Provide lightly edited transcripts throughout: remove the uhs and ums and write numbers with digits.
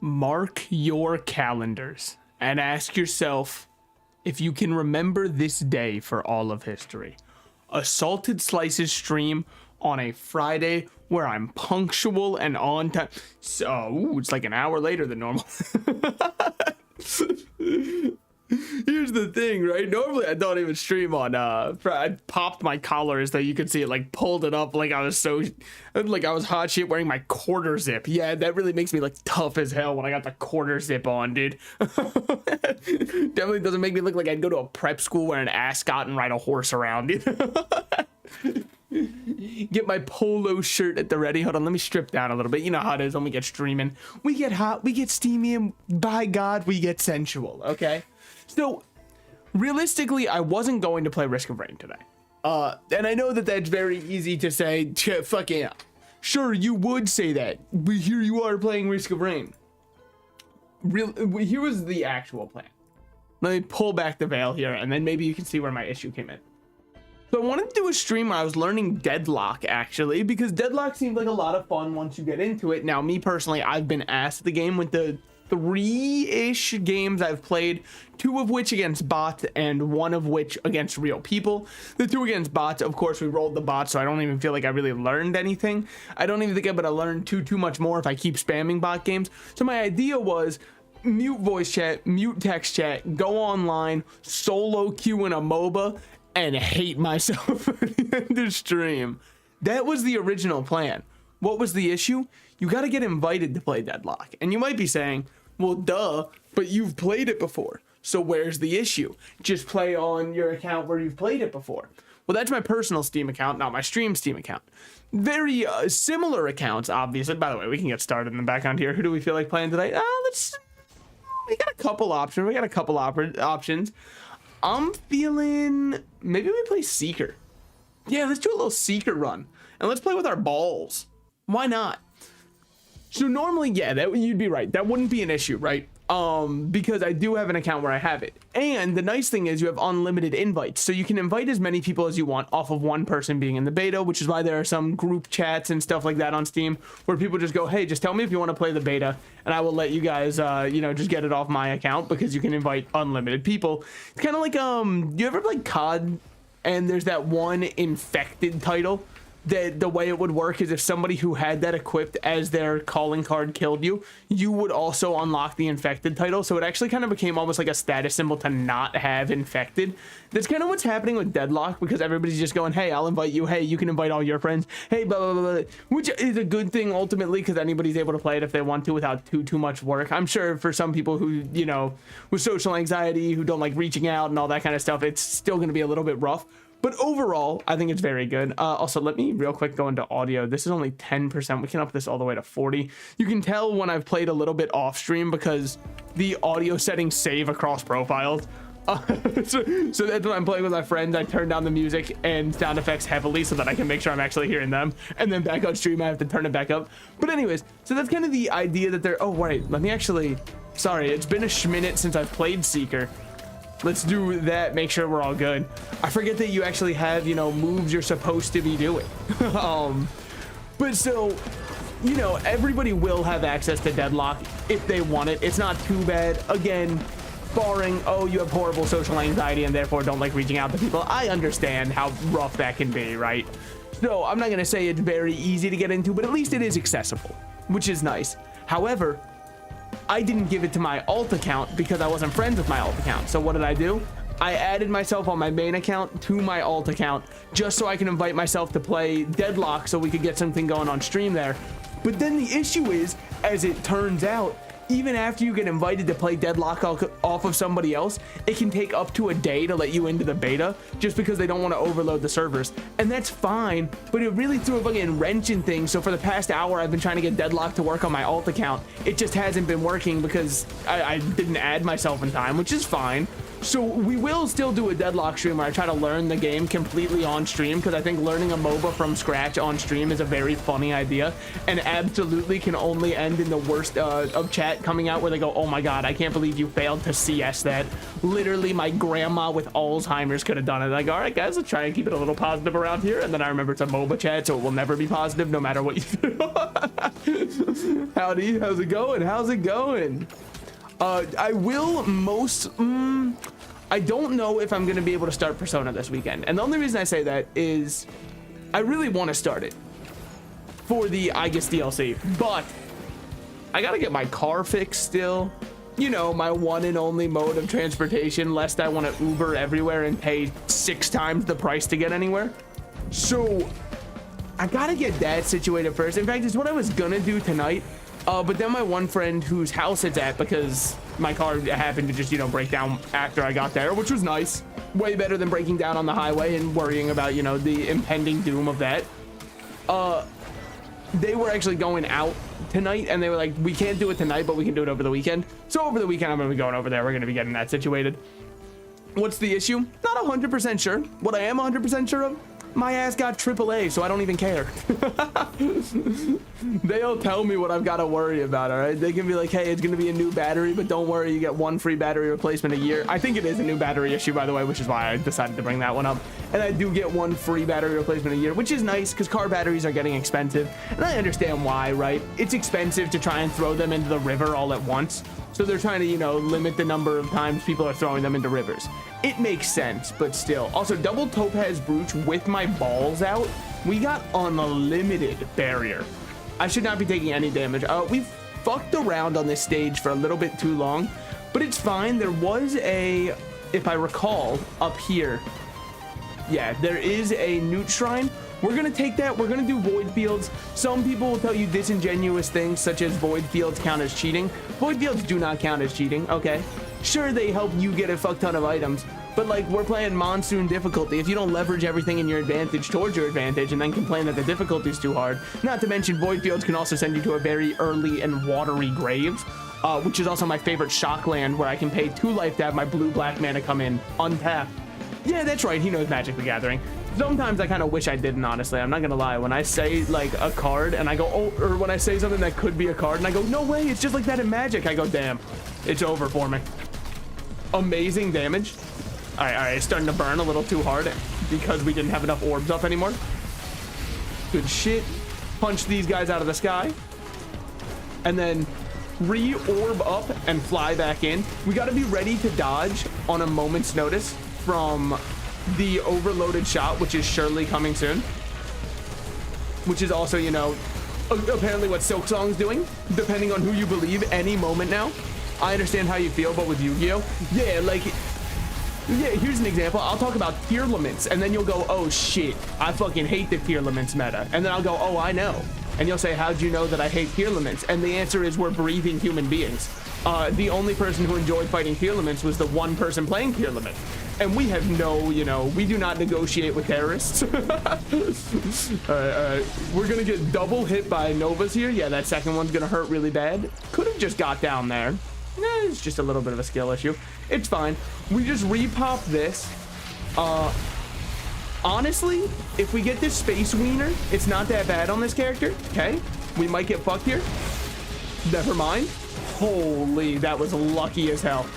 Mark your calendars and ask yourself if you can remember this day for all of history. A Salted Slices stream on a Friday where I'm punctual and on time. So, it's like an hour later than normal. Here's the thing, right? Normally I don't even stream on I popped my collar so you could see it, like pulled it up like I was hot shit wearing my quarter zip. Yeah, that really makes me look tough as hell when I got the quarter zip on, dude. Definitely doesn't make me look like I'd go to a prep school wear an ascot and ride a horse around, dude. Get my polo shirt at the ready. Hold on, let me strip down a little bit. You know how it is when we get streaming. We get hot, we get steamy, and by God, we get sensual, okay? So, realistically, I wasn't going to play Risk of Rain today. And I know that that's very easy to say, fucking, sure, you would say that, but here you are playing Risk of Rain. Here was the actual plan. Let me pull back the veil here, and then maybe you can see where my issue came in. So I wanted to do a stream where I was learning Deadlock, actually, because Deadlock seemed like a lot of fun once you get into it. Now, me personally, I've been asked at the game with the 3-ish games I've played, 2 of which against bots and 1 of which against real people. The 2 against bots, of course, we rolled the bots, so I don't even feel like I really learned anything. I don't even think I'm gonna learn too much more if I keep spamming bot games. So my idea was mute voice chat, mute text chat, go online, solo queue in a MOBA, and hate myself at the end of stream. That was the original plan. What was the issue? You got to get invited to play Deadlock. And you might be saying, well, duh, but you've played it before. So where's the issue? Just play on your account where you've played it before. Well, that's my personal Steam account, not my stream Steam account. Very similar accounts, obviously. By the way, we can get started in the background here. Who do we feel like playing today? We got a couple options. I'm feeling, maybe we play Seeker. Yeah, let's do a little Seeker run. And let's play with our balls. Why not? So normally, yeah, you'd be right. That wouldn't be an issue, right? Because I do have an account where I have it. And the nice thing is you have unlimited invites. So you can invite as many people as you want off of one person being in the beta, which is why there are some group chats and stuff like that on Steam where people just go, hey, just tell me if you want to play the beta and I will let you guys, just get it off my account because you can invite unlimited people. It's kind of like, you ever play COD and there's that one infected title? That the way it would work is if somebody who had that equipped as their calling card killed you, you would also unlock the infected title. So it actually kind of became almost like a status symbol to not have infected. That's kind of what's happening with Deadlock because everybody's just going, hey, I'll invite you. Hey, you can invite all your friends. Hey, blah, blah, blah, blah. Which is a good thing ultimately because anybody's able to play it if they want to without too much work. I'm sure for some people who, with social anxiety, who don't like reaching out and all that kind of stuff, it's still going to be a little bit rough. But overall, I think it's very good. Also, let me real quick go into audio. This is only 10%. We can up this all the way to 40. You can tell when I've played a little bit off stream because the audio settings save across profiles. So that's when I'm playing with my friends. I turn down the music and sound effects heavily so that I can make sure I'm actually hearing them. And then back on stream, I have to turn it back up. But anyways, so that's kind of the idea that they're... Oh, wait, let me actually... Sorry, it's been a minute since I've played Seeker. Let's do that, make sure we're all good. I forget that you actually have, moves you're supposed to be doing. But so, everybody will have access to Deadlock if they want it. It's not too bad. Again, barring, oh, you have horrible social anxiety and therefore don't like reaching out to people. I understand how rough that can be, right? So I'm not gonna say it's very easy to get into, but at least it is accessible, which is nice. However, I didn't give it to my alt account because I wasn't friends with my alt account. So what did I do? I added myself on my main account to my alt account just so I can invite myself to play Deadlock so we could get something going on stream there. But then the issue is, as it turns out, even after you get invited to play Deadlock off of somebody else, it can take up to a day to let you into the beta just because they don't want to overload the servers. And that's fine, but it really threw a fucking wrench in things. So for the past hour, I've been trying to get Deadlock to work on my alt account. It just hasn't been working because I didn't add myself in time, which is fine. So we will still do a deadlock stream where I try to learn the game completely on stream, because I think learning a MOBA from scratch on stream is a very funny idea, and absolutely can only end in the worst of chat coming out where they go, oh my god, I can't believe you failed to CS that. Literally my grandma with Alzheimer's could have done it. Like, all right guys, let's try and keep it a little positive around here. And then I remember it's a MOBA chat, so it will never be positive no matter what you do. Howdy, how's it going? How's it going? I will I don't know if I'm going to be able to start Persona this weekend. And the only reason I say that is I really want to start it for the, I guess, DLC. But I got to get my car fixed still. You know, my one and only mode of transportation, lest I want to Uber everywhere and pay 6 times the price to get anywhere. So I got to get that situated first. In fact, it's what I was going to do tonight. But then my one friend whose house it's at, because my car happened to just, you know, break down after I got there, which was nice. Way better than breaking down on the highway and worrying about, you know, the impending doom of that. They were actually going out tonight, and they were like, we can't do it tonight, but we can do it over the weekend. So over the weekend, I'm going to be going over there. We're going to be getting that situated. What's the issue? Not 100% sure. What I am 100% sure of, my ass got AAA, so I don't even care. They'll tell me what I've got to worry about, all right? They can be like, hey, it's going to be a new battery, but don't worry, you get 1 free battery replacement a year. I think it is a new battery issue, by the way, which is why I decided to bring that one up. And I do get 1 free battery replacement a year, which is nice because car batteries are getting expensive. And I understand why, right? It's expensive to try and throw them into the river all at once. So they're trying to, you know, limit the number of times people are throwing them into rivers. It makes sense, but still. Also, double topaz brooch with my balls out. We got unlimited barrier. I should not be taking any damage. We've fucked around on this stage for a little bit too long, but it's fine. There was a, if I recall, up here. Yeah, there is a newt shrine. We're gonna take that. We're gonna do void fields. Some people will tell you disingenuous things such as void fields count as cheating. Void fields do not count as cheating, okay? Sure, they help you get a fuck ton of items, but like, we're playing monsoon difficulty. If you don't leverage everything in your advantage towards your advantage and then complain that the difficulty is too hard, not to mention void fields can also send you to a very early and watery grave, which is also my favorite shock land, where I can pay 2 life to have my blue-black mana come in untapped. Yeah, that's right, he knows Magic the Gathering. Sometimes I kind of wish I didn't, honestly. I'm not gonna lie. When I say like a card and I go, oh, or when I say something that could be a card and I go, no way, it's just like that in Magic, I go, damn, it's over for me. Amazing damage. All right, it's starting to burn a little too hard because we didn't have enough orbs up anymore. Good shit. Punch these guys out of the sky and then re-orb up and fly back in. We got to be ready to dodge on a moment's notice from the overloaded shot, which is surely coming soon, which is also, you know, apparently what Silk Song's doing, depending on who you believe, any moment now. I understand how you feel, but with Yu-Gi-Oh, yeah, like, yeah, here's an example. I'll talk about tier limits, and then you'll go, oh shit, I fucking hate the tier limits meta. And then I'll go, oh, I know. And you'll say, how'd you know that I hate tier limits? And the answer is, we're breathing human beings. The only person who enjoyed fighting tier limits was the one person playing tier limit. And we have no, you know, we do not negotiate with terrorists. All right. We're gonna get double hit by Novas here. Yeah, that second one's gonna hurt really bad. Could have just got down there. It's just a little bit of a skill issue. It's fine. We just repop this. Honestly, if we get this space wiener, it's not that bad on this character. Okay, we might get fucked here. Never mind. Holy, that was lucky as hell.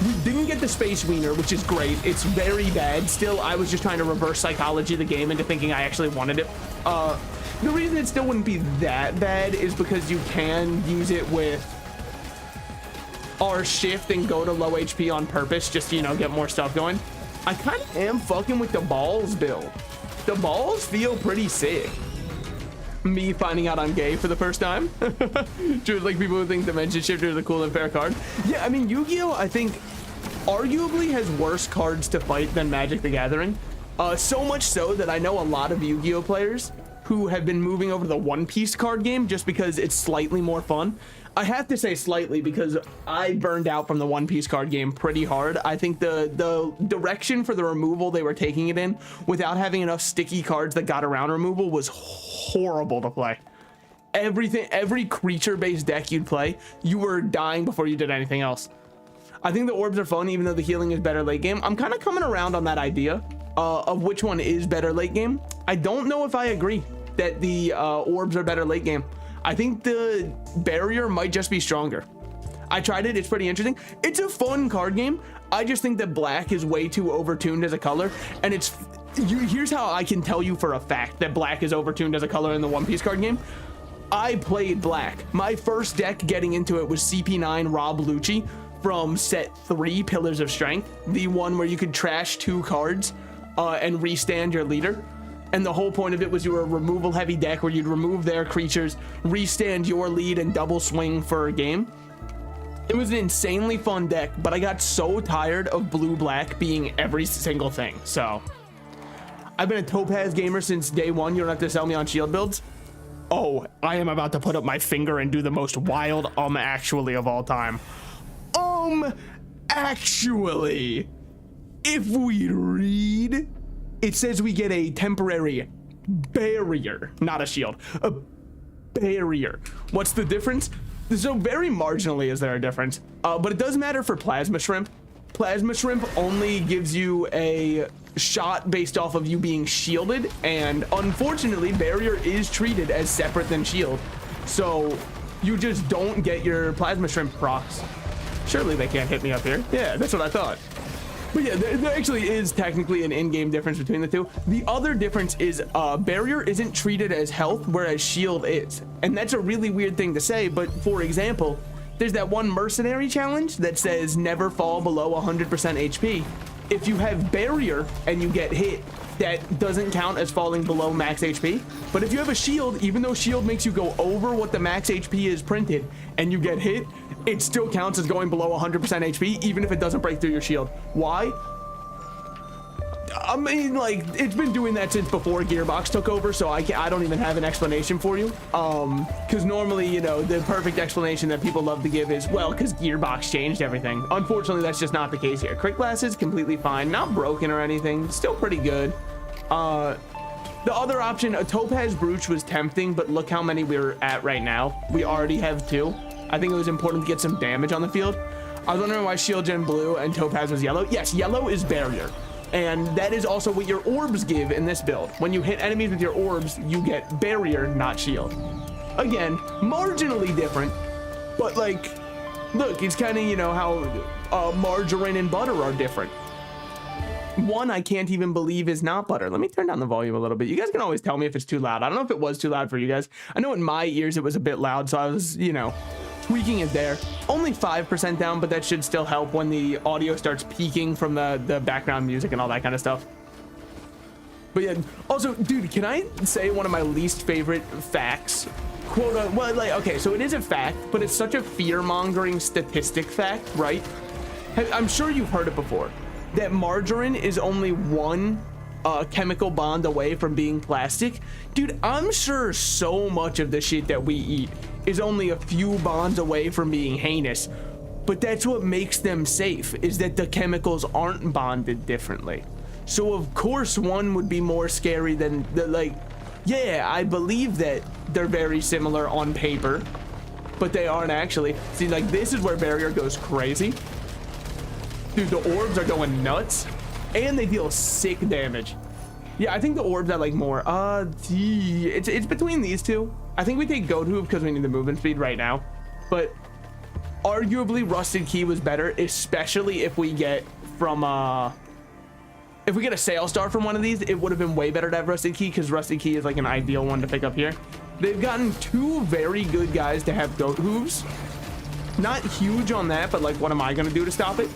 We didn't get the space wiener, which is great. It's very bad. Still, I was just trying to reverse psychology the game into thinking I actually wanted it. The reason it still wouldn't be that bad is because you can use it with R shift and go to low HP on purpose, just to, you know, get more stuff going. I kind of am fucking with the balls build. The balls feel pretty sick. Me finding out I'm gay for the first time. Just like people who think Dimension Shifter is a cool and fair card. Yeah, I mean, Yu-Gi-Oh, I think, arguably has worse cards to fight than Magic the Gathering. So much so that I know a lot of Yu-Gi-Oh players who have been moving over to the One Piece card game just because it's slightly more fun. I have to say slightly because I burned out from the One Piece card game pretty hard. I think the direction for the removal they were taking it in without having enough sticky cards that got around removal was horrible to play. Every creature-based deck you'd play, you were dying before you did anything else. I think the orbs are fun, even though the healing is better late game. I'm kind of coming around on that idea of which one is better late game. I don't know if I agree that the orbs are better late game. I think the barrier might just be stronger. I tried it. It's pretty interesting. It's a fun card game. I just think that black is way too overtuned as a color, and here's how I can tell you for a fact that black is overtuned as a color in the One Piece card game. I played black. My first deck getting into it was CP9 Rob Lucci from set 3 Pillars of Strength, the one where you could trash 2 cards and restand your leader. And the whole point of it was you were a removal heavy deck where you'd remove their creatures, restand your lead, and double swing for a game. It was an insanely fun deck, but I got so tired of blue-black being every single thing. So I've been a Topaz gamer since day one. You don't have to sell me on shield builds. Oh, I am about to put up my finger and do the most wild actually of all time. Actually, if we read, it says we get a temporary barrier, not a shield, a barrier. What's the difference? So very marginally is there a difference, but it does matter for Plasma Shrimp. Plasma Shrimp only gives you a shot based off of you being shielded, and unfortunately barrier is treated as separate than shield, so you just don't get your Plasma Shrimp procs. Surely they can't hit me up here. Yeah, that's what I thought. But yeah, there actually is technically an in-game difference between the two. The other difference is barrier isn't treated as health, whereas shield is. And that's a really weird thing to say, but for example, there's that one mercenary challenge that says never fall below 100% HP. If you have barrier and you get hit, that doesn't count as falling below max HP. But if you have a shield, even though shield makes you go over what the max HP is printed and you get hit, it still counts as going below 100% HP, even if it doesn't break through your shield. Why? I mean, like, it's been doing that since before Gearbox took over, so I don't even have an explanation for you. Because normally, you know, the perfect explanation that people love to give is, well, because Gearbox changed everything. Unfortunately, that's just not the case here. Crit Glass is completely fine, not broken or anything, still pretty good. The other option, a Topaz Brooch was tempting, but look how many we're at right now. We already have 2. I think it was important to get some damage on the field. I was wondering why Shield Gen blue and Topaz was yellow. Yes, yellow is barrier. And that is also what your orbs give in this build. When you hit enemies with your orbs, you get barrier, not shield. Again, marginally different, but like, look, it's kind of, you know, how margarine and butter are different. One I can't even believe is not butter. Let me turn down the volume a little bit. You guys can always tell me if it's too loud. I don't know if it was too loud for you guys. I know in my ears it was a bit loud, so I was, you know, tweaking it there. Only 5% down, but that should still help when the audio starts peaking from the background music and all that kind of stuff. But yeah, also, dude, can I say one of my least favorite facts? Quote, well, like, okay, so it is a fact, but it's such a fear-mongering statistic fact, right? I'm sure you've heard it before, that margarine is only one chemical bond away from being plastic. Dude, I'm sure so much of the shit that we eat is only a few bonds away from being heinous, but that's what makes them safe, is that the chemicals aren't bonded differently. So of course one would be more scary than the, like, yeah, I believe that they're very similar on paper, but they aren't actually. See, like, this is where barrier goes crazy. Dude, the orbs are going nuts, and they deal sick damage. Yeah, I think the orbs I like more. It's between these two. I think we take Goat Hoof because we need the movement speed right now, but arguably Rusted Key was better, especially if we get from if we get a Sail Star from one of these. It would have been way better to have Rusted Key, because Rusted Key is like an ideal one to pick up here. They've gotten 2 very good guys to have Goat Hooves. Not huge on that, but like, what am I gonna do to stop it?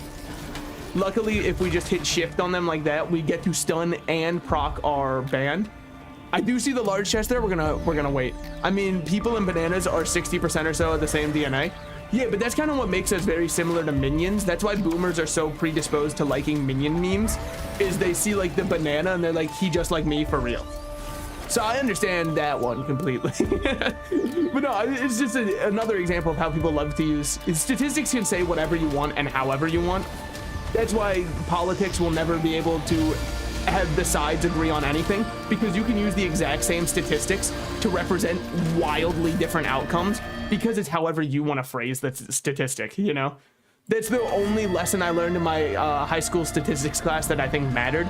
Luckily, if we just hit shift on them like that, we get to stun and proc our band. I do see the large chest there. We're gonna wait. I mean, people and bananas are 60% or so of the same DNA. Yeah, but that's kind of what makes us very similar to minions. That's why boomers are so predisposed to liking minion memes, is they see like the banana and they're like, he just like me for real. So I understand that one completely. But no, it's just another example of how people love to use statistics. Can say whatever you want and however you want. That's why politics will never be able to have the sides agree on anything, because you can use the exact same statistics to represent wildly different outcomes, because it's however you want to phrase the statistic, you know? That's the only lesson I learned in my high school statistics class that I think mattered,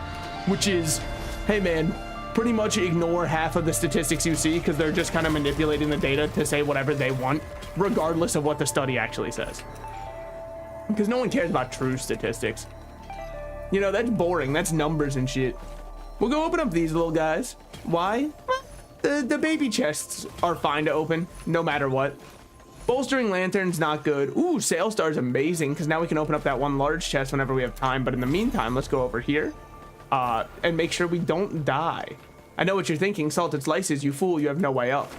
which is, hey man, pretty much ignore half of the statistics you see because they're just kind of manipulating the data to say whatever they want, regardless of what the study actually says. Because no one cares about true statistics. You know, that's boring. That's numbers and shit. We'll go open up these little guys. Why? Well, the baby chests are fine to open, no matter what. Bolstering lantern's not good. Ooh, Sail Star's amazing, because now we can open up that one large chest whenever we have time. But in the meantime, let's go over here and make sure we don't die. I know what you're thinking. Salted Slices, you fool, you have no way up.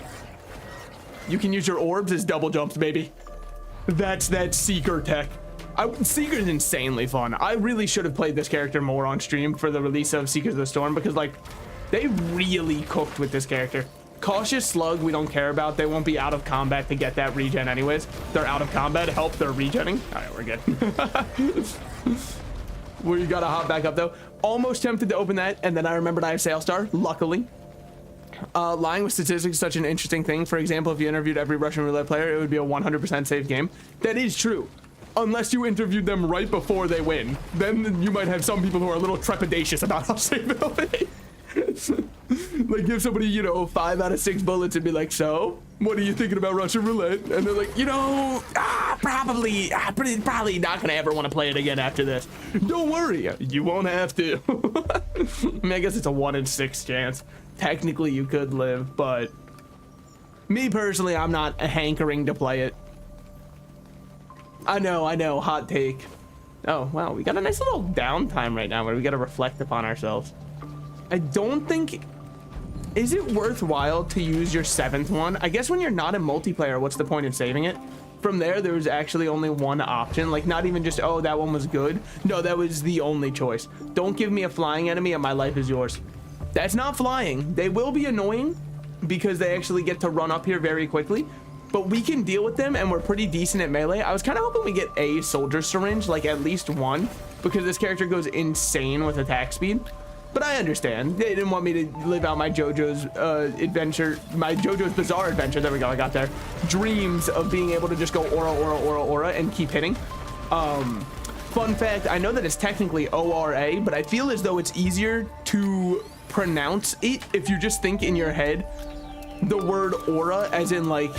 You can use your orbs as double jumps, baby. That's that Seeker tech. Seeker's insanely fun. I really should have played this character more on stream for the release of Seekers of the Storm, because, like, they really cooked with this character. Cautious Slug, we don't care about. They won't be out of combat to get that regen anyways. They're out of combat. Help, they're regenning. All right, we're good. We gotta hop back up, though. Almost tempted to open that, and then I remembered I have Sail Star, luckily. Lying with statistics is such an interesting thing. For example, if you interviewed every Russian roulette player, it would be a 100% safe game. That is true. Unless you interviewed them right before they win. Then you might have some people who are a little trepidatious about how safe it'll be. Like, give somebody, you know, 5 out of 6 bullets and be like, so what are you thinking about Russian roulette? And they're like, you know, probably not gonna ever want to play it again after this. Don't worry, you won't have to. I mean, I guess it's a 1 in 6 chance. Technically you could live, but me personally, I'm not hankering to play it. I know, hot take. Oh wow, we got a nice little downtime right now where we got to reflect upon ourselves. I don't think, is it worthwhile to use your 7th one? I guess when you're not in multiplayer, what's the point in saving it? From there was actually only one option, like not even just, oh, that one was good. No, that was the only choice. Don't give me a flying enemy and my life is yours. That's not flying. They will be annoying because they actually get to run up here very quickly, but we can deal with them and we're pretty decent at melee. I was kind of hoping we get a soldier syringe, like at least one, because this character goes insane with attack speed. But I understand. They didn't want me to live out my JoJo's adventure, my JoJo's Bizarre Adventure. There we go, I got there. Dreams of being able to just go aura, and keep hitting. Fun fact, I know that it's technically ORA, but I feel as though it's easier to pronounce it if you just think in your head the word aura as in, like,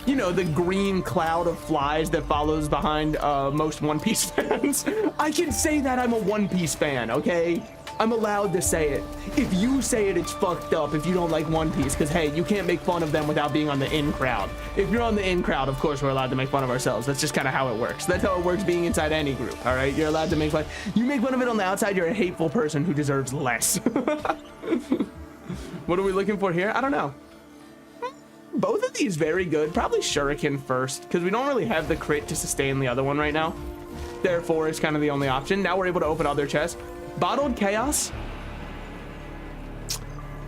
you know, the green cloud of flies that follows behind most One Piece fans. I can say that I'm a One Piece fan, okay? I'm allowed to say it. If you say it, it's fucked up if you don't like One Piece, because hey, you can't make fun of them without being on the in crowd. If you're on the in crowd, of course we're allowed to make fun of ourselves. That's just kind of how it works. That's how it works being inside any group, all right? You're allowed to make fun. You make fun of it on the outside, you're a hateful person who deserves less. What are we looking for here? I don't know. Both of these very good. Probably Shuriken first, because we don't really have the crit to sustain the other one right now. Therefore, it's kind of the only option. Now we're able to open other chests. Bottled Chaos,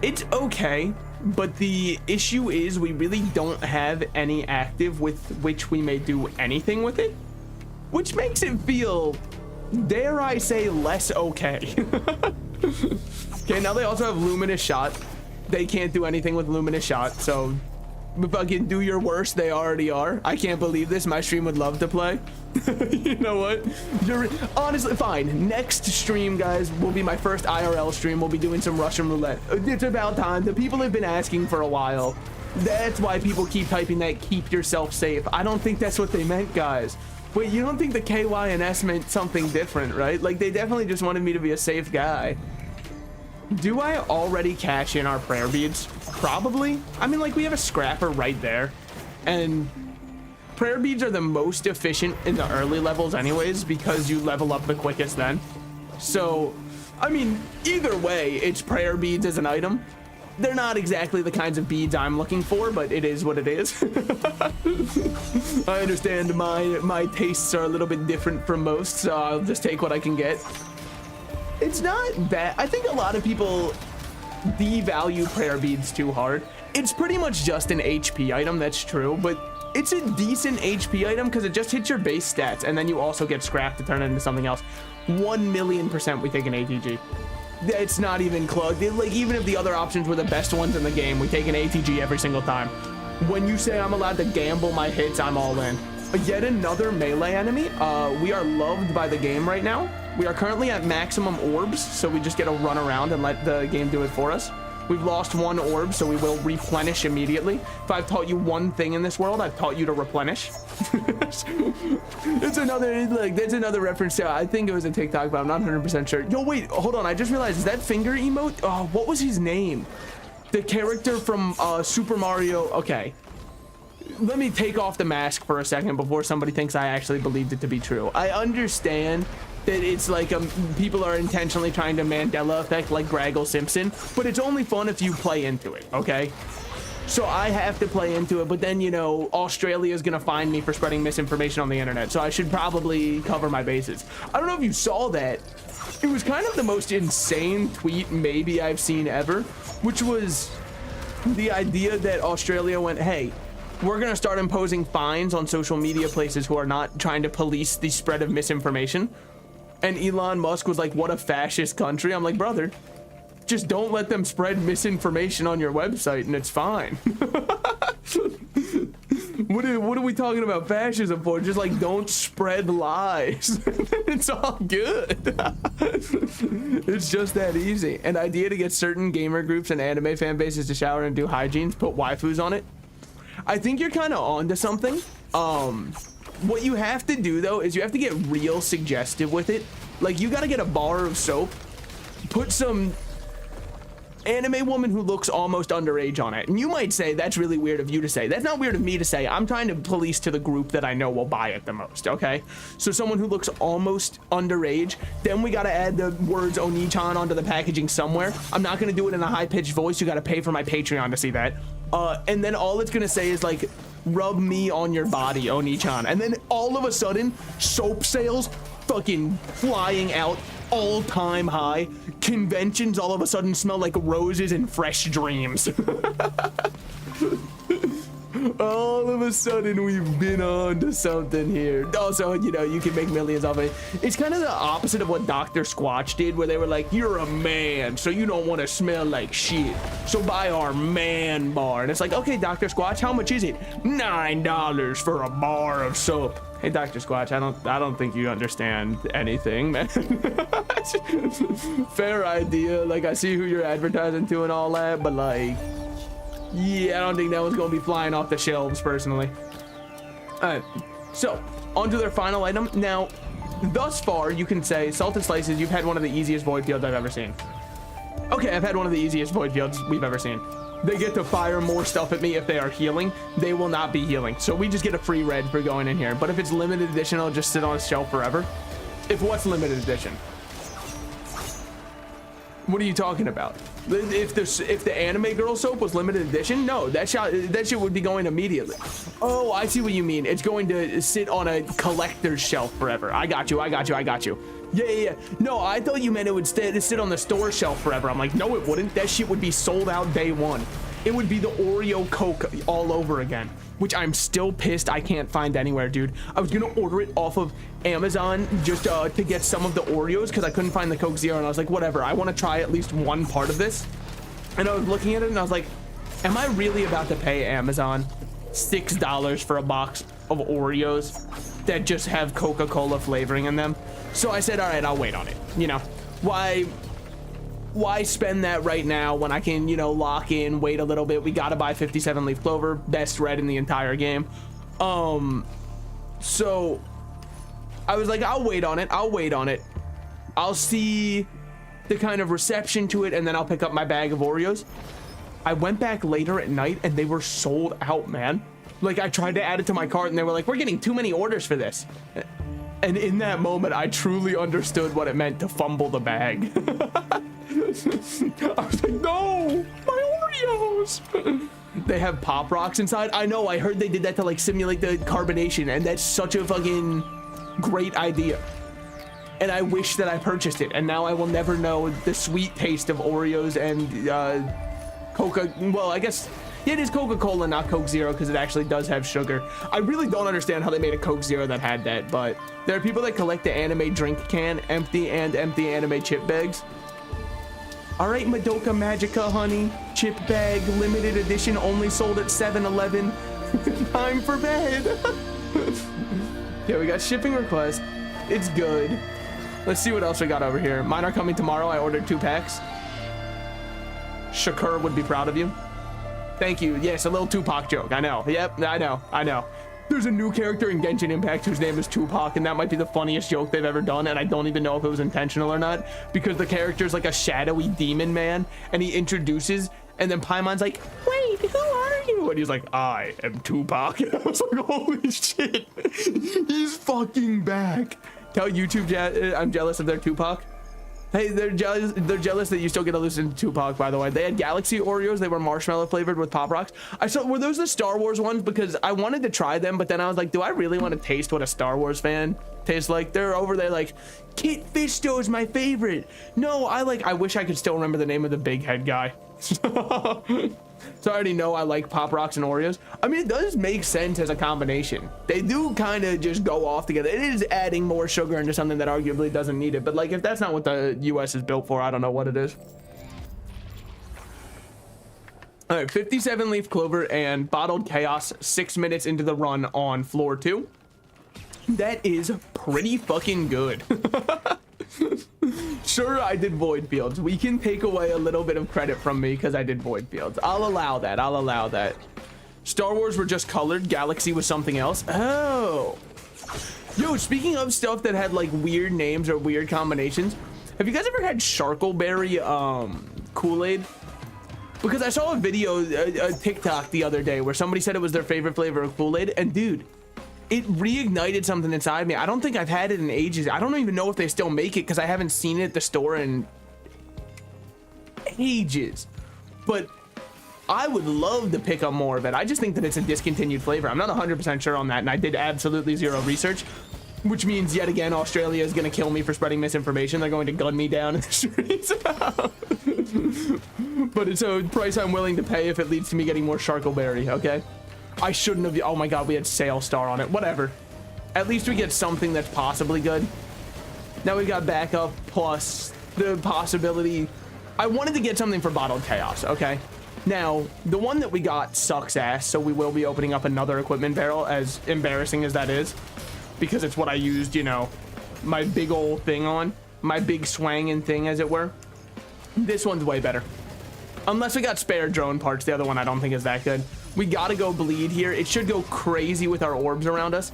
it's okay, but the issue is we really don't have any active with which we may do anything with it, which makes it feel, dare I say, less okay. Okay, now they also have Luminous Shot. They can't do anything with Luminous Shot, so fucking do your worst. They already are. I can't believe this. My stream would love to play. You know what? Honestly, fine. Next stream, guys, will be my first IRL stream. We'll be doing some Russian roulette. It's about time. The people have been asking for a while. That's why people keep typing that keep yourself safe. I don't think that's what they meant, guys. Wait, you don't think the KY and S meant something different, right? Like, they definitely just wanted me to be a safe guy. Do I already cash in our prayer beads? Probably. I mean, like, we have a scrapper right there, and prayer beads are the most efficient in the early levels anyways, because you level up the quickest then. So, I mean, either way, it's prayer beads as an item. They're not exactly the kinds of beads I'm looking for, but it is what it is. I understand my tastes are a little bit different from most, so I'll just take what I can get. It's not bad. I think a lot of people devalue prayer beads too hard. It's pretty much just an HP item, that's true, but it's a decent HP item because it just hits your base stats, and then you also get scrap to turn it into something else. 1,000,000% we take an ATG. It's not even close. Like, even if the other options were the best ones in the game, we take an ATG every single time. When you say I'm allowed to gamble my hits, I'm all in. Yet another melee enemy. We are loved by the game right now. We are currently at maximum orbs, so we just get to run around and let the game do it for us. We've lost 1 orb, so we will replenish immediately. If I've taught you one thing in this world, I've taught you to replenish. It's another, like, that's another reference to, I think it was a TikTok, but I'm not 100% sure. Yo, wait, hold on. I just realized, is that finger emote? Oh, what was his name? The character from Super Mario. Okay. Let me take off the mask for a second before somebody thinks I actually believed it to be true. I understand that it's like people are intentionally trying to Mandela effect like Graggle Simpson, but it's only fun if you play into it, okay? So I have to play into it, but then, you know, Australia is gonna find me for spreading misinformation on the internet, so I should probably cover my bases. I don't know if you saw that. It was kind of the most insane tweet maybe I've seen ever, which was the idea that Australia went, hey, we're gonna start imposing fines on social media places who are not trying to police the spread of misinformation. And Elon Musk was like, what a fascist country. I'm like, brother, just don't let them spread misinformation on your website and it's fine. What are we talking about fascism for? Just like, don't spread lies. It's all good. It's just that easy. An idea to get certain gamer groups and anime fan bases to shower and do hygienes, put waifus on it. I think you're kind of onto something. What you have to do though is you have to get real suggestive with it. Like, you gotta get a bar of soap, put some anime woman who looks almost underage on it. And you might say that's really weird of you to say. That's not weird of me to say. I'm trying to police to the group that I know will buy it the most, okay? So someone who looks almost underage, then we gotta add the words Oni-chan onto the packaging somewhere. I'm not gonna do it in a high-pitched voice. You gotta pay for my Patreon to see that. And then all it's gonna say is like, rub me on your body, Oni-chan. And then all of a sudden, soap sales fucking flying out, all-time high. Conventions all of a sudden smell like roses and fresh dreams. All of a sudden, we've been on to something here. Also, you know, you can make millions off it. It's kind of the opposite of what Dr. Squatch did, where they were like, you're a man, so you don't want to smell like shit. So buy our man bar. And it's like, okay, Dr. Squatch, how much is it? $9 for a bar of soap. Hey, Dr. Squatch, I don't think you understand anything, man. Fair idea. Like, I see who you're advertising to and all that, but like, yeah, I don't think that one's gonna be flying off the shelves, personally. Alright, so, onto their final item. Now, thus far, you can say, Salted Slices, you've had one of the easiest void fields I've ever seen. Okay, I've had one of the easiest void fields we've ever seen. They get to fire more stuff at me if they are healing. They will not be healing. So we just get a free red for going in here. But if it's limited edition, it'll just sit on a shelf forever. If what's limited edition? What are you talking about? If the anime girl soap was limited edition, no, that shit would be going immediately. Oh, I see what you mean. It's going to sit on a collector's shelf forever. I got you. Yeah. No, I thought you meant it would sit on the store shelf forever. I'm like, no, it wouldn't. That shit would be sold out day one. It would be the Oreo Coke all over again, which I'm still pissed I can't find anywhere, dude. I was gonna order it off of Amazon just to get some of the Oreos because I couldn't find the Coke Zero, and I was like, whatever, I want to try at least one part of this. And I was looking at it and I was like, am I really about to pay Amazon $6 for a box of Oreos that just have Coca-Cola flavoring in them? So I said, all right, I'll wait on it. You know, why spend that right now when I can, you know, lock in, wait a little bit. We gotta buy 57 leaf clover, best red in the entire game. So I was like, I'll wait on it. I'll see the kind of reception to it, and then I'll pick up my bag of Oreos. I went back later at night and they were sold out, man. Like, I tried to add it to my cart and they were like, we're getting too many orders for this. And in that moment, I truly understood what it meant to fumble the bag. I was like, no, my Oreos. They have Pop Rocks inside. I know, I heard they did that to like simulate the carbonation, and that's such a fucking great idea. And I wish that I purchased it, and now I will never know the sweet taste of Oreos and Coca. Well, I guess it is Coca-Cola, not Coke Zero, because it actually does have sugar. I really don't understand how they made a Coke Zero that had that, but there are people that collect the anime drink can, empty anime chip bags. All right, Madoka Magica, honey, chip bag, limited edition, only sold at 7-Eleven. Time for bed. Yeah, we got shipping request. It's good. Let's see what else we got over here. Mine are coming tomorrow. I ordered 2 packs. Shakur would be proud of you. Thank you. Yes, a little Tupac joke. I know. Yep, I know. There's a new character in Genshin Impact whose name is Tupac, and that might be the funniest joke they've ever done, and I don't even know if it was intentional or not, because the character's like a shadowy demon man, and he introduces, and then Paimon's like, wait, who are you? And he's like, I am Tupac. And I was like, holy shit. He's fucking back. Tell YouTube I'm jealous of their Tupac. Hey, they're jealous that you still get to listen to Tupac, by the way. They had Galaxy Oreos. They were marshmallow flavored with Pop Rocks. Were those the Star Wars ones? Because I wanted to try them, but then I was like, do I really want to taste what a Star Wars fan tastes like? They're over there like, Kit Fisto is my favorite. No, I wish I could still remember the name of the big head guy. So I already know I like Pop Rocks and Oreos. I mean, it does make sense as a combination. They do kind of just go off together. It is adding more sugar into something that arguably doesn't need it. But like, if that's not what the US is built for, I don't know what it is. All right, 57 leaf clover and bottled chaos 6 minutes into the run on floor 2. That is pretty fucking good. Sure, I did void fields. We can take away a little bit of credit from me because I did void fields. I'll allow that. Star Wars were just colored. Galaxy was something else. Oh. Yo, speaking of stuff that had like weird names or weird combinations, have you guys ever had Sharkleberry Kool-Aid? Because I saw a video, a TikTok the other day where somebody said it was their favorite flavor of Kool-Aid, and dude, it reignited something inside me. I don't think I've had it in ages. I don't even know if they still make it because I haven't seen it at the store in ages. But I would love to pick up more of it. I just think that it's a discontinued flavor. I'm not 100% sure on that, and I did absolutely zero research, which means yet again Australia is going to kill me for spreading misinformation. They're going to gun me down in the streets. But it's a price I'm willing to pay if it leads to me getting more Sharkleberry, okay? I shouldn't have. Oh my god, we had Sail Star on it. Whatever. At least we get something that's possibly good. Now we got backup plus the possibility. I wanted to get something for bottled chaos, okay? Now, the one that we got sucks ass, so we will be opening up another equipment barrel, as embarrassing as that is, because it's what I used, you know, my big old thing on, my big swanging thing, as it were. This one's way better. Unless we got spare drone parts, the other one I don't think is that good. We gotta go bleed here. It should go crazy with our orbs around us.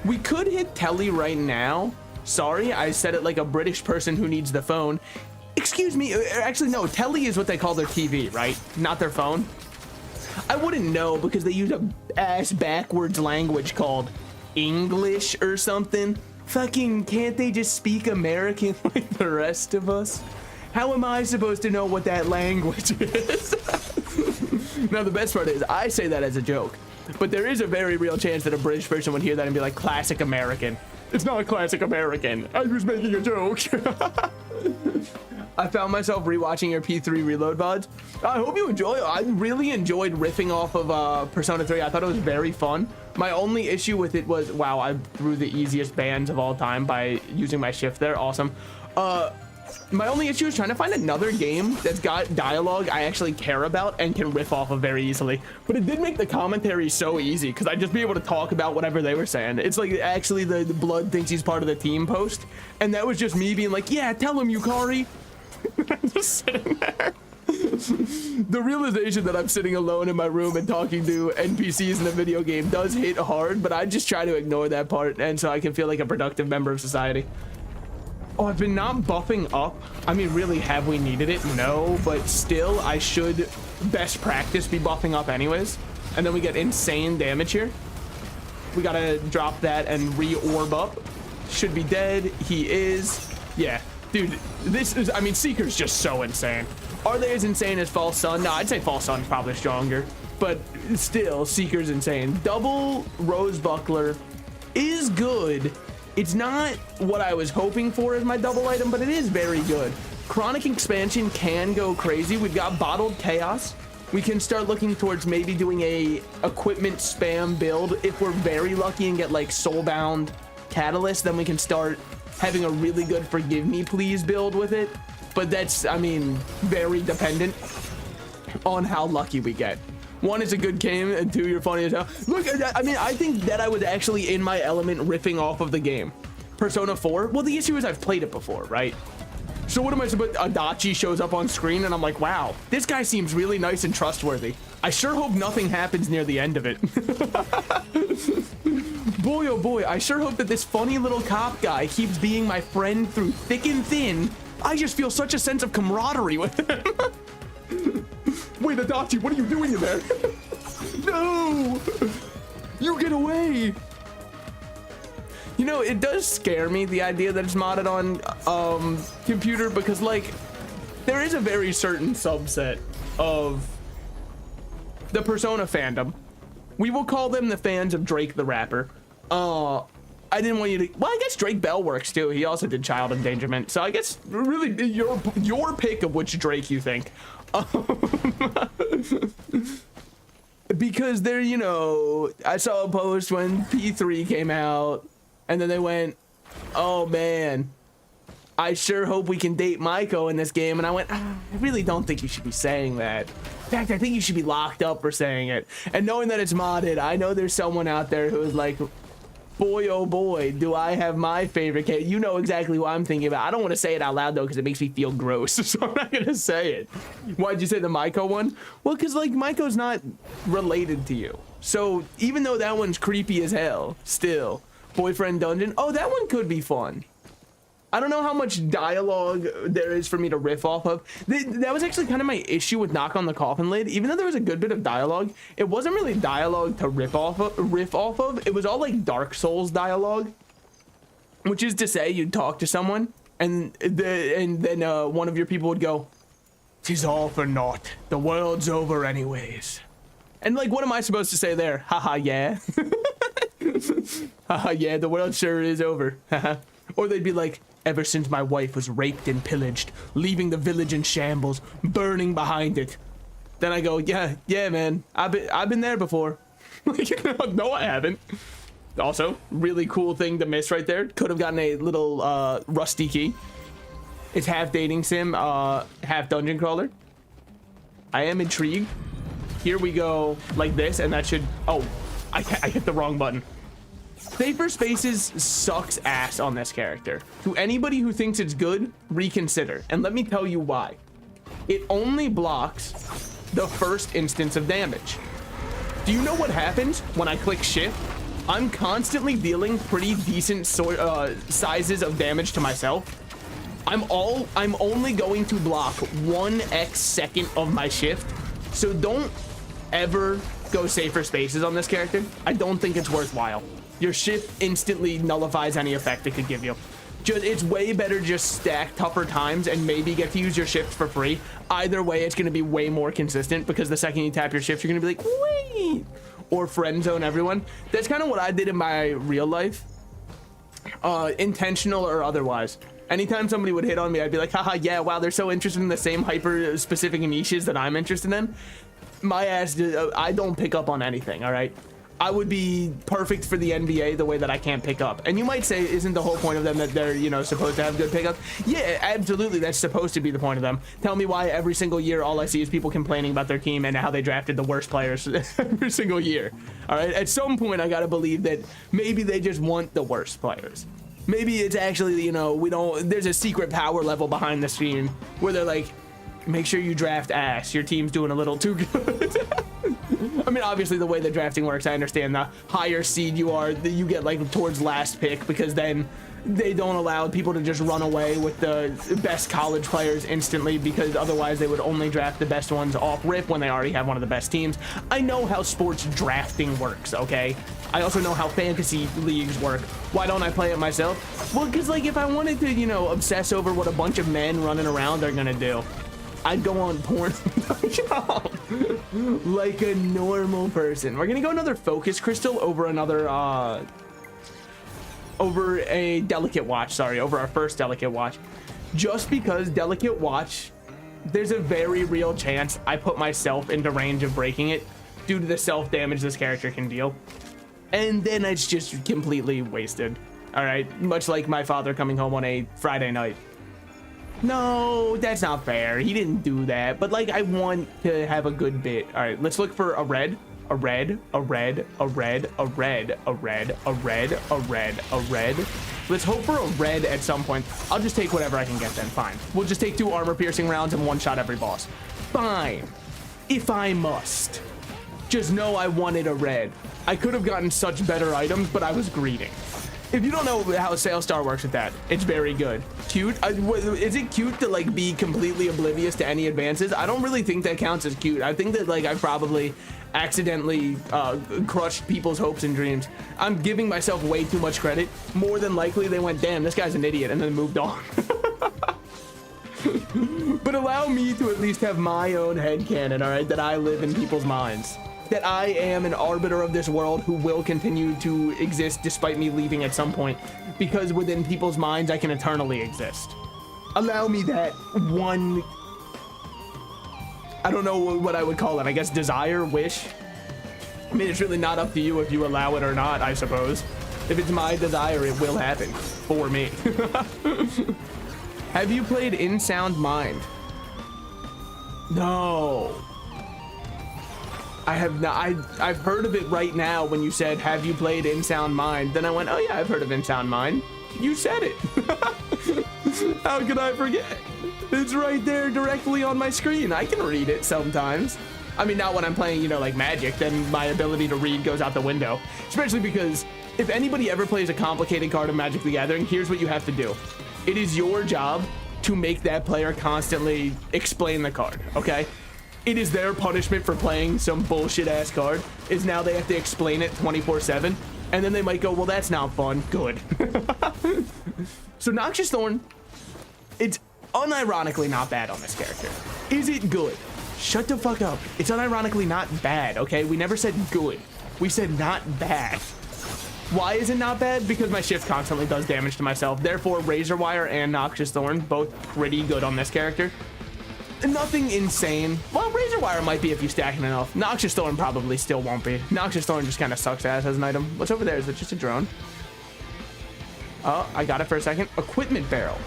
We could hit Telly right now. Sorry, I said it like a British person who needs the phone. Excuse me, actually no, Telly is what they call their TV, right? Not their phone. I wouldn't know because they use a ass backwards language called English or something. Fucking can't they just speak American like the rest of us? How am I supposed to know what that language is? Now, the best part is I say that as a joke, but there is a very real chance that a British person would hear that and be like, classic American. It's not classic American. I was making a joke. I found myself rewatching your P3 reload VODs. I hope you enjoy it. I really enjoyed riffing off of Persona 3. I thought it was very fun. My only issue with it was, wow, I threw the easiest bans of all time by using my shift there. Awesome. My only issue is trying to find another game that's got dialogue I actually care about and can riff off of very easily. But it did make the commentary so easy because I'd just be able to talk about whatever they were saying. It's like actually the Blood thinks he's part of the team post. And that was just me being like, yeah, tell him, Yukari. Just sitting there. The realization that I'm sitting alone in my room and talking to NPCs in a video game does hit hard, but I just try to ignore that part and so I can feel like a productive member of society. Oh, I've been not buffing up. I mean, really, have we needed it? No, but still, I should best practice be buffing up anyways. And then we get insane damage here. We gotta drop that and re-orb up. Should be dead. He is. Yeah, dude, this is, I mean, Seeker's just so insane. Are they as insane as False Sun? No, I'd say False Sun's probably stronger. But still, Seeker's insane. Double Rose Buckler is good. It's not what I was hoping for as my double item, but it is very good. Chronic Expansion can go crazy. We've got Bottled Chaos. We can start looking towards maybe doing a equipment spam build. If we're very lucky and get like Soulbound Catalyst, then we can start having a really good Forgive Me Please build with it. But that's, I mean, very dependent on how lucky we get. One, is a good game, and two, you're funny as hell. Look, I mean, I think that I was actually in my element riffing off of the game. Persona 4, well, the issue is I've played it before, right? So what am I supposed, Adachi shows up on screen and I'm like, wow, this guy seems really nice and trustworthy. I sure hope nothing happens near the end of it. Boy, oh boy, I sure hope that this funny little cop guy keeps being my friend through thick and thin. I just feel such a sense of camaraderie with him. Wait, Adachi, what are you doing in there? No! You get away! You know, it does scare me, the idea that it's modded on computer, because, like, there is a very certain subset of the Persona fandom. We will call them the fans of Drake the Rapper. I didn't want you to... Well, I guess Drake Bell works, too. He also did Child Endangerment. So I guess, really, your pick of which Drake you think. Because they're, you know... I saw a post when P3 came out, and then they went, oh, man, I sure hope we can date Maiko in this game. And I went, I really don't think you should be saying that. In fact, I think you should be locked up for saying it. And knowing that it's modded, I know there's someone out there who is like, boy, oh boy, do I have my favorite character. You know exactly what I'm thinking about. I don't want to say it out loud, though, because it makes me feel gross. So I'm not going to say it. Why'd you say the Maiko one? Well, because, like, Maiko's not related to you. So even though that one's creepy as hell, still, Boyfriend Dungeon, oh, that one could be fun. I don't know how much dialogue there is for me to riff off of. That was actually kind of my issue with Knock on the Coffin Lid. Even though there was a good bit of dialogue, it wasn't really dialogue to riff off of. It was all like Dark Souls dialogue, which is to say you'd talk to someone and then one of your people would go, "'Tis all for naught. The world's over anyways." And like, what am I supposed to say there? Haha, yeah. Haha, yeah, the world sure is over. Or they'd be like, "Ever since my wife was raped and pillaged, leaving the village in shambles, burning behind it." Then I go, yeah, man, I've been there before. No, I haven't. Also, really cool thing to miss right there. Could have gotten a little rusty key. It's half dating sim, half dungeon crawler. I am intrigued. Here we go, like this, and that should... Oh, I hit the wrong button. Safer Spaces sucks ass on this character. To anybody who thinks it's good, reconsider. And let me tell you why. It only blocks the first instance of damage. Do you know what happens when I click shift? I'm constantly dealing pretty decent sizes of damage to myself. I'm only going to block 1x second of my shift. So don't ever go Safer Spaces on this character. I don't think it's worthwhile. Your shift instantly nullifies any effect it could give you. It's way better just stack tougher times and maybe get to use your shift for free. Either way, it's going to be way more consistent because the second you tap your shift, you're going to be like, wait, or friend zone everyone. That's kind of what I did in my real life, intentional or otherwise. Anytime somebody would hit on me, I'd be like, haha, yeah, wow, they're so interested in the same hyper specific niches that I'm interested in. My ass, I don't pick up on anything, all right? I would be perfect for the NBA the way that I can't pick up. And you might say, isn't the whole point of them that they're, you know, supposed to have good pickup? Yeah, absolutely. That's supposed to be the point of them. Tell me why every single year all I see is people complaining about their team and how they drafted the worst players every single year. All right. At some point, I got to believe that maybe they just want the worst players. Maybe it's actually, you know, there's a secret power level behind the scene where they're like, make sure you draft ass. Your team's doing a little too good. I mean, obviously, the way the drafting works, I understand the higher seed you are, you get like towards last pick because then they don't allow people to just run away with the best college players instantly because otherwise they would only draft the best ones off rip when they already have one of the best teams. I know how sports drafting works, okay? I also know how fantasy leagues work. Why don't I play it myself? Well, because like if I wanted to, you know, obsess over what a bunch of men running around are gonna do, I'd go on porn like a normal person. We're gonna go another focus crystal over another over a delicate watch, sorry, over our first delicate watch. Just because delicate watch, there's a very real chance I put myself into range of breaking it due to the self-damage this character can deal. And then it's just completely wasted. All right, much like my father coming home on a Friday night. No, that's not fair. He didn't do that. But like, I want to have a good bit. All right, let's look for a red, a red, a red, a red, a red, a red, a red, a red, a red. Let's hope for a red at some point. I'll just take whatever I can get then. Fine. We'll just take 2 armor piercing rounds and 1 shot every boss. Fine. If I must. Just know I wanted a red. I could have gotten such better items, but I was greedy. If you don't know how Sale Star works with that, it's very good. Cute? Is it cute to like be completely oblivious to any advances? I don't really think that counts as cute. I think that like I probably accidentally crushed people's hopes and dreams. I'm giving myself way too much credit. More than likely they went, damn, this guy's an idiot, and then moved on. But allow me to at least have my own headcanon, all right, that I live in people's minds. That I am an arbiter of this world who will continue to exist despite me leaving at some point, because within people's minds I can eternally exist. Allow me that one, I don't know what I would call it, I guess desire, wish. I mean, it's really not up to you if you allow it or not, I suppose. If it's my desire, it will happen for me. Have you played In Sound Mind? No. I have not. I've heard of it right now when you said, have you played In Sound Mind? Then I went, oh yeah, I've heard of In Sound Mind. You said it. How could I forget? It's right there directly on my screen. I can read it sometimes. I mean, not when I'm playing, you know, like Magic, then my ability to read goes out the window. Especially because if anybody ever plays a complicated card of Magic the Gathering, here's what you have to do. It is your job to make that player constantly explain the card, okay? It is their punishment for playing some bullshit ass card is now they have to explain it 24/7, and then they might go, well, that's not fun. Good. So Noxious Thorn, it's unironically not bad on this character. Is it good? Shut the fuck up. It's unironically not bad, okay? We never said good. We said not bad. Why is it not bad? Because my shift constantly does damage to myself. Therefore, Razor Wire and Noxious Thorn, both pretty good on this character. Nothing insane. Well, Razor Wire might be if you stack it enough. Noxious Thorn probably still won't be. Noxious Thorn just kind of sucks ass as an item. What's over there? Is it just a drone? Oh, I got it for a second. Equipment barrel.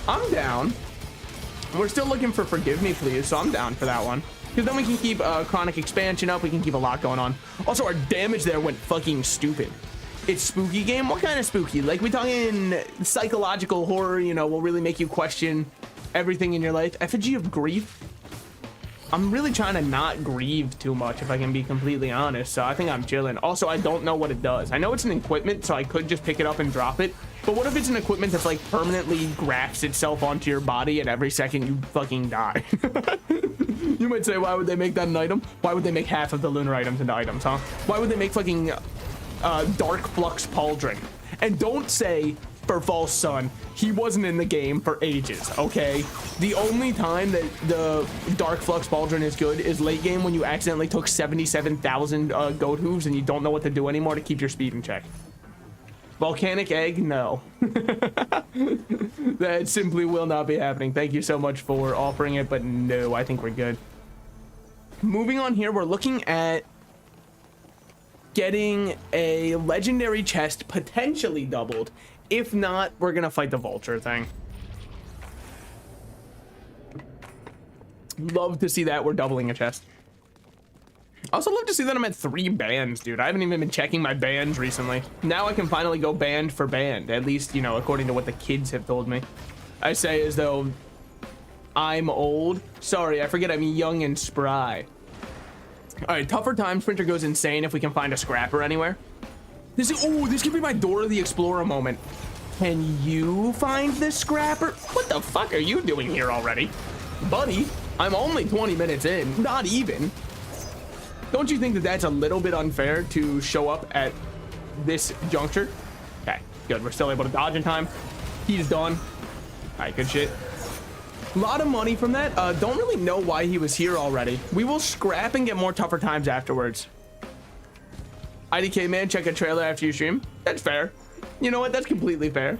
I'm down. We're still looking for Forgive Me Please, so I'm down for that one. Because then we can keep Chronic Expansion up. We can keep a lot going on. Also, our damage there went fucking stupid. It's spooky game. What kind of spooky? Like, we talking psychological horror, you know, will really make you question everything in your life. Effigy of Grief. I'm really trying to not grieve too much, if I can be completely honest. So I think I'm chilling. Also, I don't know what it does. I know it's an equipment, so I could just pick it up and drop it. But what if it's an equipment that's like permanently grafts itself onto your body and every second you fucking die? You might say, why would they make that an item? Why would they make half of the lunar items into items, huh? Why would they make fucking Dark Flux Pauldron? And don't say for False Sun, he wasn't in the game for ages, okay? The only time that the Dark Flux Pauldron is good is late game when you accidentally took 77,000 goat hooves and you don't know what to do anymore to keep your speed in check. Volcanic Egg, no. That simply will not be happening. Thank you so much for offering it, but no, I think we're good. Moving on here, we're looking at getting a legendary chest potentially doubled. If not, we're gonna fight the vulture thing. Love to see that we're doubling a chest. Also love to see that I'm at 3 bands, dude. I haven't even been checking my bands recently. Now I can finally go band for band, at least, you know, according to what the kids have told me. I say as though I'm old. Sorry, I forget I'm young and spry. All right, Tougher Time Sprinter goes insane if we can find a scrapper anywhere. This could be my Dora the Explorer moment. Can you find the scrapper? What the fuck are you doing here already? Buddy, I'm only 20 minutes in, not even. Don't you think that that's a little bit unfair to show up at this juncture? Okay, good, we're still able to dodge in time. He's done. All right, good shit. A lot of money from that. Don't really know why he was here already. We will scrap and get more Tougher Times afterwards. IDK man, check a trailer after you stream. That's fair. You know what? That's completely fair.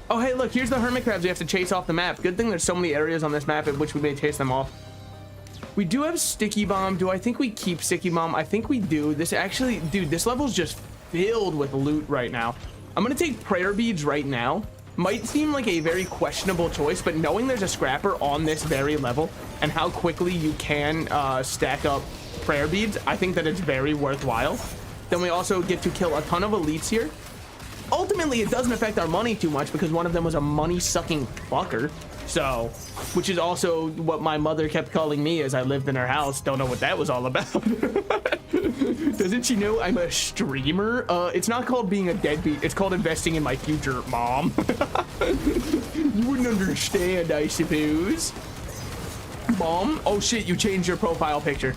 Oh, hey, look, here's the hermit crabs we have to chase off the map. Good thing there's so many areas on this map at which we may chase them off. We do have Sticky Bomb. Do I think we keep Sticky Bomb? I think we do. This actually, dude, this level's just filled with loot right now. I'm gonna take prayer beads right now might seem like a very questionable choice, but knowing there's a scrapper on this very level and how quickly you can stack up prayer beads, I think that it's very worthwhile. Then we also get to kill a ton of elites here. Ultimately, it doesn't affect our money too much because one of them was a money-sucking fucker. So, which is also what my mother kept calling me as I lived in her house. Don't know what that was all about. Doesn't she know I'm a streamer? It's not called being a deadbeat. It's called investing in my future, Mom. You wouldn't understand, I suppose. Mom? Oh shit, you changed your profile picture.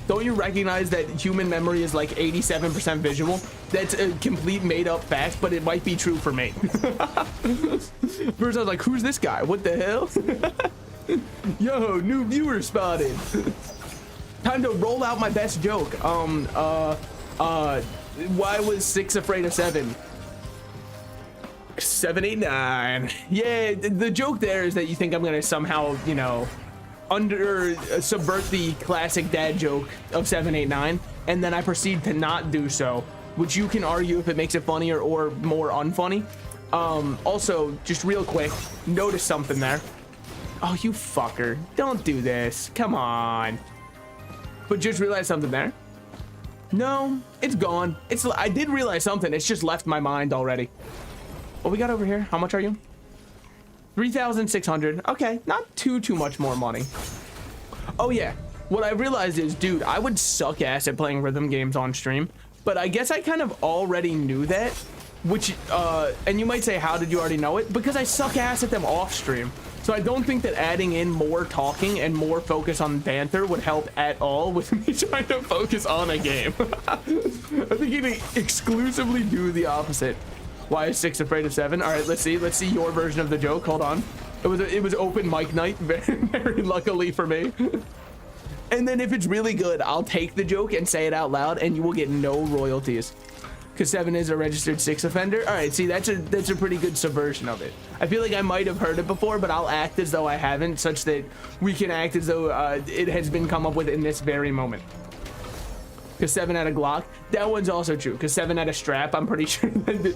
Don't you recognize that human memory is like 87% visual? That's a complete made-up fact, but it might be true for me. First I was like, who's this guy? What the hell? Yo, new viewer spotted. Time to roll out my best joke. Why was 6 afraid of 7? 7, 8, 9. Yeah, the joke there is that you think I'm gonna somehow, you know, subvert the classic dad joke of 7, 8, 9, and then I proceed to not do so, which you can argue if it makes it funnier or more unfunny. Also, just real quick, notice something there. Oh, you fucker, don't do this, come on. But just realize something there. No, it's gone. I did realize something, it's just left my mind already. What we got over here? How much are you? 3,600. Okay, not too much more money. Oh yeah, what I realized is, dude, I would suck ass at playing rhythm games on stream, but I guess I kind of already knew that, which and you might say, how did you already know it? Because I suck ass at them off stream. So I don't think that adding in more talking and more focus on banter would help at all with me trying to focus on a game. I think you'd exclusively do the opposite. Why is 6 afraid of 7? All right, let's see your version of the joke. Hold on. It was open mic night, very luckily for me. And then if it's really good, I'll take the joke and say it out loud, and you will get no royalties. Because 7 is a registered 6 offender. All right, see, that's a pretty good subversion of it. I feel like I might have heard it before, but I'll act as though I haven't, such that we can act as though it has been come up with in this very moment. Because 7 had a Glock. That one's also true. Because 7 had a strap. I'm pretty sure that.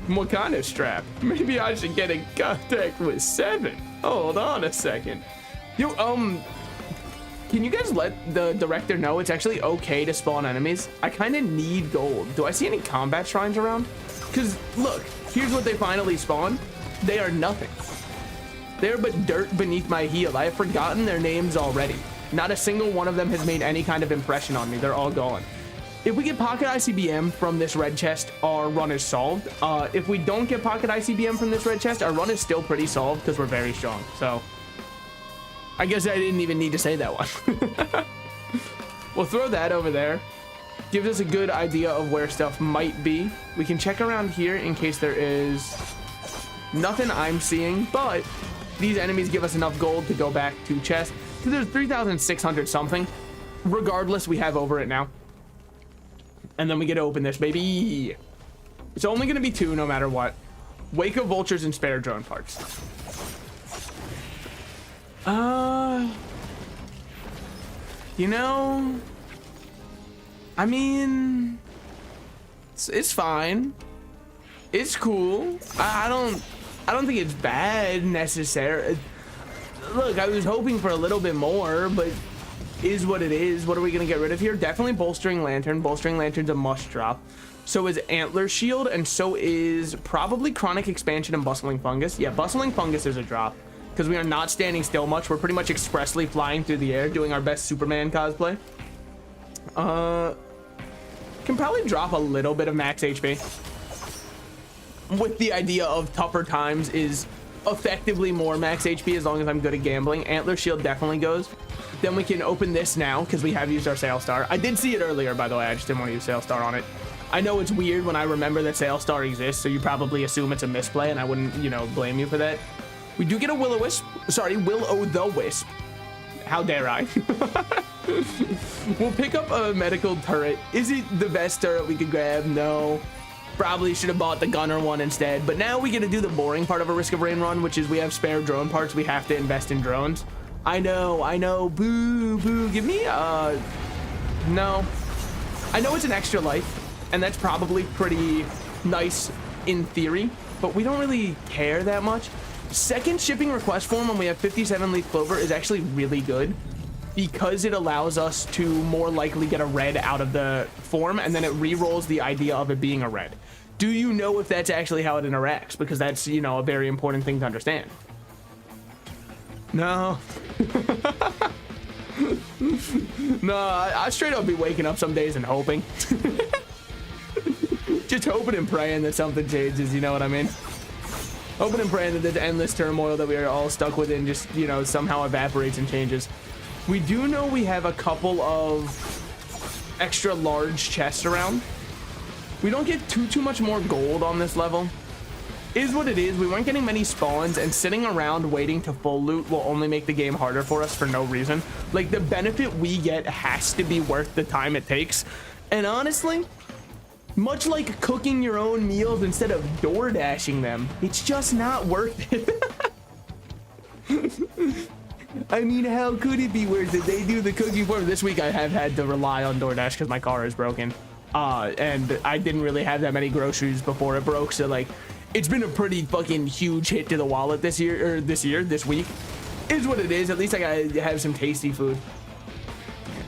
What kind of strap? Maybe I should get in contact with 7. Hold on a second. Yo, can you guys let the director know it's actually okay to spawn enemies? I kind of need gold. Do I see any combat shrines around? Because look, here's what they finally spawned. They are nothing. They're but dirt beneath my heel. I have forgotten their names already. Not a single one of them has made any kind of impression on me. They're all gone. If we get pocket ICBM from this red chest, our run is solved. If we don't get pocket ICBM from this red chest, our run is still pretty solved because we're very strong. So I guess I didn't even need to say that one. We'll throw that over there. Gives us a good idea of where stuff might be. We can check around here in case there is nothing I'm seeing, but these enemies give us enough gold to go back to chest. So there's 3,600 something. Regardless, we have over it now. And then we get to open this, baby. It's only going to be 2 no matter what. Wake of vultures and spare drone parts. You know, I mean, it's fine. It's cool. I don't think it's bad necessarily. Look, I was hoping for a little bit more, but is what it is. What are we gonna get rid of here? Definitely bolstering lantern. Bolstering lantern's a must drop. So is antler shield, and so is probably chronic expansion and bustling fungus. Yeah, bustling fungus is a drop because we are not standing still much. We're pretty much expressly flying through the air, doing our best Superman cosplay. Can probably drop a little bit of max HP with the idea of tougher times is effectively more max HP as long as I'm good at gambling. Antler shield definitely goes. Then we can open this now because we have used our Sail Star. I did see it earlier, by the way. I just didn't want to use Sail Star on it. I know it's weird when I remember that Sail Star exists, so you probably assume it's a misplay, and I wouldn't, you know, blame you for that. We do get a Will-O-Wisp. How dare I? We'll pick up a medical turret. Is it the best turret we could grab? No. Probably should have bought the gunner one instead, but now we get to do the boring part of a Risk of Rain run, which is we have spare drone parts. We have to invest in drones. I know, boo, give me, no. I know it's an extra life, and that's probably pretty nice in theory, but we don't really care that much. Second shipping request form when we have 57 leaf clover is actually really good because it allows us to more likely get a red out of the form, and then it re-rolls the idea of it being a red. Do you know if that's actually how it interacts? Because that's, you know, a very important thing to understand. No. No, I straight up be waking up some days and hoping. Just hoping and praying that something changes, you know what I mean? Hoping and praying that this endless turmoil that we are all stuck within just, you know, somehow evaporates and changes. We do know we have a couple of extra large chests around. We don't get too much more gold on this level. Is what it is. We weren't getting many spawns, and sitting around waiting to full loot will only make the game harder for us for no reason. Like, the benefit we get has to be worth the time it takes. And honestly, much like cooking your own meals instead of door dashing them, it's just not worth it. I mean, how could it be worth it? They do the cooking for me. This week I have had to rely on DoorDash because my car is broken. And I didn't really have that many groceries before it broke, so like, it's been a pretty fucking huge hit to the wallet this week. Is what it is. At least I gotta have some tasty food.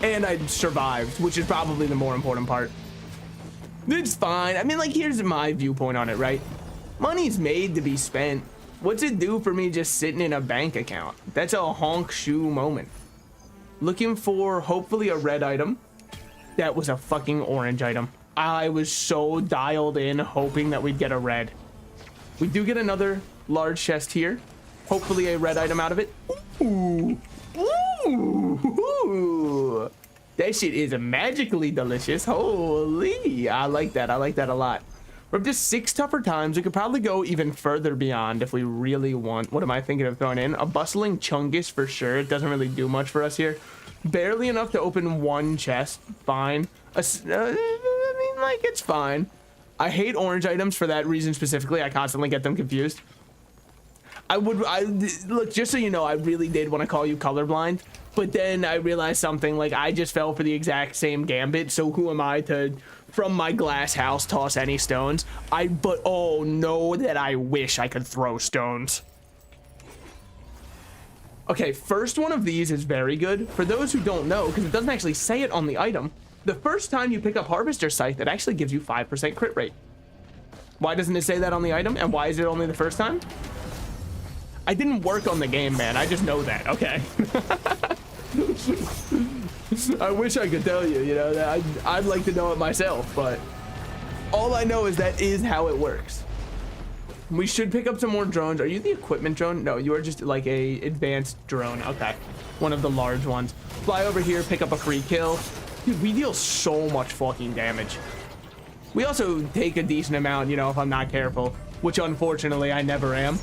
And I survived, which is probably the more important part. It's fine. I mean, like, here's my viewpoint on it, right? Money's made to be spent. What's it do for me just sitting in a bank account? That's a honk shoe moment. Looking for, hopefully, a red item. That was a fucking orange item. I was so dialed in, hoping that we'd get a red. We do get another large chest here. Hopefully a red item out of it. Ooh. Ooh. That shit is magically delicious. Holy. I like that. I like that a lot. We're up to 6 tougher times. We could probably go even further beyond if we really want. What am I thinking of throwing in? A bustling chungus for sure. It doesn't really do much for us here. Barely enough to open one chest. Fine. I mean, like, it's fine. I hate orange items for that reason specifically. I constantly get them confused. Look, just so you know, I really did want to call you colorblind, but then I realized something. Like, I just fell for the exact same gambit, so who am I to, from my glass house, toss any stones? But oh no, that I wish I could throw stones. Okay, first one of these is very good. For those who don't know, because it doesn't actually say it on the item, the first time you pick up Harvester Scythe, it actually gives you 5% crit rate. Why doesn't it say that on the item? And why is it only the first time? I didn't work on the game, man. I just know that. Okay. I wish I could tell you, you know, that I'd like to know it myself, but all I know is that is how it works. We should pick up some more drones. Are you the equipment drone? No, you are just like a advanced drone. Okay. One of the large ones. Fly over here, pick up a free kill. Dude, we deal so much fucking damage. We also take a decent amount, you know, if I'm not careful, which unfortunately I never am.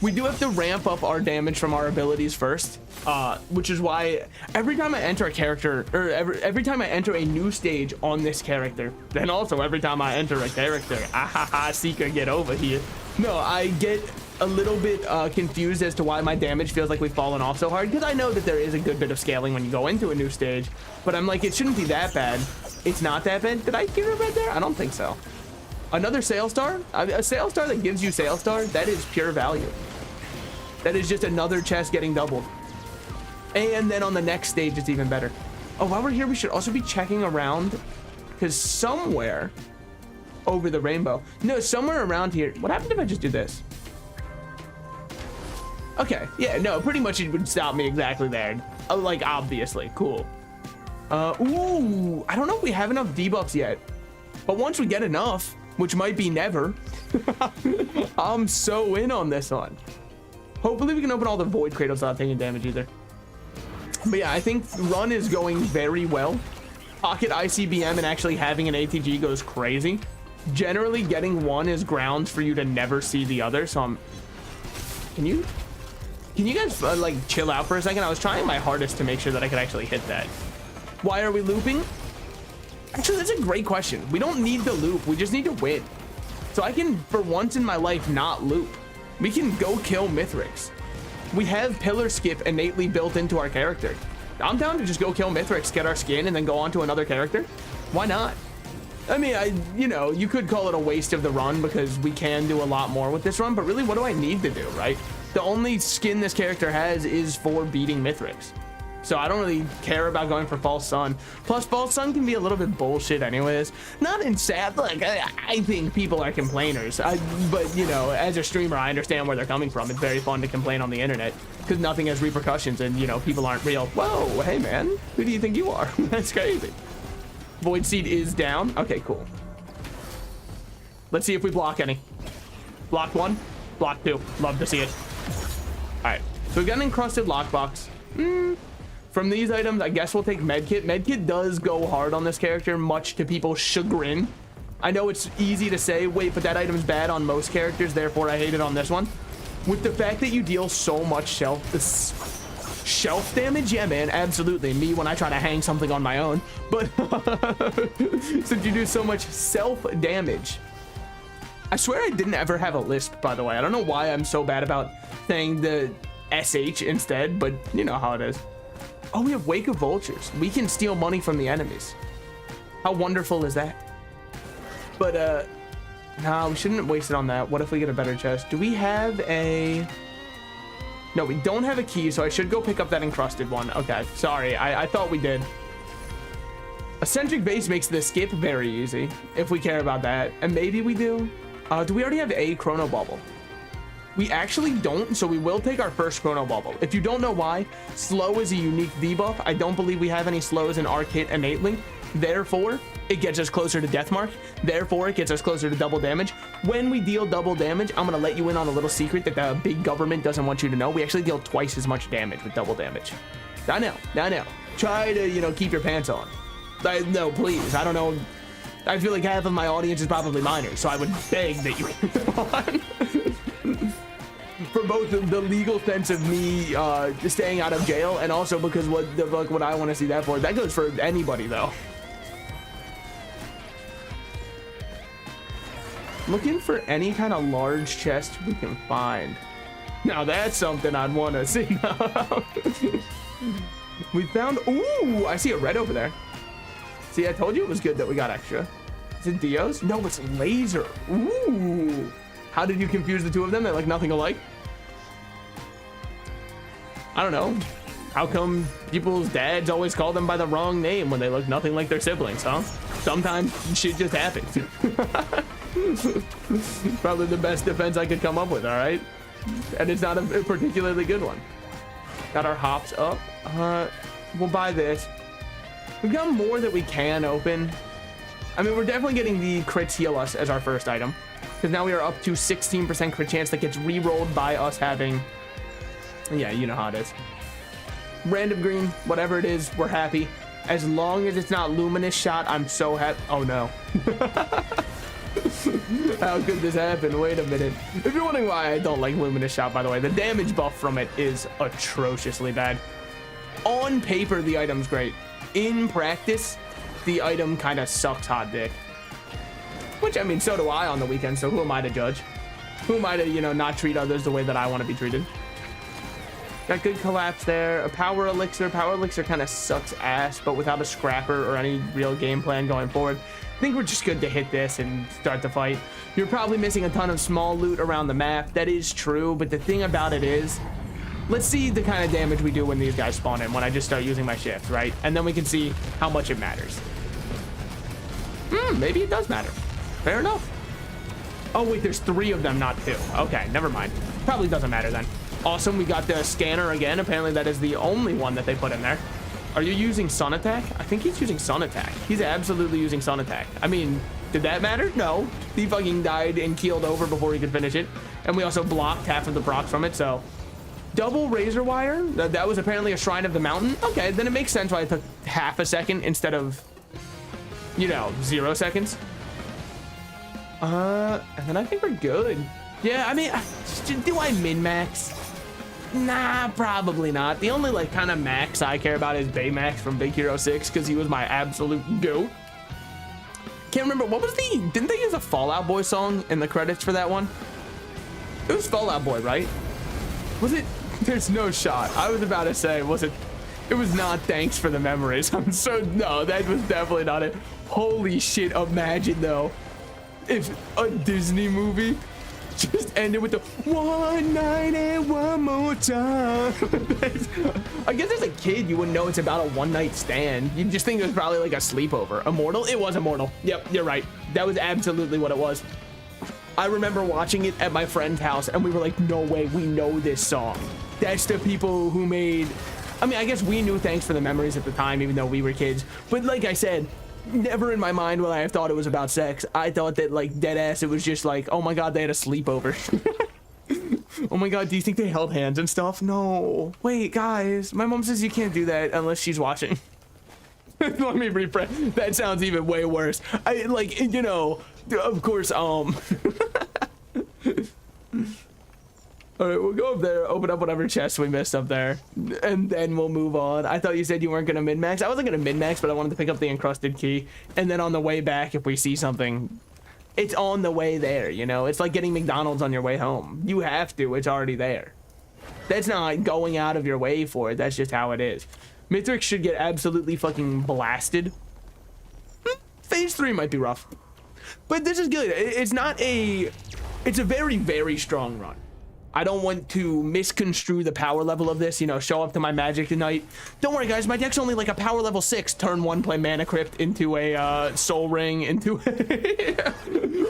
We do have to ramp up our damage from our abilities first, which is why every time I enter a character, or every time I enter a new stage on this character, then also every time I enter a character, Seeker, get over here. No, I get a little bit confused as to why my damage feels like we've fallen off so hard, because I know that there is a good bit of scaling when you go into a new stage, but I'm like, it shouldn't be that bad. It's not that bad. Did I hear a red there? I don't think so. Another Sail Star? A Sail Star that gives you Sail Star? That is pure value. That is just another chest getting doubled. And then on the next stage, it's even better. Oh, while we're here, we should also be checking around, because somewhere over the rainbow. No, somewhere around here. What happened if I just do this? Okay, yeah, no, pretty much it would stop me exactly there. Like, obviously, cool. Ooh, I don't know if we have enough debuffs yet, but once we get enough, which might be never, I'm so in on this one. Hopefully we can open all the void cradles without taking damage either. But yeah, I think run is going very well. Pocket ICBM and actually having an ATG goes crazy. Generally, getting one is grounds for you to never see the other, so I'm... Can you guys, like, chill out for a second? I was trying my hardest to make sure that I could actually hit that. Why are we looping? Actually, that's a great question. We don't need to loop. We just need to win. So I can, for once in my life, not loop. We can go kill Mithrix. We have Pillar Skip innately built into our character. I'm down to just go kill Mithrix, get our skin, and then go on to another character. Why not? I mean, you know, you could call it a waste of the run because we can do a lot more with this run, but really, what do I need to do, right? The only skin this character has is for beating Mithrix. So I don't really care about going for False Sun. Plus, False Sun can be a little bit bullshit anyways. Not in sad, like, I think people are complainers. But, you know, as a streamer, I understand where they're coming from. It's very fun to complain on the internet because nothing has repercussions and, you know, people aren't real. Whoa, hey, man, who do you think you are? That's crazy. Void Seed is down. Okay, cool. Let's see if we block any. Block 1, block 2. Love to see it. All right, so we've got an encrusted lockbox. From these items, I guess we'll take Medkit. Medkit does go hard on this character, much to people's chagrin. I know it's easy to say, wait, but that item's bad on most characters, therefore I hate it on this one. With the fact that you deal so much shelf damage, yeah, man, absolutely. Me when I try to hang something on my own, but since you do so much self damage. I swear I didn't ever have a lisp, by the way. I don't know why I'm so bad about saying the SH instead, but you know how it is. Oh, we have Wake of Vultures. We can steal money from the enemies. How wonderful is that? But, nah, we shouldn't waste it on that. What if we get a better chest? Do we have a... No, we don't have a key, so I should go pick up that encrusted one. Okay, sorry. I thought we did. Eccentric Base makes the skip very easy, if we care about that. And maybe we do. Do we already have a Chrono Bubble? We actually don't, so we will take our first Chrono Bubble. If you don't know why, slow is a unique debuff. I don't believe we have any slows in our kit innately. Therefore, it gets us closer to Deathmark. Therefore, it gets us closer to double damage. When we deal double damage, I'm gonna let you in on a little secret that the big government doesn't want you to know. We actually deal twice as much damage with double damage. I know. Try to, you know, keep your pants on. No, please, I don't know. I feel like half of my audience is probably minors, so I would beg that you keep it on. For both the legal sense of me staying out of jail and also because what the fuck would I want to see that for? That goes for anybody though. Looking for any kind of large chest we can find. Now that's something I'd want to see. We found, ooh, I see a red over there. See, I told you it was good that we got extra. Is it Dio's? No, it's laser. Ooh. How did you confuse the two of them? They look nothing alike. I don't know. How come people's dads always call them by the wrong name when they look nothing like their siblings, huh? Sometimes shit just happens. Probably the best defense I could come up with, all right? And it's not a particularly good one. Got our hops up. We'll buy this. We've got more that we can open. I mean, we're definitely getting the crits heal us as our first item. Because now we are up to 16% crit chance that gets re-rolled by us having... Yeah, you know how it is. Random green, whatever it is, we're happy. As long as it's not luminous shot, I'm so happy. Oh no. How could this happen? Wait a minute. If you're wondering why I don't like luminous shot, by the way, the damage buff from it is atrociously bad. On paper, the item's great. In practice, the item kind of sucks hot dick. Which, I mean, so do I on the weekend, so who am I to judge? Who am I to, you know, not treat others the way that I want to be treated? Got good collapse there. A power elixir. Power elixir kind of sucks ass, but without a scrapper or any real game plan going forward, I think we're just good to hit this and start the fight. You're probably missing a ton of small loot around the map. That is true, but the thing about it is, let's see the kind of damage we do when these guys spawn in, when I just start using my shift, right? And then we can see how much it matters. Maybe it does matter. Fair enough. Oh, wait, there's 3 of them, not 2. Okay, never mind. Probably doesn't matter then. Awesome, we got the scanner again. Apparently that is the only one that they put in there. Are you using Sun Attack? I think he's using Sun Attack. He's absolutely using Sun Attack. I mean, did that matter? No. He fucking died and keeled over before he could finish it. And we also blocked half of the procs from it, so... Double razor wire? That was apparently a Shrine of the Mountain? Okay, then it makes sense why it took half a second instead of, you know, 0 seconds. And then I think we're good. Yeah, I mean, do I min-max? Nah, probably not. The only, like, kind of max I care about is Baymax from Big Hero 6, because he was my absolute GOAT. Can't remember, what was the... Didn't they use a Fall Out Boy song in the credits for that one? It was Fall Out Boy, right? Was it... There's no shot. I was about to say, was it... It was not thanks for the memories. I'm so, no, that was definitely not it. Holy shit, imagine though, if a Disney movie just ended with the one night and one more time. I guess as a kid, you wouldn't know it's about a one night stand. You'd just think it was probably like a sleepover. Immortal? It was Immortal. Yep, you're right. That was absolutely what it was. I remember watching it at my friend's house and we were like, no way, we know this song. That's the people who made, I mean, I guess we knew Thanks for the Memories at the time, even though we were kids. But like I said, never in my mind will I have thought it was about sex. I thought that like dead ass, it was just like, oh my God, they had a sleepover. Oh my God, do you think they held hands and stuff? No. Wait, guys, my mom says you can't do that unless she's watching. Let me rephrase. That sounds even way worse. I like, you know, of course, all right, we'll go up there, open up whatever chest we missed up there, and then we'll move on. I thought you said you weren't gonna min-max. I wasn't gonna min-max, but I wanted to pick up the encrusted key, and then on the way back, if we see something, it's on the way there, you know? It's like getting McDonald's on your way home. You have to, it's already there. That's not going out of your way for it, that's just how it is. Mithrix should get absolutely fucking blasted. Phase 3 might be rough. But this is good. It's not a... It's a very, very strong run. I don't want to misconstrue the power level of this, you know, show up to my magic tonight. Don't worry, guys, my deck's only like a power level 6. Turn 1, play Mana Crypt into a soul ring, into a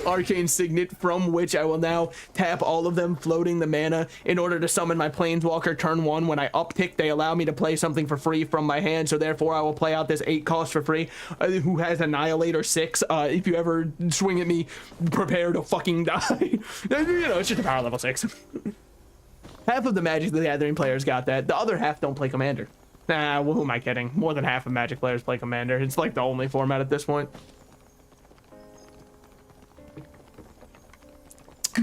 arcane signet, from which I will now tap all of them, floating the mana in order to summon my planeswalker turn 1. When I uptick, they allow me to play something for free from my hand, so therefore I will play out this 8 cost for free. Who has Annihilator 6? If you ever swing at me, prepare to fucking die. You know, it's just a power level 6. Half of the Magic the Gathering players got that. The other half don't play Commander. Nah, well, who am I kidding? More than half of Magic players play Commander. It's like the only format at this point.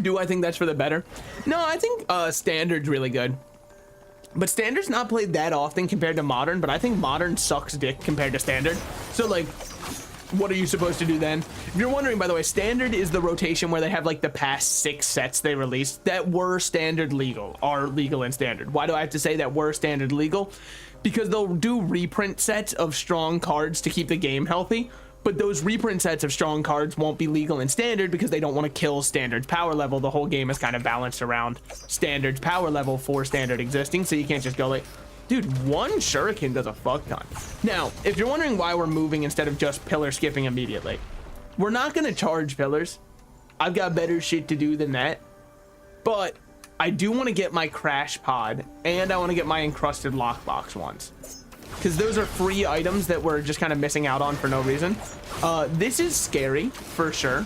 Do I think that's for the better? No, I think Standard's really good. But Standard's not played that often compared to Modern, but I think Modern sucks dick compared to Standard. So, like, what are you supposed to do then? If you're wondering, by the way, Standard is the rotation where they have like the past 6 sets they released that were Standard legal, are legal in Standard. Why do I have to say that were Standard legal? Because they'll do reprint sets of strong cards to keep the game healthy, but those reprint sets of strong cards won't be legal in Standard because they don't want to kill Standard's power level. The whole game is kind of balanced around Standard's power level for Standard existing, so you can't just go like, dude, 1 shuriken does a fuck ton. Now, if you're wondering why we're moving instead of just pillar skipping immediately, we're not going to charge pillars. I've got better shit to do than that. But I do want to get my crash pod, and I want to get my encrusted lockbox ones, because those are free items that we're just kind of missing out on for no reason. This is scary for sure,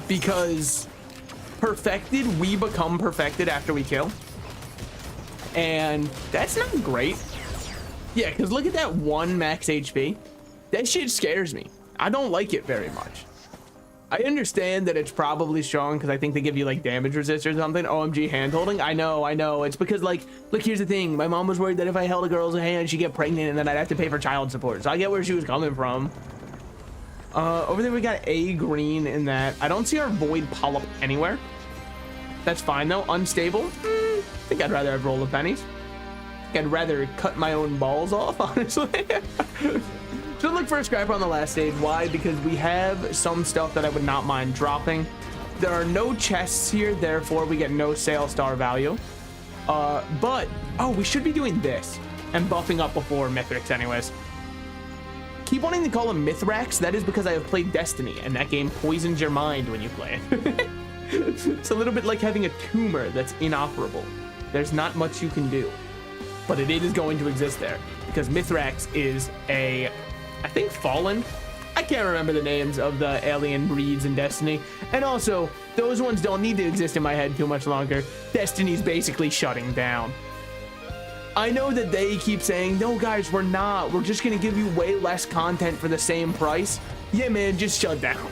because perfected, we become perfected after we kill. And that's not great. Yeah, because look at that 1 max HP. That shit scares me. I don't like it very much. I understand that it's probably strong because I think they give you like damage resist or something. OMG handholding. I know. It's because like, look, here's the thing. My mom was worried that if I held a girl's hand, she'd get pregnant and then I'd have to pay for child support. So I get where she was coming from. Over there we got a green in that. I don't see our void polyp anywhere. That's fine though. Unstable. I think I'd rather have roll of pennies. I'd rather cut my own balls off, honestly. Should look for a scrapper on the last stage. Why? Because we have some stuff that I would not mind dropping. There are no chests here, therefore we get no sale star value. But, oh, we should be doing this and buffing up before Mithrix anyways. Keep wanting to call him Mithrax. That is because I have played Destiny, and that game poisons your mind when you play it. It's a little bit like having a tumor that's inoperable. There's not much you can do, but it is going to exist there because Mithrax is a, I think, fallen. I can't remember the names of the alien breeds in Destiny, and also those ones don't need to exist in my head too much longer. Destiny's basically shutting down. I know that they keep saying, no guys, we're not, we're just gonna give you way less content for the same price. Yeah man, just shut down.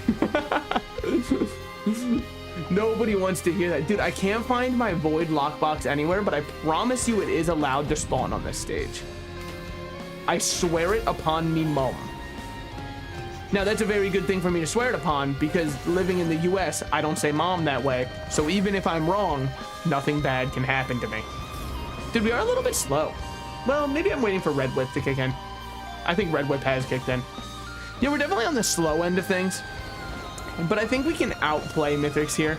Nobody wants to hear that. Dude, I can't find my void lockbox anywhere, but I promise you it is allowed to spawn on this stage. I swear it upon me mum. Now, that's a very good thing for me to swear it upon, because living in the US, I don't say mom that way. So even if I'm wrong, nothing bad can happen to me. Dude, we are a little bit slow. Well, maybe I'm waiting for Red Whip to kick in. I think Red Whip has kicked in. Yeah, we're definitely on the slow end of things. But I think we can outplay Mythics here.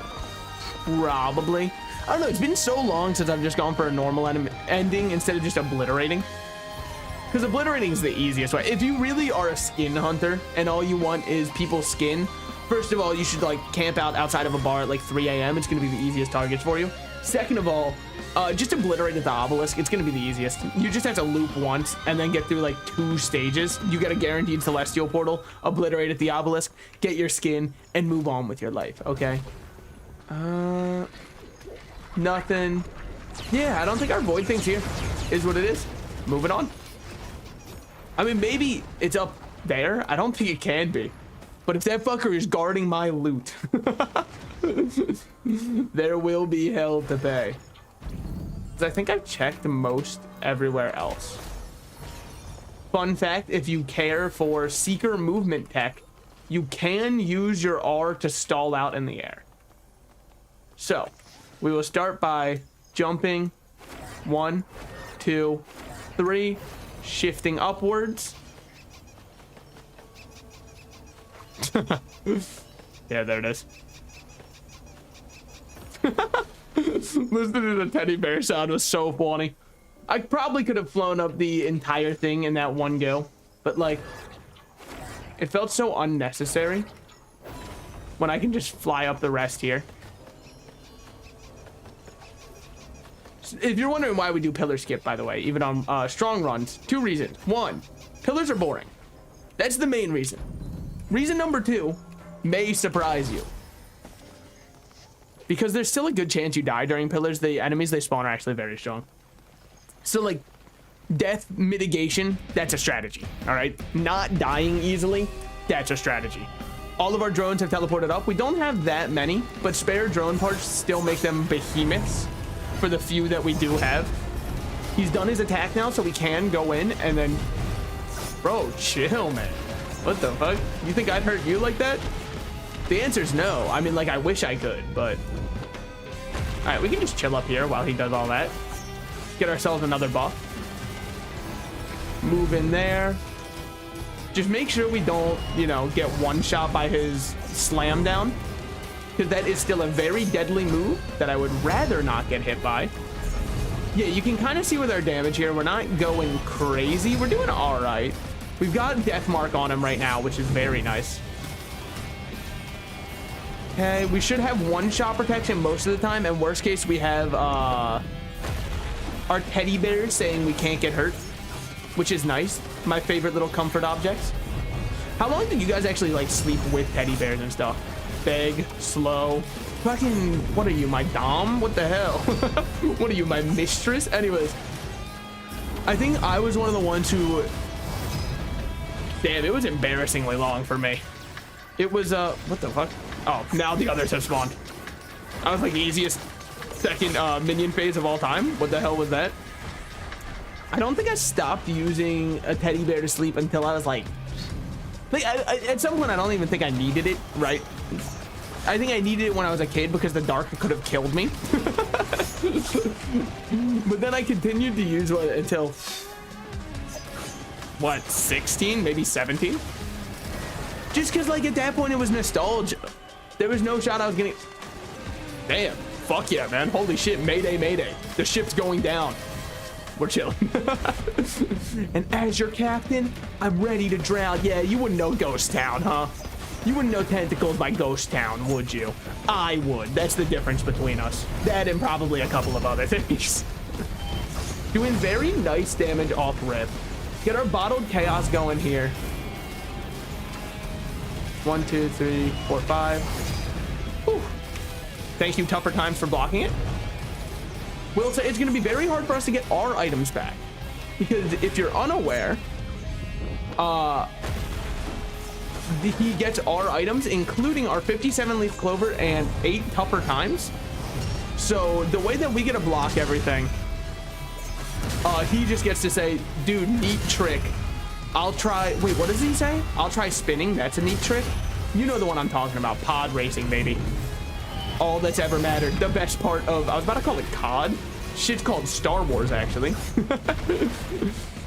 Probably. I don't know. It's been so long since I've just gone for a normal ending instead of just obliterating. Because obliterating is the easiest way. If you really are a skin hunter and all you want is people's skin, first of all, you should like camp out outside of a bar at like 3 a.m. It's going to be the easiest targets for you. Second of all, just obliterate at the obelisk. It's going to be the easiest. You just have to loop once and then get through like 2 stages. You get a guaranteed celestial portal, obliterate at the obelisk, get your skin, and move on with your life, okay? Nothing. Yeah, I don't think our void thing's here. Is what it is. Moving on. I mean, maybe it's up there. I don't think it can be. But if that fucker is guarding my loot, there will be hell to pay. I think I've checked most everywhere else. Fun fact, if you care for Seeker movement tech, you can use your R to stall out in the air. So, we will start by jumping 1, 2, 3, shifting upwards. Yeah, there it is. Listening to the teddy bear sound was so funny. I probably could have flown up the entire thing in that one go, but like, it felt so unnecessary when I can just fly up the rest here. If you're wondering why we do pillar skip, by the way, even on strong runs, 2 reasons. 1, pillars are boring. That's the main reason. Reason number 2 may surprise you. Because there's still a good chance you die during pillars. The enemies they spawn are actually very strong. So like, death mitigation, that's a strategy, all right? Not dying easily, that's a strategy. All of our drones have teleported up. We don't have that many, but spare drone parts still make them behemoths for the few that we do have. He's done his attack now, so we can go in and then... Bro, chill, man. What the fuck? You think I'd hurt you like that? The answer is no. I mean, like, I wish I could, but... All right, we can just chill up here while he does all that. Get ourselves another buff. Move in there. Just make sure we don't, you know, get one shot by his slam down. Because that is still a very deadly move that I would rather not get hit by. Yeah, you can kind of see with our damage here. We're not going crazy. We're doing all right. We've got Death Mark on him right now, which is very nice. Okay, we should have 1-shot protection most of the time, and worst case, we have our teddy bears saying we can't get hurt, which is nice. My favorite little comfort objects. How long did you guys actually like sleep with teddy bears and stuff? Big, slow, fucking, what are you, my dom? What the hell? What are you, my mistress? Anyways, I think I was one of the ones who, damn, it was embarrassingly long for me. It was, what the fuck? Oh, now the others have spawned. I was like the easiest second minion phase of all time. What the hell was that? I don't think I stopped using a teddy bear to sleep until I was like at some point I don't even think I needed it, right? I think I needed it when I was a kid because the dark could have killed me. But then I continued to use one until, what, 16, maybe 17? Just because, like, at that point it was nostalgia. There was no shot I was getting. Damn, fuck yeah, man. Holy shit, mayday, mayday. The ship's going down. We're chilling. And as your captain, I'm ready to drown. Yeah, you wouldn't know Ghost Town, huh? You wouldn't know Tentacles by Ghost Town, would you? I would. That's the difference between us. That and probably a couple of other things. Doing very nice damage off rip. Get our bottled chaos going here. 1, 2, 3, 4, 5. Whew. Thank you, Tougher Times, for blocking it. Will say it's going to be very hard for us to get our items back, because if you're unaware, he gets our items, including our 57 leaf clover and 8 Tougher Times. So the way that we get to block everything, he just gets to say, dude, neat trick. I'll try, wait, what does he say? I'll try spinning. That's a neat trick. You know the one I'm talking about. Pod racing, baby. All that's ever mattered. The best part of, I was about to call it COD. Shit's called Star Wars, actually.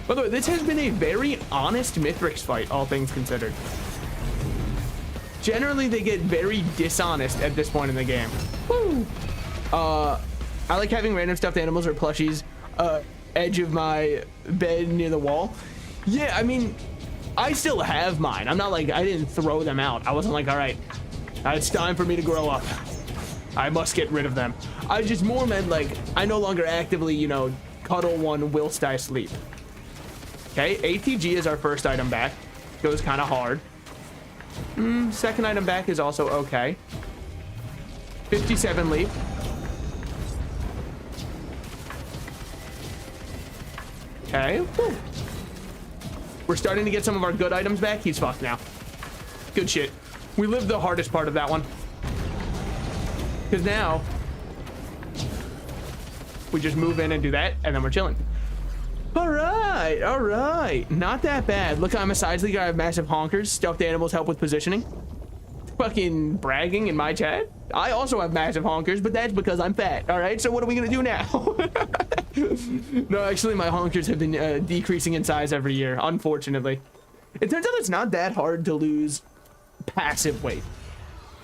By the way, this has been a very honest Mithrix fight, all things considered. Generally, they get very dishonest at this point in the game. Woo! I like having random stuffed animals or plushies edge of my bed near the wall. Yeah, I mean, I still have mine. I'm not like, I didn't throw them out. I wasn't like, all right, it's time for me to grow up. I must get rid of them. I just more meant like, I no longer actively, you know, cuddle one whilst I sleep. Okay, ATG is our first item back. Goes kind of hard. Second item back is also okay. 57 leap. Okay. Woo. We're starting to get some of our good items back. He's fucked now. Good shit. We lived the hardest part of that one. Because now, we just move in and do that, and then we're chilling. All right. Not that bad. Look, I'm a size leaguer. I have massive honkers. Stuffed animals help with positioning. Fucking bragging in my chat. I also have massive honkers, but that's because I'm fat. All right, so what are we gonna do now? No, actually, my honkers have been decreasing in size every year, unfortunately. It turns out it's not that hard to lose passive weight.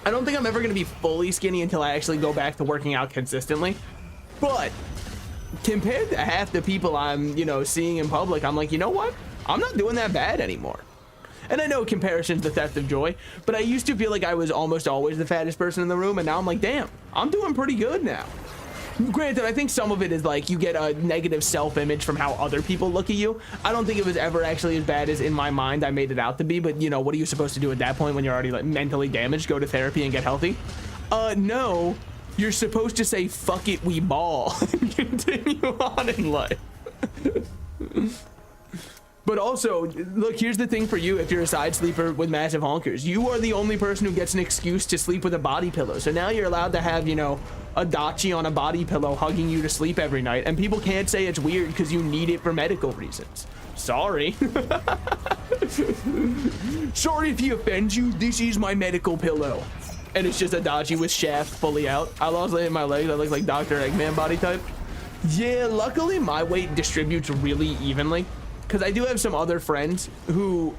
I don't think I'm ever gonna be fully skinny until I actually go back to working out consistently. But compared to half the people I'm, you know, seeing in public, I'm like, you know what? I'm not doing that bad anymore. And I know comparison's the theft of joy, but I used to feel like I was almost always the fattest person in the room, and now I'm like, damn, I'm doing pretty good now. Granted, I think some of it is like you get a negative self-image from how other people look at you. I don't think it was ever actually as bad as in my mind I made it out to be, but you know, what are you supposed to do at that point when you're already like mentally damaged? Go to therapy and get healthy? No, you're supposed to say, fuck it, we ball, and continue on in life. But also, look, here's the thing for you if you're a side sleeper with massive honkers. You are the only person who gets an excuse to sleep with a body pillow. So now you're allowed to have, you know, a dachi on a body pillow hugging you to sleep every night. And people can't say it's weird because you need it for medical reasons. Sorry. Sorry if he offends you. This is my medical pillow. And it's just a dachi with shaft fully out. I lost it in my legs. I look like Dr. Eggman body type. Yeah, luckily my weight distributes really evenly. Because I do have some other friends who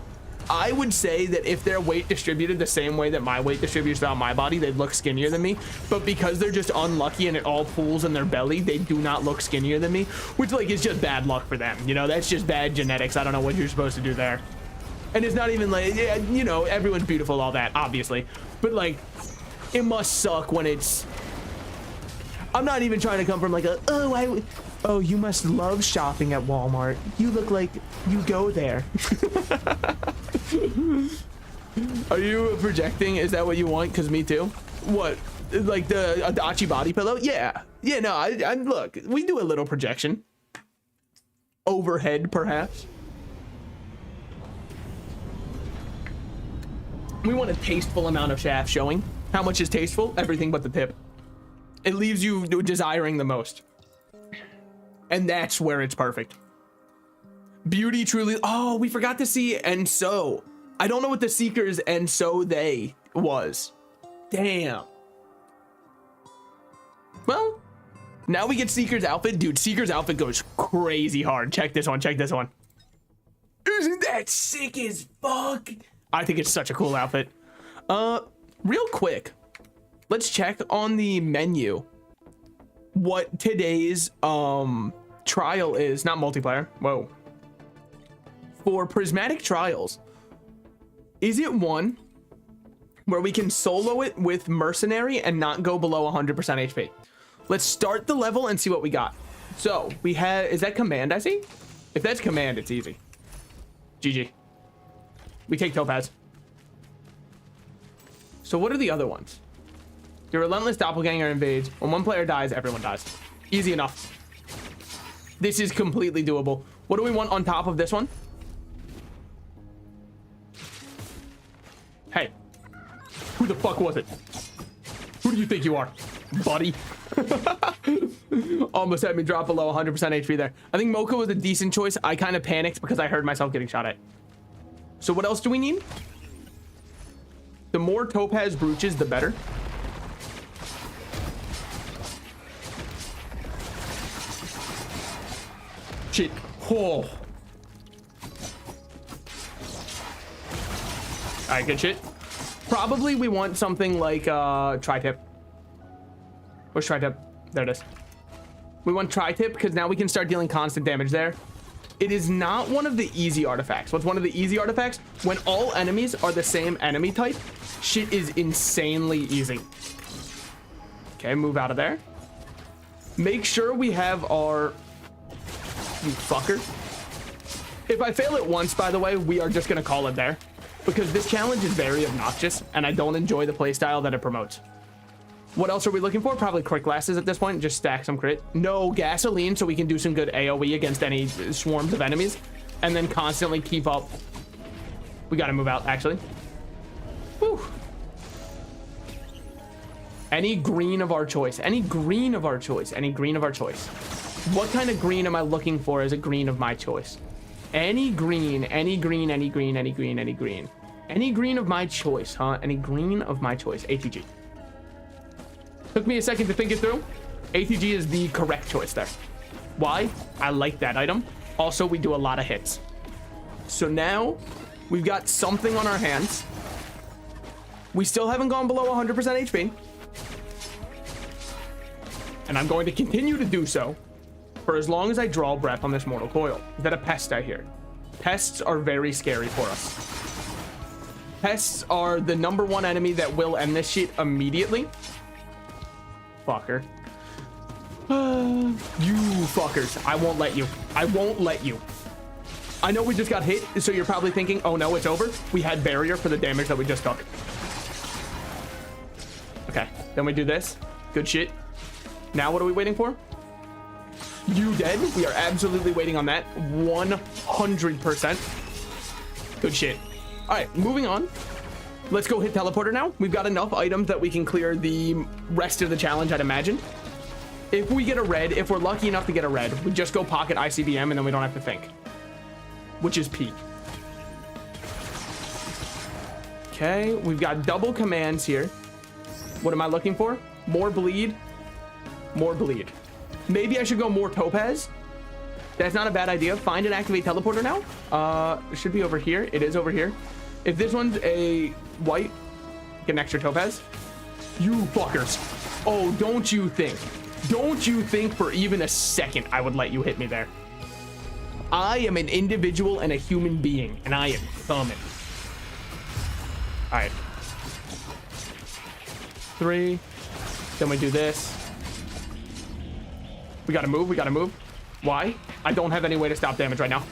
I would say that if their weight distributed the same way that my weight distributes throughout my body, they'd look skinnier than me. But because they're just unlucky and it all pools in their belly, they do not look skinnier than me, which like is just bad luck for them. You know, that's just bad genetics. I don't know what you're supposed to do there. And it's not even like, yeah, you know, everyone's beautiful, all that, obviously. But like, it must suck when it's, I'm not even trying to come from like a, oh, you must love shopping at Walmart. You look like you go there. Are you projecting? Is that what you want? Because me too. What? Like the Adachi body pillow? Yeah. Yeah, no, I look, we do a little projection. Overhead, perhaps. We want a tasteful amount of shaft showing. How much is tasteful? Everything but the tip. It leaves you desiring the most. And that's where it's perfect. Beauty truly. Oh, we forgot to see and so. I don't know what the Seekers and so they was. Damn. Well, now we get Seeker's outfit. Dude, Seeker's outfit goes crazy hard. Check this one. Check this one. Isn't that sick as fuck? I think it's such a cool outfit. Real quick, let's check on the menu what today's trial is. Not multiplayer. Whoa. For prismatic trials, is it one where we can solo it with mercenary and not go below 100% HP? Let's start the level and see what we got. So we have, is that command I see? If that's command, it's easy. GG. We take Topaz. So what are the other ones? Your relentless doppelganger invades. When one player dies, everyone dies. Easy enough. This is completely doable. What do we want on top of this one? Hey, who the fuck was it? Who do you think you are, buddy? Almost had me drop below 100% HP there. I think Mocha was a decent choice. I kind of panicked because I heard myself getting shot at. So what else do we need? The more topaz brooches, the better. shit. Oh. All right, good shit. Probably we want something like tri-tip. Where's tri-tip? There it is. We want tri-tip because now we can start dealing constant damage there. It is not one of the easy artifacts. What's one of the easy artifacts? When all enemies are the same enemy type, shit is insanely easy. Okay, move out of there. Make sure we have our... You fucker. If I fail it once, by the way, we are just going to call it there. Because this challenge is very obnoxious, and I don't enjoy the playstyle that it promotes. What else are we looking for? Probably crit glasses at this point. Just stack some crit. No gasoline, so we can do some good AoE against any swarms of enemies. And then constantly keep up. We got to move out, actually. Whew. Any green of our choice. Any green of our choice. Any green of our choice. What kind of green am I looking for as a green of my choice? Any green, any green, any green, any green, any green. Any green of my choice, huh? Any green of my choice. ATG. Took me a second to think it through. ATG is the correct choice there. Why? I like that item. Also, we do a lot of hits. So now we've got something on our hands. We still haven't gone below 100% HP. And I'm going to continue to do so for as long as I draw breath on this mortal coil. Is that a pest I hear? Pests are very scary for us. Pests are the #1 enemy that will end this shit immediately. Fucker. You fuckers. I won't let you. I won't let you. I know we just got hit, so you're probably thinking, oh no, it's over. We had barrier for the damage that we just took. Okay, then we do this. Good shit. Now what are we waiting for? You dead? We are absolutely waiting on that. 100%. Good shit. All right, moving on. Let's go hit teleporter now. We've got enough items that we can clear the rest of the challenge, I'd imagine. If we get a red, if we're lucky enough to get a red, we just go pocket ICBM and then we don't have to think. Which is peak. Okay, we've got double commands here. What am I looking for? More bleed. More bleed. Maybe I should go more topaz. That's not a bad idea. Find and activate teleporter now. It should be over here. It is over here. If this one's a white, get an extra topaz. You fuckers. Oh, don't you think for even a second I would let you hit me there. I am an individual and a human being, and I am coming. All right. 3. Then we do this. We gotta move. We gotta move. Why? I don't have any way to stop damage right now.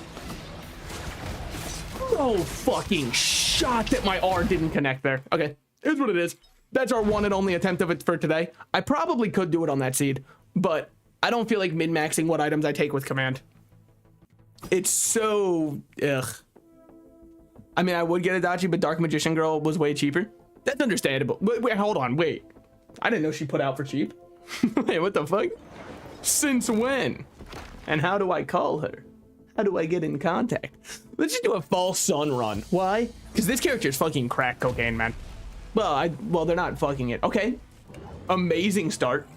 No fucking shot that my R didn't connect there. Okay, here's what it is. That's our one and only attempt of it for today. I probably could do it on that seed, but I don't feel like min-maxing what items I take with command. It's so... ugh. I mean, I would get a Dachi, but Dark Magician Girl was way cheaper. That's understandable. Wait, hold on, wait. I didn't know she put out for cheap. Wait, what the fuck? Since when? And how do I call her? How do I get in contact? Let's just do a false sun run. Why? Because this character is fucking crack cocaine, man. Well, they're not fucking it. Okay. Amazing start.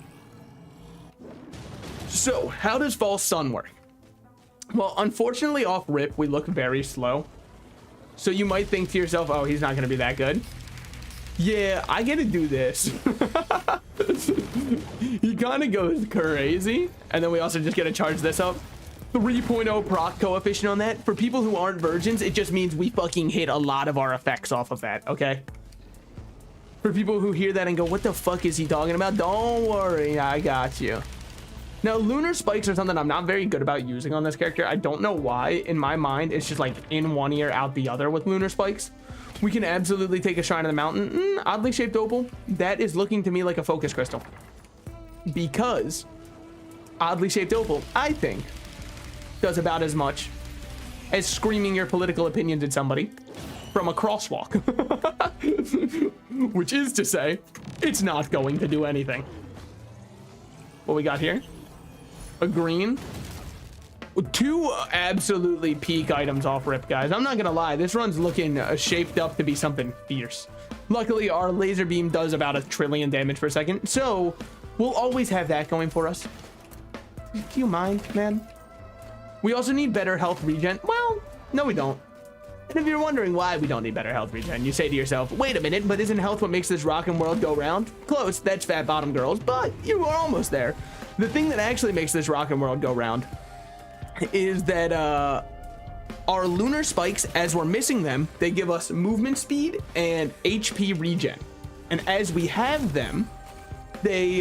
So, how does false sun work? Well, unfortunately, off rip, we look very slow. So you might think to yourself, oh, he's not going to be that good. Yeah, I get to do this. He kind of goes crazy. And then we also just get to charge this up. 3.0 proc coefficient on that. For people who aren't virgins, it just means we fucking hit a lot of our effects off of that, okay? For people who hear that and go, what the fuck is he talking about? Don't worry, I got you. Now, lunar spikes are something I'm not very good about using on this character. I don't know why. In my mind, it's just like in one ear, out the other with lunar spikes. We can absolutely take a Shrine of the Mountain. Oddly shaped opal. That is looking to me like a focus crystal. Because oddly shaped opal, I think, does about as much as screaming your political opinions at somebody from a crosswalk. Which is to say, it's not going to do anything. What we got here? A green. 2 absolutely peak items off rip, guys. I'm not gonna lie, this run's looking shaped up to be something fierce. Luckily, our laser beam does about 1 trillion damage per second, so we'll always have that going for us. Do you mind, man? We also need better health regen. Well, no, we don't. And if you're wondering why we don't need better health regen, you say to yourself, wait a minute, but isn't health what makes this rockin' world go round? Close, that's fat bottom girls, but you are almost there. The thing that actually makes this rockin' world go round is that our lunar spikes, as we're missing them, they give us movement speed and HP regen. And as we have them, they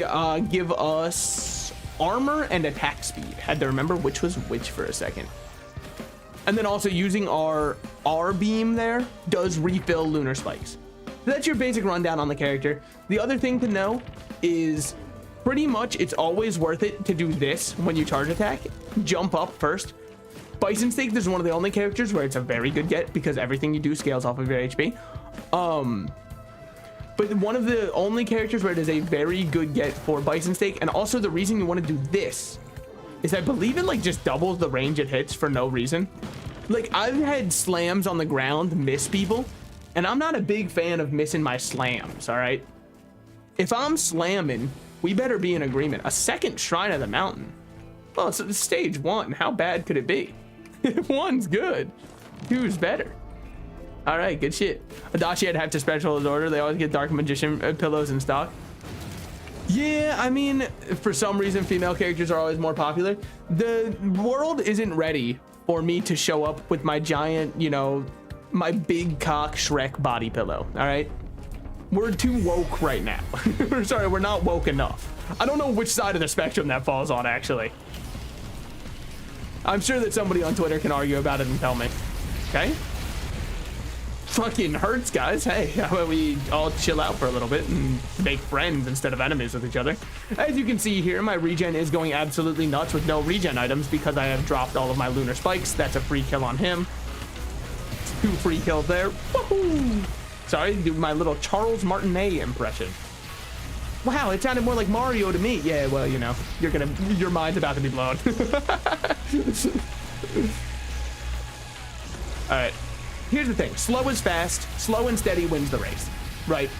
give us armor and attack speed. Had to remember which was which for a second. And then also using our R-beam there does refill lunar spikes. So that's your basic rundown on the character. The other thing to know is pretty much it's always worth it to do this when you charge attack. Jump up first. Bison Steak is one of the only characters where it's a very good get because everything you do scales off of your HP. But one of the only characters where it is a very good get for Bison Steak, and also the reason you want to do this is I believe it like just doubles the range it hits for no reason. Like I've had slams on the ground miss people, and I'm not a big fan of missing my slams, all right? If I'm slamming, we better be in agreement. A second Shrine of the Mountain. Well, it's stage 1. How bad could it be? 1's good. 2's better. All right, good shit. Adachi had to special his order. They always get Dark Magician pillows in stock. Yeah, I mean, for some reason, female characters are always more popular. The world isn't ready for me to show up with my giant, you know, my big cock Shrek body pillow, all right? We're too woke right now. Sorry, we're not woke enough. I don't know which side of the spectrum that falls on, actually. I'm sure that somebody on Twitter can argue about it and tell me, okay? Fucking hurts, guys. Hey, how about we all chill out for a little bit and make friends instead of enemies with each other? As you can see here, my regen is going absolutely nuts with no regen items because I have dropped all of my lunar spikes. That's a free kill on him. 2 free kills there. Woohoo! Sorry, do my little Charles Martinet impression. Wow, it sounded more like Mario to me. Yeah, well, you know, your mind's about to be blown. All right. Here's the thing, slow is fast, slow and steady wins the race, right?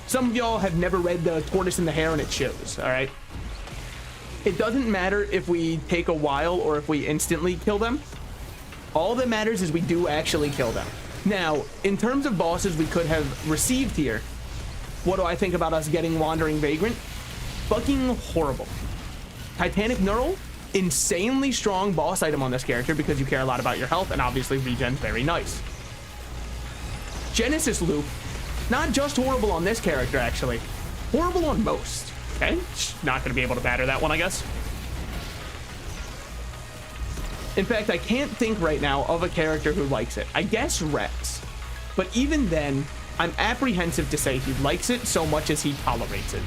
Some of y'all have never read The Tortoise and the Hare and it shows, all right? It doesn't matter if we take a while or if we instantly kill them. All that matters is we do actually kill them. Now, in terms of bosses we could have received here, what do I think about us getting Wandering Vagrant? Fucking horrible. Titanic Neural? Insanely strong boss item on this character because you care a lot about your health, and obviously regen's very nice. Genesis Loop, not just horrible on this character actually, horrible on most. Okay, not gonna be able to batter that one, I guess. In fact, I can't think right now of a character who likes it. I guess Rex, but even then I'm apprehensive to say he likes it so much as he tolerates it,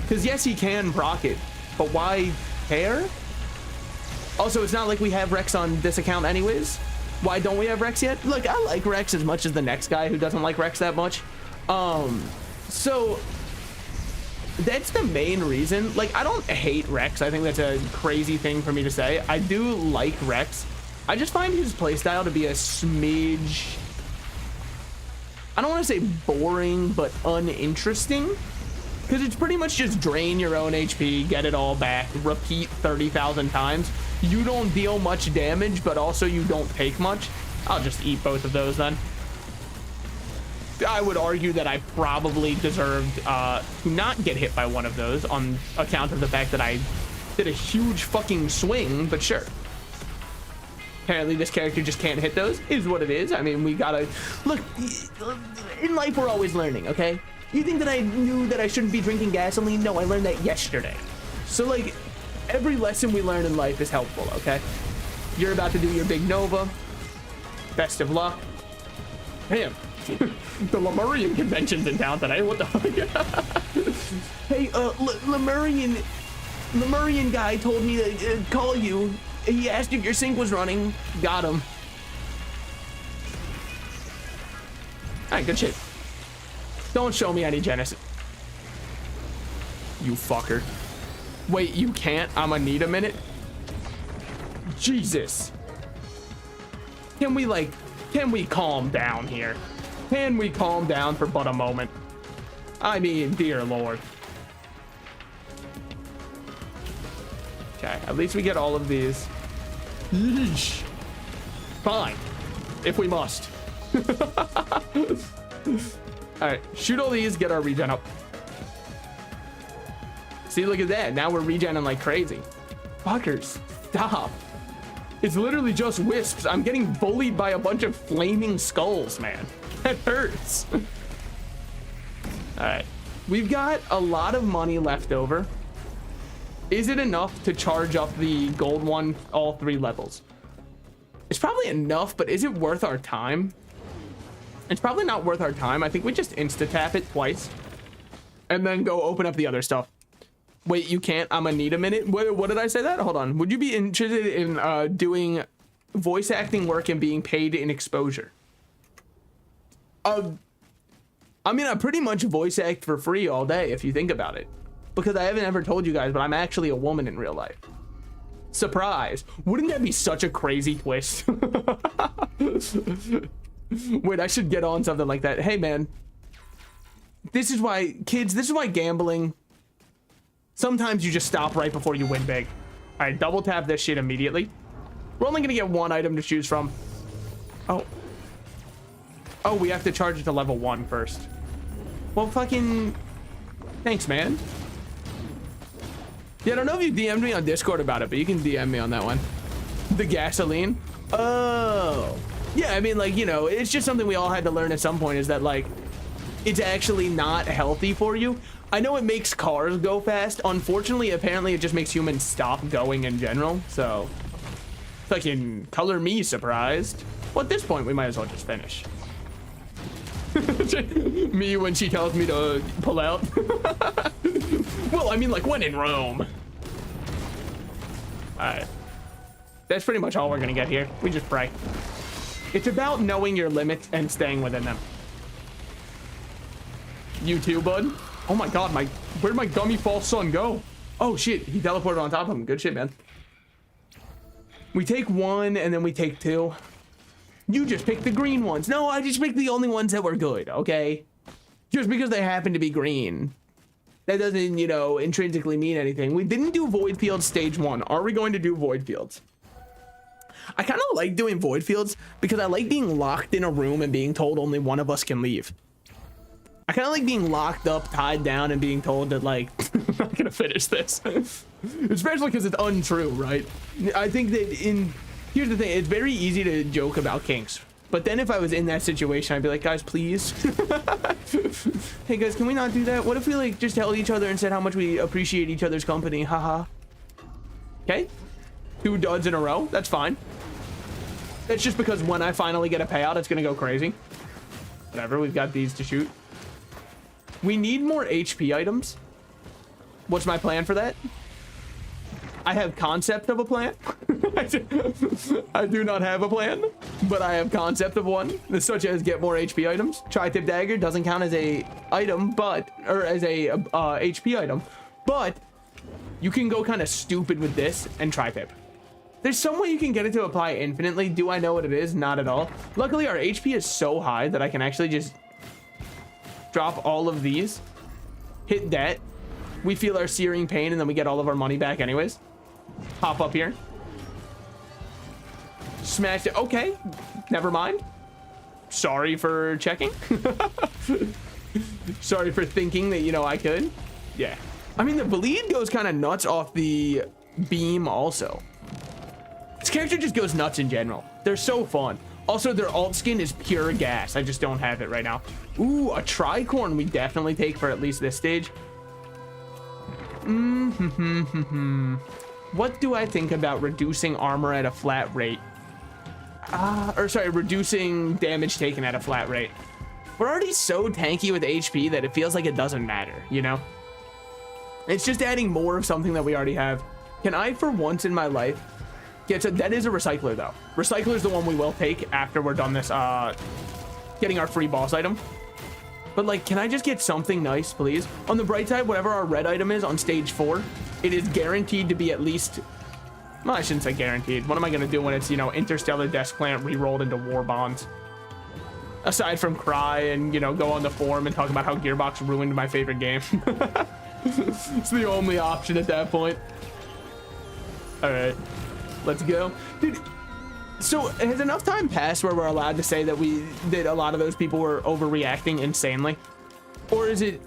because yes, he can proc it, but why care? Also, it's not like we have Rex on this account anyways. Why don't we have Rex yet? Look, I like Rex as much as the next guy who doesn't like Rex that much. So that's the main reason. Like, I don't hate Rex. I think that's a crazy thing for me to say. I do like Rex. I just find his playstyle to be a smidge, I don't want to say boring, but uninteresting. Because it's pretty much just drain your own HP, get it all back, repeat 30,000 times. You don't deal much damage, but also you don't take much. I'll just eat both of those then. I would argue that I probably deserved to not get hit by one of those on account of the fact that I did a huge fucking swing, but sure. Apparently this character just can't hit those, is what it is. I mean, we gotta... Look, in life we're always learning, okay? You think that I knew that I shouldn't be drinking gasoline? No, I learned that yesterday. So, like, every lesson we learn in life is helpful, okay? You're about to do your big Nova. Best of luck. Damn. The Lemurian convention's in town today. What the fuck? Hey, Lemurian guy told me to call you. He asked if your sync was running. Got him. All right, good shit. Don't show me any Genesis. You fucker. Wait, you can't? I'ma need a minute. Jesus. Can we calm down here? Can we calm down for but a moment? I mean, dear Lord. Okay, at least we get all of these. Yeesh. Fine, if we must. All right, shoot all these, get our regen up. See, look at that. Now we're regenning like crazy. Fuckers, stop. It's literally just wisps. I'm getting bullied by a bunch of flaming skulls, man. That hurts. All right, we've got a lot of money left over. Is it enough to charge up the gold one all 3 levels? It's probably enough, but is it worth our time? It's probably not worth our time. I think we just insta-tap it twice and then go open up the other stuff. Wait, you can't? I'm gonna need a minute. What did I say that? Hold on. Would you be interested in doing voice acting work and being paid in exposure? I mean, I pretty much voice act for free all day if you think about it. Because I haven't ever told you guys, but I'm actually a woman in real life. Surprise. Wouldn't that be such a crazy twist? Wait, I should get on something like that. Hey, man. This is why, kids, this is why gambling, sometimes you just stop right before you win big. All right, double tap this shit immediately. We're only going to get 1 item to choose from. Oh. Oh, we have to charge it to level 1 first. Well, fucking... Thanks, man. Yeah, I don't know if you DM'd me on Discord about it, but you can DM me on that one. The gasoline. Oh. Yeah, I mean, like, you know, it's just something we all had to learn at some point is that, like, it's actually not healthy for you. I know it makes cars go fast. Unfortunately, apparently, it just makes humans stop going in general. So, fucking color me surprised. Well, at this point, we might as well just finish. Me when she tells me to pull out. Well, I mean, like, when in Rome. All right. That's pretty much all we're gonna get here. We just pray. It's about knowing your limits and staying within them. You too, bud? Oh my god, where'd my gummy false son go? Oh shit, he teleported on top of him. Good shit, man. We take 1 and then we take 2. You just picked the green ones. No, I just picked the only ones that were good, okay? Just because they happen to be green. That doesn't, you know, intrinsically mean anything. We didn't do Void Fields stage 1. Are we going to do Void Fields? I kind of like doing Void Fields because I like being locked in a room and being told only one of us can leave. I kind of like being locked up, tied down, and being told that, like, I'm not gonna finish this. Especially because it's untrue, right? I think that here's the thing, it's very easy to joke about kinks. But then if I was in that situation, I'd be like, guys, please. Hey guys, can we not do that? What if we, like, just held each other and said how much we appreciate each other's company? Haha. Okay. 2 duds in a row. That's fine. That's just because when I finally get a payout, it's gonna go crazy. Whatever, we've got these to shoot. We need more HP items. What's my plan for that? I have concept of a plan. I do not have a plan, but I have concept of one, such as get more HP items. Tri-tip dagger doesn't count as a item, or as a HP item, but you can go kind of stupid with this and tri-tip. There's some way you can get it to apply infinitely. Do I know what it is? Not at all. Luckily, our HP is so high that I can actually just drop all of these, hit that, we feel our searing pain, and then we get all of our money back anyways. Hop up here, smash it. Okay, never mind. Sorry for checking. Sorry for thinking that, you know, I could. Yeah, I mean, the bleed goes kind of nuts off the beam also. This character just goes nuts in general. They're so fun. Also, their alt skin is pure gas. I just don't have it right now. Ooh, a tricorn we definitely take for at least this stage. What do I think about reducing armor at a flat rate? Reducing damage taken at a flat rate. We're already so tanky with HP that it feels like it doesn't matter, you know? It's just adding more of something that we already have. Can I, for once in my life, that is a recycler though. Recycler is the one we will take after we're done this, getting our free boss item. But like, can I just get something nice, please? On the bright side, whatever our red item is on stage 4, it is guaranteed to be at least, well, I shouldn't say guaranteed. What am I gonna do when it's, you know, Interstellar Desk Plant re-rolled into War Bonds? Aside from cry and, you know, go on the forum and talk about how Gearbox ruined my favorite game. It's the only option at that point. All right, let's go, dude. So has enough time passed where we're allowed to say that a lot of those people were overreacting insanely, or is it?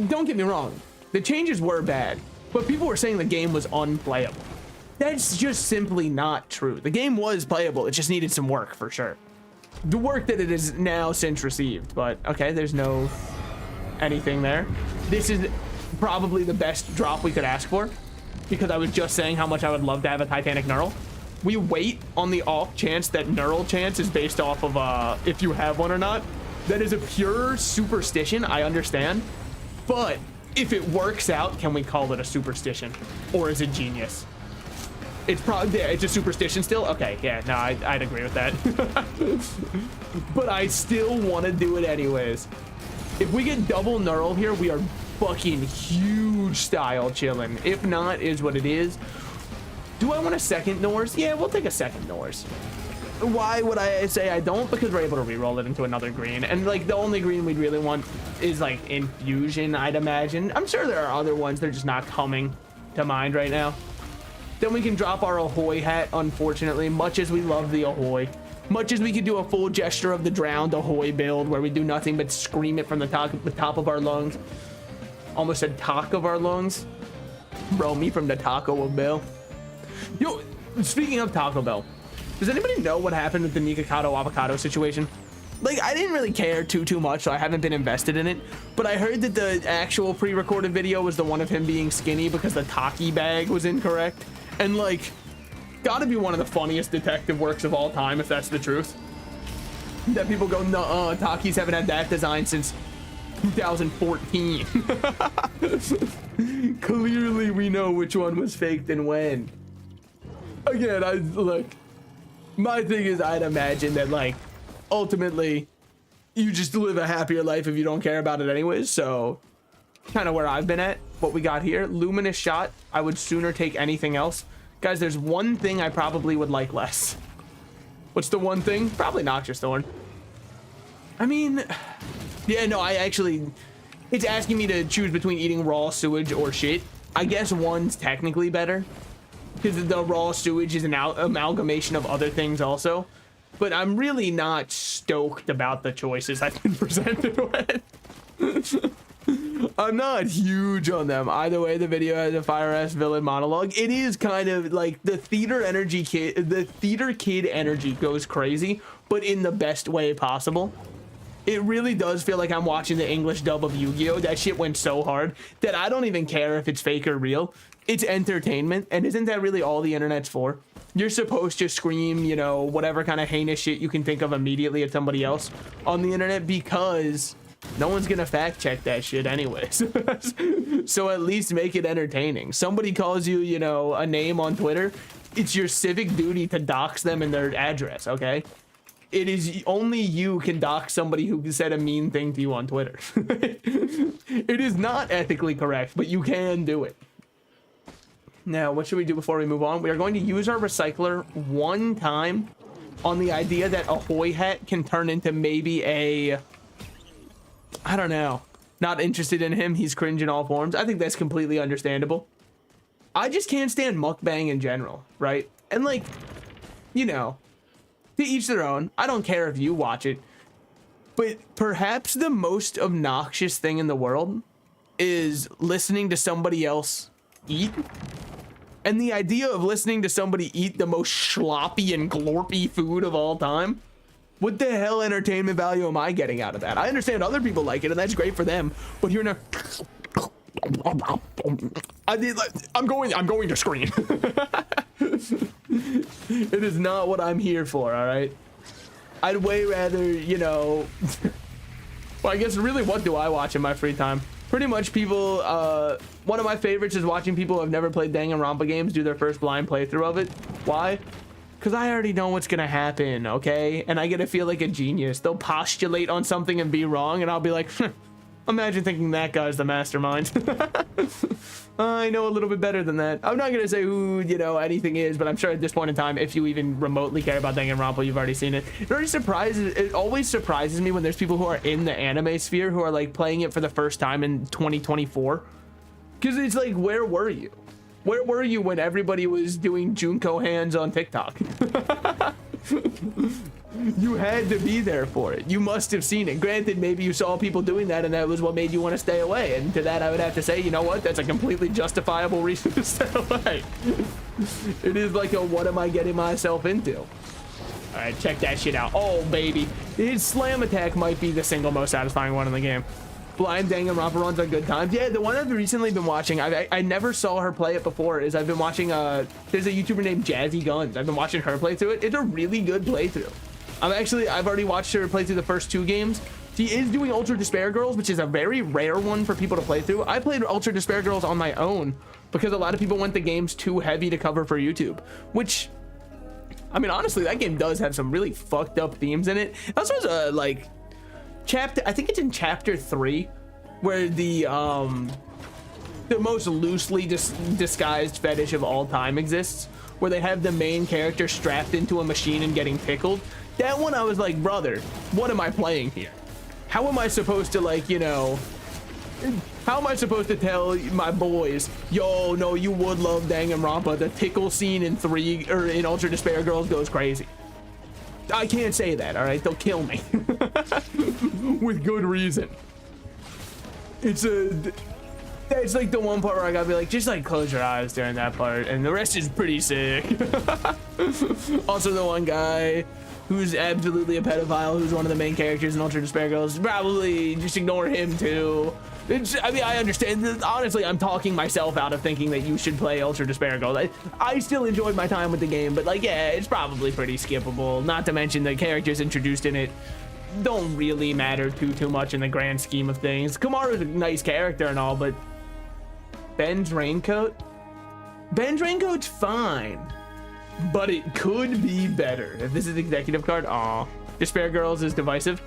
Don't get me wrong, the changes were bad, but people were saying the game was unplayable. That's just simply not true. The game was playable. It just needed some work for sure. The work that it is now since received. But okay, there's no anything there. This is probably the best drop we could ask for, because I was just saying how much I would love to have a Titanic Knurl. We wait on the off chance that Knurl chance is based off of if you have one or not. That is a pure superstition, I understand. But if it works out, can we call it a superstition? Or is it genius? It's probably, yeah, it's a superstition still. Okay, yeah, no, I'd agree with that. But I still want to do it anyways. If we get double Knurl here, we are fucking huge style chilling. If not, is what it is. Do I want a second Norse? Yeah, we'll take a second Norse. Why would I say I don't? Because we're able to reroll it into another green, and like the only green we'd really want is like Infusion, I'd imagine. I'm sure there are other ones, they're just not coming to mind right now. Then we can drop our Ahoy hat, unfortunately, much as we love the Ahoy. Much as we could do a full gesture of the drowned Ahoy build where we do nothing but scream it from the top of our lungs. Almost a talk of our lungs. Bro, me from the Taco Bell. Yo, speaking of Taco Bell, does anybody know what happened with the Nikocado avocado situation? Like, I didn't really care too much, so I haven't been invested in it. But I heard that the actual pre-recorded video was the one of him being skinny because the Taki bag was incorrect. And like, gotta be one of the funniest detective works of all time, if that's the truth. That people go, nuh-uh, Takis haven't had that design since 2014. Clearly we know which one was faked and when. Again, look, my thing is, I'd imagine that like, ultimately, you just live a happier life if you don't care about it anyways. So kind of where I've been at. What we got here, Luminous Shot. I would sooner take anything else. Guys, there's one thing I probably would like less. What's the one thing? Probably Noxious Thorn. I mean, yeah, no, it's asking me to choose between eating raw sewage or shit. I guess one's technically better, because the raw sewage is an amalgamation of other things also. But I'm really not stoked about the choices I've been presented with. I'm not huge on them. Either way, the video has a fire-ass villain monologue. It is kind of like the theater kid energy goes crazy, but in the best way possible. It really does feel like I'm watching the English dub of Yu-Gi-Oh! That shit went so hard that I don't even care if it's fake or real. It's entertainment, and isn't that really all the internet's for? You're supposed to scream, you know, whatever kind of heinous shit you can think of immediately at somebody else on the internet, because no one's gonna fact check that shit anyways. So at least make it entertaining. Somebody calls you, you know, a name on Twitter, it's your civic duty to dox them and their address, okay? It is only you can dox somebody who said a mean thing to you on Twitter. It is not ethically correct, but you can do it. Now, what should we do before we move on? We are going to use our recycler one time on the idea that Ahoy hat can turn into maybe a, I don't know, not interested in him. He's cringe in all forms. I think that's completely understandable. I just can't stand mukbang in general, right? And like, you know, to each their own. I don't care if you watch it. But perhaps the most obnoxious thing in the world is listening to somebody else eat. And the idea of listening to somebody eat the most sloppy and glorpy food of all time, what the hell entertainment value am I getting out of that? I understand other people like it, and that's great for them, but you're not. I'm going to scream. It is not what I'm here for, all right? I'd way rather, you know. Well, I guess really, what do I watch in my free time? Pretty much people, one of my favorites is watching people who have never played Danganronpa games do their first blind playthrough of it. Why? Because I already know what's gonna happen, okay? And I get to feel like a genius. They'll postulate on something and be wrong, and I'll be like, imagine thinking that guy's the mastermind. I know a little bit better than that. I'm not gonna say who, you know, anything is, but I'm sure at this point in time, if you even remotely care about Danganronpa, you've already seen it. It always surprises me when there's people who are in the anime sphere who are like playing it for the first time in 2024. Because it's like, where were you? Where were you when everybody was doing Junko hands on TikTok? You had to be there for it. You must have seen it. Granted, maybe you saw people doing that and that was what made you want to stay away. And to that, I would have to say, you know what? That's a completely justifiable reason to stay away. It is like a, what am I getting myself into? All right, check that shit out. Oh, baby. His slam attack might be the single most satisfying one in the game. Blind Danganronpa runs on good times. Yeah, the one I've recently been watching, I never saw her play it before, is I've been watching, there's a YouTuber named Jazzy Guns. I've been watching her play through it. It's a really good playthrough. I've already watched her play through the first 2 games. She is doing Ultra Despair Girls, which is a very rare one for people to play through. I played Ultra Despair Girls on my own because a lot of people went the games too heavy to cover for YouTube, which, I mean, honestly, that game does have some really fucked up themes in it. It also has a, like, chapter, I think it's in chapter 3, where the most loosely disguised fetish of all time exists, where they have the main character strapped into a machine and getting tickled. That one I was like, brother, what am I playing here? How am I supposed to, like, you know, how am I supposed to tell my boys, yo, no, you would love Danganronpa, the tickle scene in in Ultra Despair Girls goes crazy. I can't say that, all right? They'll kill me. With good reason. It's like the one part where I gotta be like, just like close your eyes during that part, and the rest is pretty sick. Also, the one guy who's absolutely a pedophile, who's one of the main characters in Ultra Despair Girls, probably just ignore him too. I mean, I understand. Honestly, I'm talking myself out of thinking that you should play Ultra Despair Girls. I still enjoyed my time with the game, but like, yeah, it's probably pretty skippable. Not to mention the characters introduced in it don't really matter too much in the grand scheme of things. Kamaru's a nice character and all, but Ben's raincoat's fine, but it could be better. If this is the executive card, aw. Despair Girls is divisive.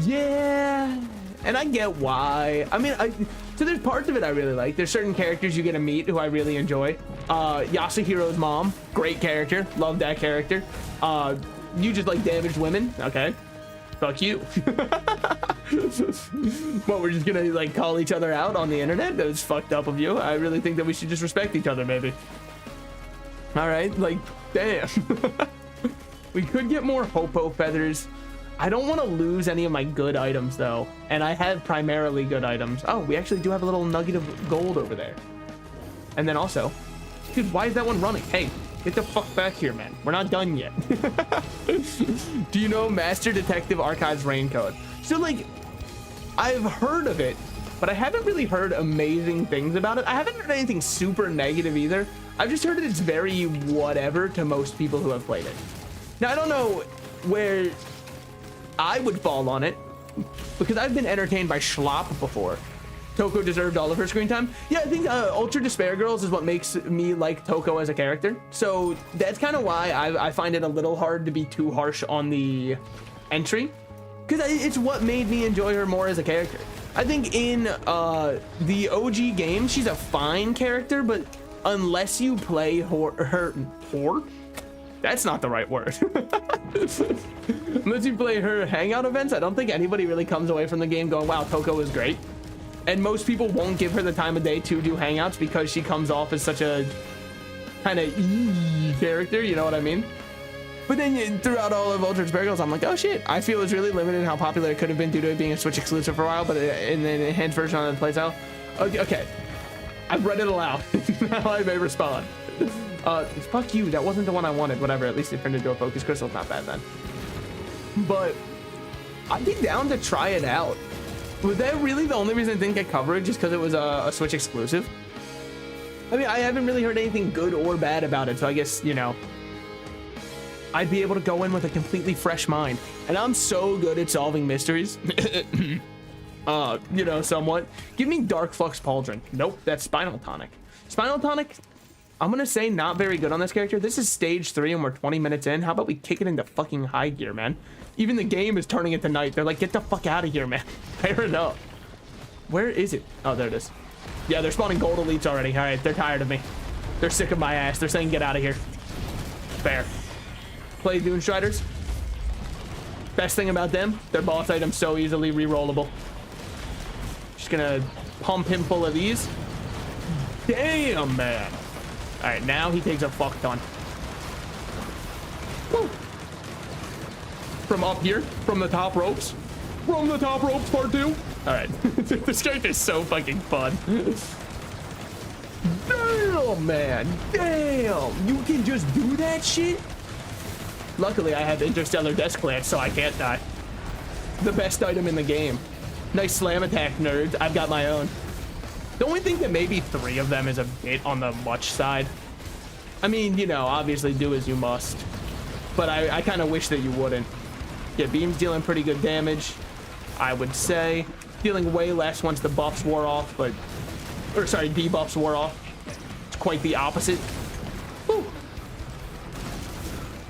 Yeah, and I get why. I mean, so there's parts of it I really like. There's certain characters you get to meet who I really enjoy. Yasuhiro's mom, great character. Love that character. You just like damaged women, okay? Fuck you. What, we're just gonna like call each other out on the internet? That was fucked up of you. I really think that we should just respect each other, maybe. All right, like, damn. We could get more Hoppo feathers. I don't want to lose any of my good items though, and I have primarily good items. Oh, we actually do have a little nugget of gold over there. And then also, dude, why is that one running? Hey, get the fuck back here, man. We're not done yet. Do you know Master Detective Archives Raincoat? So, like, I've heard of it, but I haven't really heard amazing things about it. I haven't heard anything super negative either. I've just heard that it's very whatever to most people who have played it. Now, I don't know where I would fall on it, because I've been entertained by Schlop before. Toko deserved all of her screen time. Yeah, I think Ultra Despair Girls is what makes me like Toko as a character. So that's kind of why I find it a little hard to be too harsh on the entry, because it's what made me enjoy her more as a character. I think in the OG game, she's a fine character, but unless you play her that's not the right word. Unless you play her hangout events, I don't think anybody really comes away from the game going, wow, Toko is great. And most people won't give her the time of day to do hangouts because she comes off as such a kind of character, you know what I mean? But then throughout all of Ultra Despair Girls, I'm like, oh shit, I feel it's really limited in how popular it could have been due to it being a Switch exclusive for a while, but in the enhanced version on the playstyle. Okay, I've read it aloud. Now I may respond. Fuck you, that wasn't the one I wanted. Whatever, at least it turned into a focus crystal. Not bad then. But I'd be down to try it out. Was that really the only reason it didn't get coverage, just because it was a Switch exclusive? I mean, I haven't really heard anything good or bad about it, so I guess, you know, I'd be able to go in with a completely fresh mind. And I'm so good at solving mysteries. You know, somewhat. Give me Dark Flux Pauldron. Nope, that's Spinal Tonic. Spinal Tonic, I'm gonna say not very good on this character. This is stage 3 and we're 20 minutes in. How about we kick it into fucking high gear, man? Even the game is turning into night. They're like, get the fuck out of here, man. Fair enough. Where is it? Oh, there it is. Yeah, they're spawning gold elites already. All right, they're tired of me. They're sick of my ass. They're saying, get out of here. Fair. Play Dune Striders. Best thing about them, their boss items so easily re-rollable. Just gonna pump him full of these. Damn, man. All right, now he takes a fuck ton. Woo. From up here, from the top ropes. From the top ropes, part 2. All right, this guy is so fucking fun. Damn, man. Damn. You can just do that shit? Luckily, I have interstellar desk plant, so I can't die. The best item in the game. Nice slam attack, nerds. I've got my own. Don't we think that maybe 3 of them is a bit on the much side? I mean, you know, obviously do as you must. But I kind of wish that you wouldn't. Yeah, Beam's dealing pretty good damage, I would say. Dealing way less once the buffs wore off, but... Or, sorry, debuffs wore off. It's quite the opposite. Woo.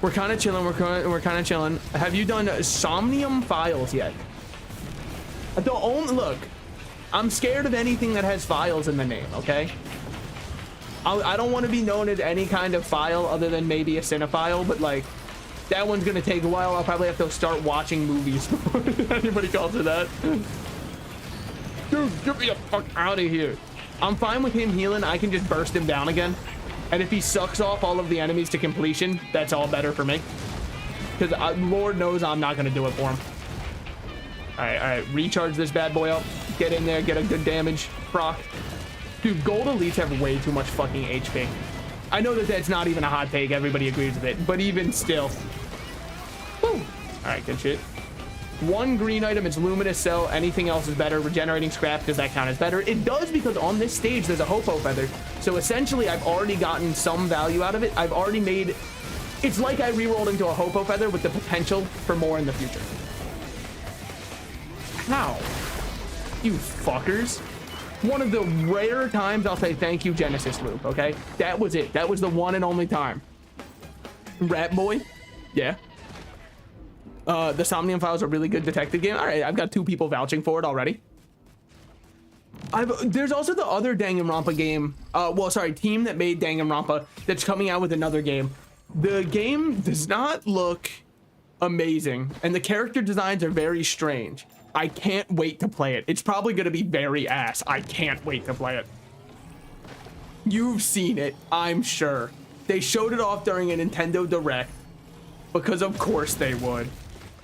We're kind of chilling, we're kind of chilling. Have you done Somnium Files yet? Look, I'm scared of anything that has files in the name, okay? I don't want to be known as any kind of file other than maybe a cinephile, but like, that one's gonna take a while. I'll probably have to start watching movies before anybody calls it that. Dude, get me the fuck out of here. I'm fine with him healing. I can just burst him down again. And if he sucks off all of the enemies to completion, that's all better for me. Because Lord knows I'm not gonna do it for him. All right, recharge this bad boy up. Get in there, get a good damage proc. Dude, gold elites have way too much fucking HP. I know that that's not even a hot take. Everybody agrees with it, but even still. Woo. All right, good shit. 1 green item, it's luminous cell. Anything else is better. Regenerating scrap, does that count as better? It does, because on this stage there's a hopo feather. So essentially I've already gotten some value out of it. I've already made, it's like I re-rolled into a hopo feather with the potential for more in the future. How? You fuckers. One of the rare times I'll say thank you, Genesis Loop, okay? That was it. That was the one and only time. Rat Boy? Yeah. The Somnium Files are a really good detective game. All right, I've got 2 people vouching for it already. There's also the other Danganronpa game. Well, sorry, team that made Danganronpa that's coming out with another game. The game does not look amazing, and the character designs are very strange. I can't wait to play it. It's probably going to be very ass. I can't wait to play it. You've seen it, I'm sure. They showed it off during a Nintendo Direct because of course they would.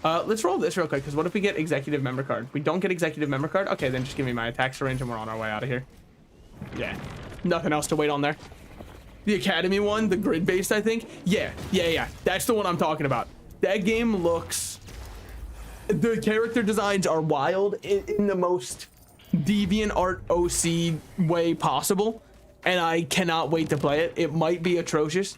Let's roll this real quick, because what if we get executive member card? We don't get executive member card? Okay, then just give me my attack syringe and we're on our way out of here. Yeah, nothing else to wait on there. The Academy one, the grid-based, I think. Yeah. That's the one I'm talking about. That game looks... The character designs are wild in the most deviant art OC way possible, and I cannot wait to play it. It might be atrocious,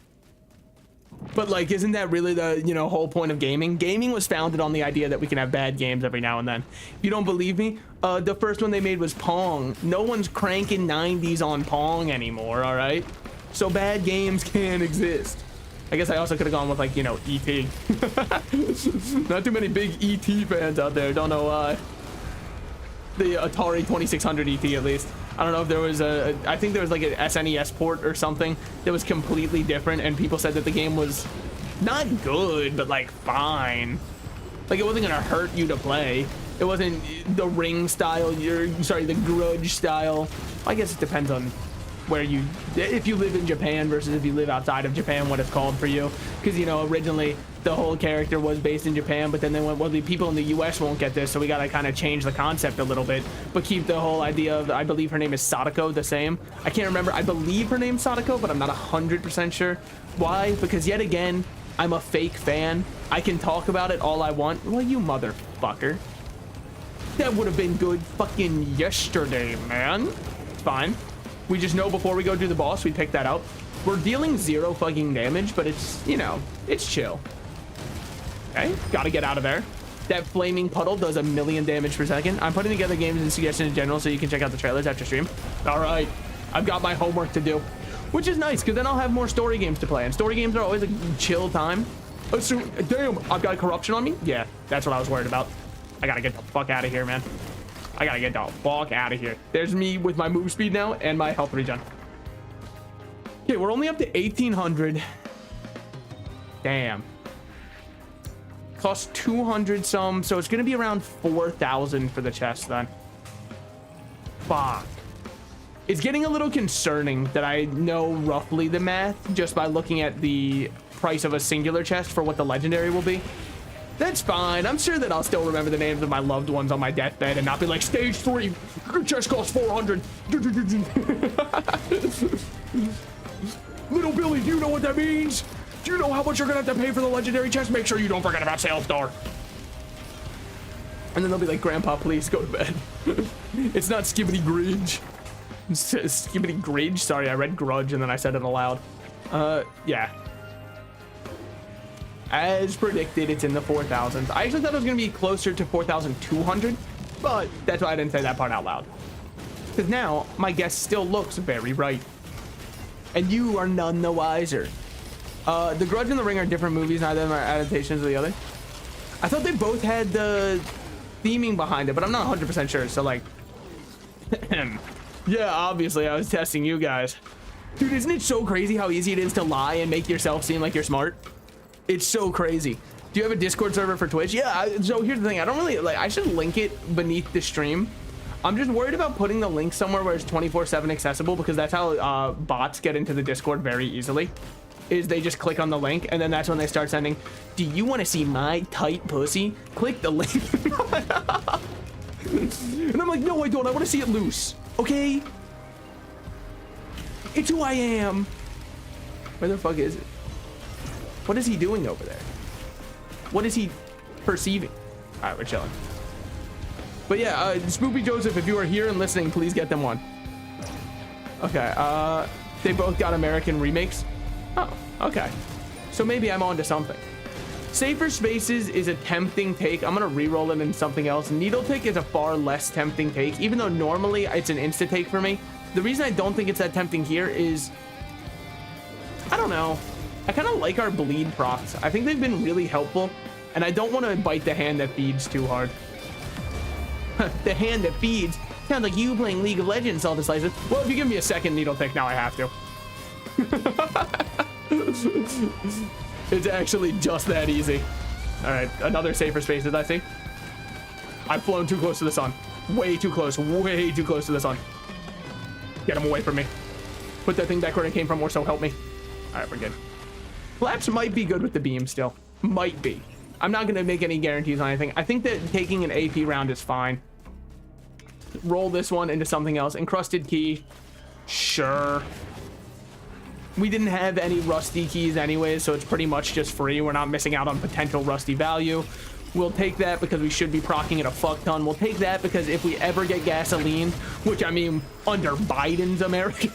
but like, isn't that really the, you know, whole point of gaming? Gaming was founded on the idea that we can have bad games every now and then. If you don't believe me, the first one they made was Pong. No one's cranking 90s on Pong anymore, all right? So bad games can exist. I guess I also could have gone with, like, you know, E.T. Not too many big E.T. fans out there. Don't know why. The Atari 2600 E.T. at least. I don't know if there was I think there was like an SNES port or something that was completely different, and people said that the game was not good, but like fine. Like, it wasn't gonna hurt you to play. It wasn't the Ring style, the Grudge style. I guess it depends on where you, if you live in Japan versus if you live outside of Japan, what it's called for you. Because, you know, originally the whole character was based in Japan, but then they went, well, the people in the US won't get this, so we gotta kind of change the concept a little bit, but keep the whole idea of, I believe her name is Sadako, the same. I can't remember, I believe her name's Sadako, but I'm not 100% sure. Why? Because yet again, I'm a fake fan. I can talk about it all I want. Well, you motherfucker. That would have been good fucking yesterday, man. It's fine. We just know before we go do the boss, we pick that out. We're dealing 0 fucking damage, but it's, you know, it's chill. Okay, gotta get out of there. That flaming puddle does 1,000,000 damage per second. I'm putting together games and suggestions in general so you can check out the trailers after stream. All right, I've got my homework to do, which is nice because then I'll have more story games to play, and story games are always a chill time. Oh, so, damn, I've got a corruption on me? Yeah, that's what I was worried about. I gotta get the fuck out of here, man. I gotta get the fuck out of here. There's me with my move speed now and my health regen. Okay, we're only up to 1,800. Damn. Cost 200 some, so it's gonna be around 4,000 for the chest then. Fuck. It's getting a little concerning that I know roughly the math just by looking at the price of a singular chest for what the legendary will be. That's fine. I'm sure that I'll still remember the names of my loved ones on my deathbed and not be like, stage 3, your chest costs 400. Little Billy, do you know what that means? Do you know how much you're gonna have to pay for the legendary chest? Make sure you don't forget about Sales Star. And then they'll be like, Grandpa, please go to bed. It's not Skibbity Gridge. Skibbity Gridge? Sorry, I read Grudge and then I said it aloud. Yeah. As predicted, it's in the 4,000s. I actually thought it was gonna be closer to 4,200, but that's why I didn't say that part out loud. Because now, my guess still looks very right. And you are none the wiser. The Grudge and the Ring are different movies, neither of them are adaptations of the other. I thought they both had the theming behind it, but I'm not 100% sure, so like... Yeah, obviously, I was testing you guys. Dude, isn't it so crazy how easy it is to lie and make yourself seem like you're smart? It's so crazy. Do you have a Discord server for Twitch? Yeah, so here's the thing. I don't really, like, I should link it beneath the stream. I'm just worried about putting the link somewhere where it's 24/7 accessible, because that's how bots get into the Discord very easily. Is they just click on the link, and then that's when they start sending, do you want to see my tight pussy? Click the link. And I'm like, no, I don't. I want to see it loose. Okay? It's who I am. Where the fuck is it? What is he doing over there? What is he perceiving? All right, we're chilling. But yeah, Spoopy Joseph, if you are here and listening, please get them one. Okay, they both got American remakes. Oh, okay. So maybe I'm onto something. Safer Spaces is a tempting take. I'm gonna re-roll it in something else. Needle Tick is a far less tempting take, even though normally it's an insta take for me. The reason I don't think it's that tempting here is, I don't know. I kind of like our bleed procs. I think they've been really helpful, and I don't want to bite the hand that feeds too hard. The hand that feeds. Sounds like you playing League of Legends, all the slices. Well, if you give me a second needle tick, now I have to. It's actually just that easy. All right, another Safer Spaces, I see. I've flown too close to the sun. Way too close to the sun. Get him away from me. Put that thing back where it came from, or so help me. All right, we're good. Flaps might be good with the beam still. Might be. I'm not gonna make any guarantees on anything. I think that taking an AP round is fine. Roll this one into something else. Encrusted key. Sure. We didn't have any rusty keys anyways, so it's pretty much just free. We're not missing out on potential rusty value. We'll take that because we should be proccing it a fuck ton. We'll take that because if we ever get gasoline, which I mean under Biden's America.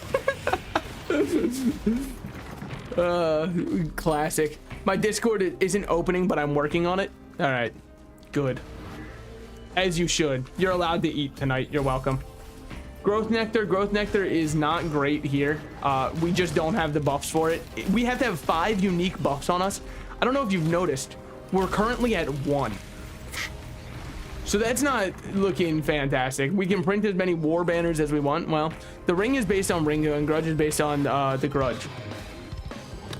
Classic. My Discord isn't opening, but I'm working on it. All right, good. As you should. You're allowed to eat tonight. You're welcome. Growth Nectar is not great here. We just don't have the buffs for it. We have to have 5 unique buffs on us. I don't know if you've noticed. We're currently at 1. So that's not looking fantastic. We can print as many war banners as we want. Well, the Ring is based on Ringo and Grudge is based on the Grudge.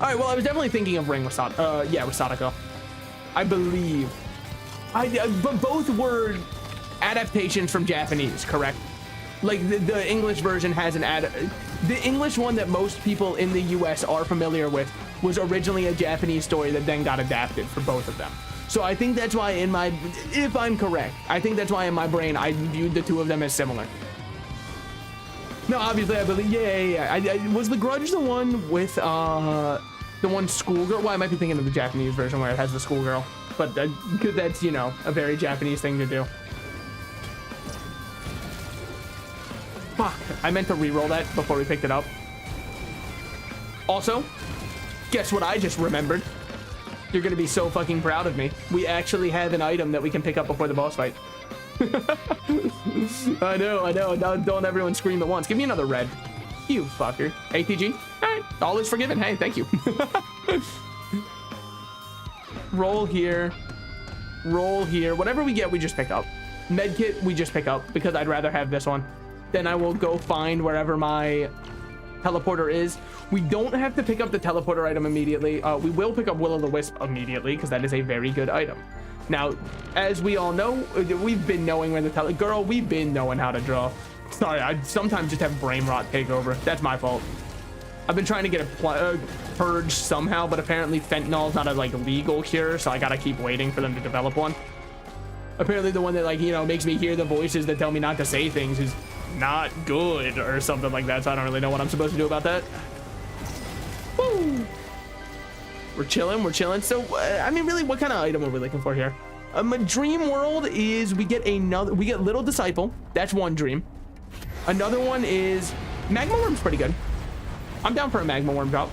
All right, well, I was definitely thinking of Ring with Sadako. I believe. But both were adaptations from Japanese, correct? Like the English version has the English one that most people in the US are familiar with was originally a Japanese story that then got adapted for both of them. So I think that's why if I'm correct, I think that's why in my brain I viewed the two of them as similar. No, obviously I believe, yeah. Was the Grudge the one with the one schoolgirl? Well, I might be thinking of the Japanese version where it has the schoolgirl, but because that's, you know, a very Japanese thing to do. Fuck, I meant to re-roll that before we picked it up. Also, guess what I just remembered? You're gonna be so fucking proud of me. We actually have an item that we can pick up before the boss fight. I know. Don't everyone scream at once. Give me another red. You fucker. ATG? Alright, all is forgiven. Hey, thank you. Roll here. Roll here. Whatever we get, we just pick up. Medkit, we just pick up because I'd rather have this one. Then I will go find wherever my teleporter is. We don't have to pick up the teleporter item immediately. We will pick up Will-o'-the-Wisp immediately because that is a very good item. Now, as we all know, we've been knowing where the we've been knowing how to draw. Sorry, I sometimes just have brain rot take over. That's my fault. I've been trying to get a purge somehow, but apparently fentanyl is not a like legal cure, so I gotta keep waiting for them to develop one. Apparently the one that like, you know, makes me hear the voices that tell me not to say things is not good or something like that, so I don't really know what I'm supposed to do about that. Woo! We're chilling. So, I mean, really, what kind of item are we looking for here? My dream world is we get Little Disciple. That's one dream. Another one is Magma Worm's pretty good. I'm down for a Magma Worm drop.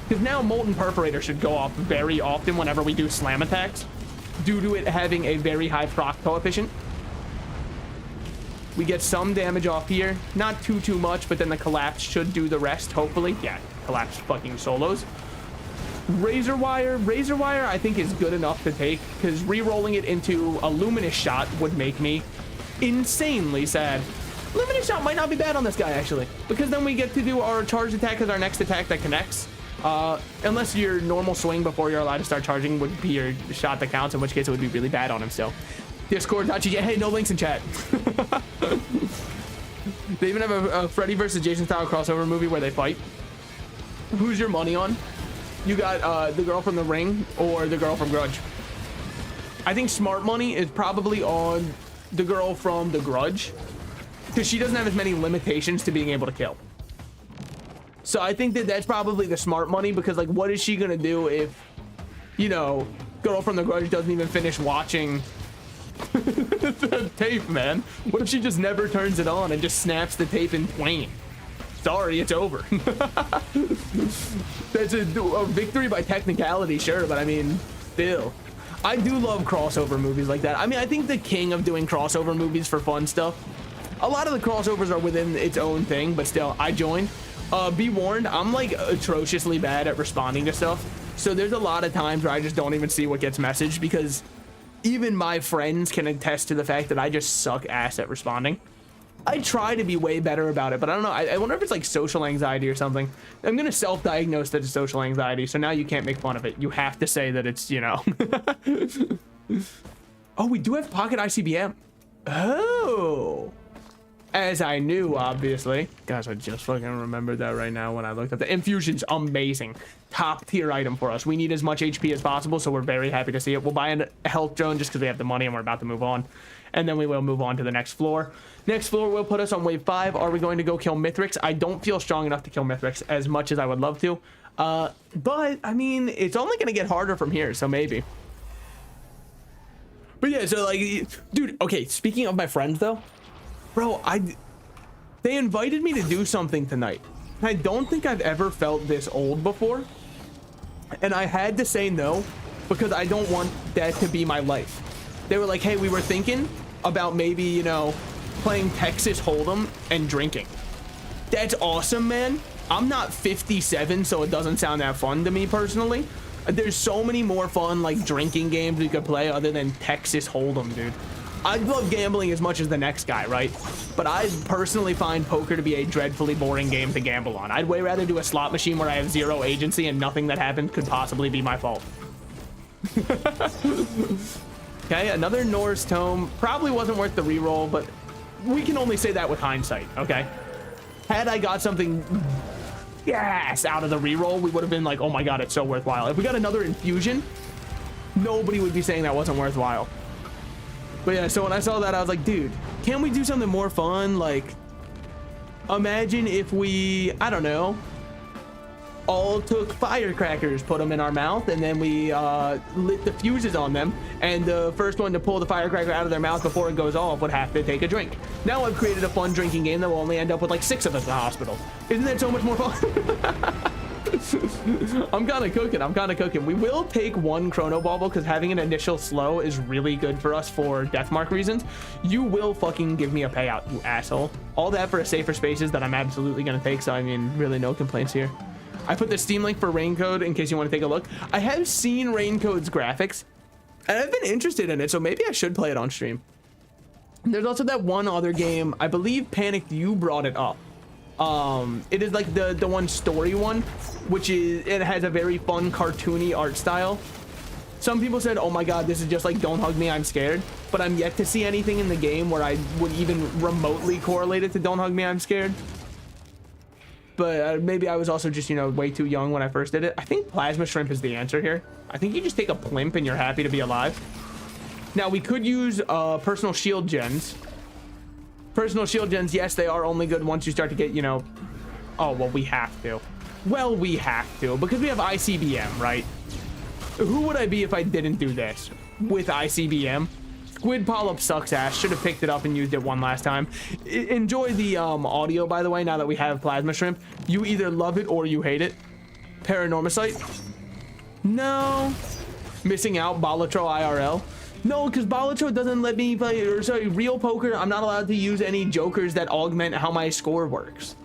Because now Molten Perforator should go off very often whenever we do slam attacks, due to it having a very high proc coefficient. We get some damage off here. Not too much, but then the Collapse should do the rest, hopefully. Yeah, Collapse fucking solos. Razor Wire I think is good enough to take, because re-rolling it into a Luminous Shot would make me insanely sad. Luminous Shot might not be bad on this guy, actually, because then we get to do our charged attack as our next attack that connects. Unless your normal swing before you're allowed to start charging would be your shot that counts, in which case it would be really bad on him still. Discord.gg. Hey, no links in chat. They even have a Freddy versus Jason style crossover movie where they fight. Who's your money on? You got the girl from The Ring or the girl from Grudge. I think smart money is probably on the girl from The Grudge, because she doesn't have as many limitations to being able to kill. So I think that that's probably the smart money, because like, what is she gonna do if, you know, girl from The Grudge doesn't even finish watching the tape, man? What if she just never turns it on and just snaps the tape in twain? Sorry, it's over. That's a victory by technicality, sure, but I mean, still. I do love crossover movies like that. I mean, I think the king of doing crossover movies for fun stuff. A lot of the crossovers are within its own thing, but still, I joined. Be warned, I'm like atrociously bad at responding to stuff. So there's a lot of times where I just don't even see what gets messaged, because even my friends can attest to the fact that I just suck ass at responding. I try to be way better about it, but I don't know. I wonder if it's like social anxiety or something. I'm gonna self-diagnose that it's social anxiety, so now you can't make fun of it. You have to say that it's, you know. Oh, we do have Pocket ICBM. Oh. As I knew, obviously. Guys, I just fucking remembered that right now when I looked at the infusion's amazing. Top tier item for us. We need as much HP as possible, so we're very happy to see it. We'll buy a health drone just because we have the money and we're about to move on. And then we will move on to the next floor. Next floor will put us on wave 5. Are we going to go kill Mithrix? I don't feel strong enough to kill Mithrix as much as I would love to. But, I mean, it's only going to get harder from here, so maybe. But yeah, so like, dude, okay, speaking of my friends though, bro, they invited me to do something tonight. I don't think I've ever felt this old before. And I had to say no, because I don't want that to be my life. They were like, hey, we were thinking about maybe, you know, playing Texas Hold'em and drinking. That's awesome, man. I'm not 57, so it doesn't sound that fun to me personally. There's so many more fun, like, drinking games we could play other than Texas Hold'em, dude. I love gambling as much as the next guy, right? But I personally find poker to be a dreadfully boring game to gamble on. I'd way rather do a slot machine where I have zero agency and nothing that happens could possibly be my fault. Okay, another Norse tome. Probably wasn't worth the reroll, but we can only say that with hindsight, okay? Had I got something yes out of the reroll, we would have been like, oh my god, it's so worthwhile. If we got another infusion, nobody would be saying that wasn't worthwhile. But yeah, so when I saw that, I was like, dude, can't we do something more fun? Like, imagine if we, I don't know, all took firecrackers, put them in our mouth, and then we lit the fuses on them, and the first one to pull the firecracker out of their mouth before it goes off would have to take a drink. Now I've created a fun drinking game that will only end up with like 6 of us in the hospital. Isn't that so much more fun? I'm kind of cooking. We will take 1 chrono bauble because having an initial slow is really good for us for deathmark reasons. You will fucking give me a payout, you asshole. All that for a safer spaces that I'm absolutely gonna take, so I mean, really no complaints here. I put the Steam link for Raincode in case you want to take a look. I have seen Raincode's graphics and I've been interested in it, so maybe I should play it on stream. There's also that one other game, I believe Panicked, you brought it up. It is like the one story one, which is, it has a very fun cartoony art style. Some people said, oh my god, this is just like Don't Hug Me, I'm Scared. But I'm yet to see anything in the game where I would even remotely correlate it to Don't Hug Me, I'm Scared. But maybe I was also just, you know, way too young when I first did it. I think Plasma Shrimp is the answer here. I think you just take a Plimp and you're happy to be alive. Now, we could use Personal Shield Gens. Personal Shield Gens, yes, they are only good once you start to get, you know... Oh, well, we have to. Well, we have to, because we have ICBM, right? Who would I be if I didn't do this with ICBM? Squid Polyp sucks ass. Should have picked it up and used it one last time. Enjoy the audio, by the way, now that we have Plasma Shrimp. You either love it or you hate it. Paranormosite? No. Missing out, Balatro IRL? No, because Balatro doesn't let me play, or sorry, real poker, I'm not allowed to use any jokers that augment how my score works.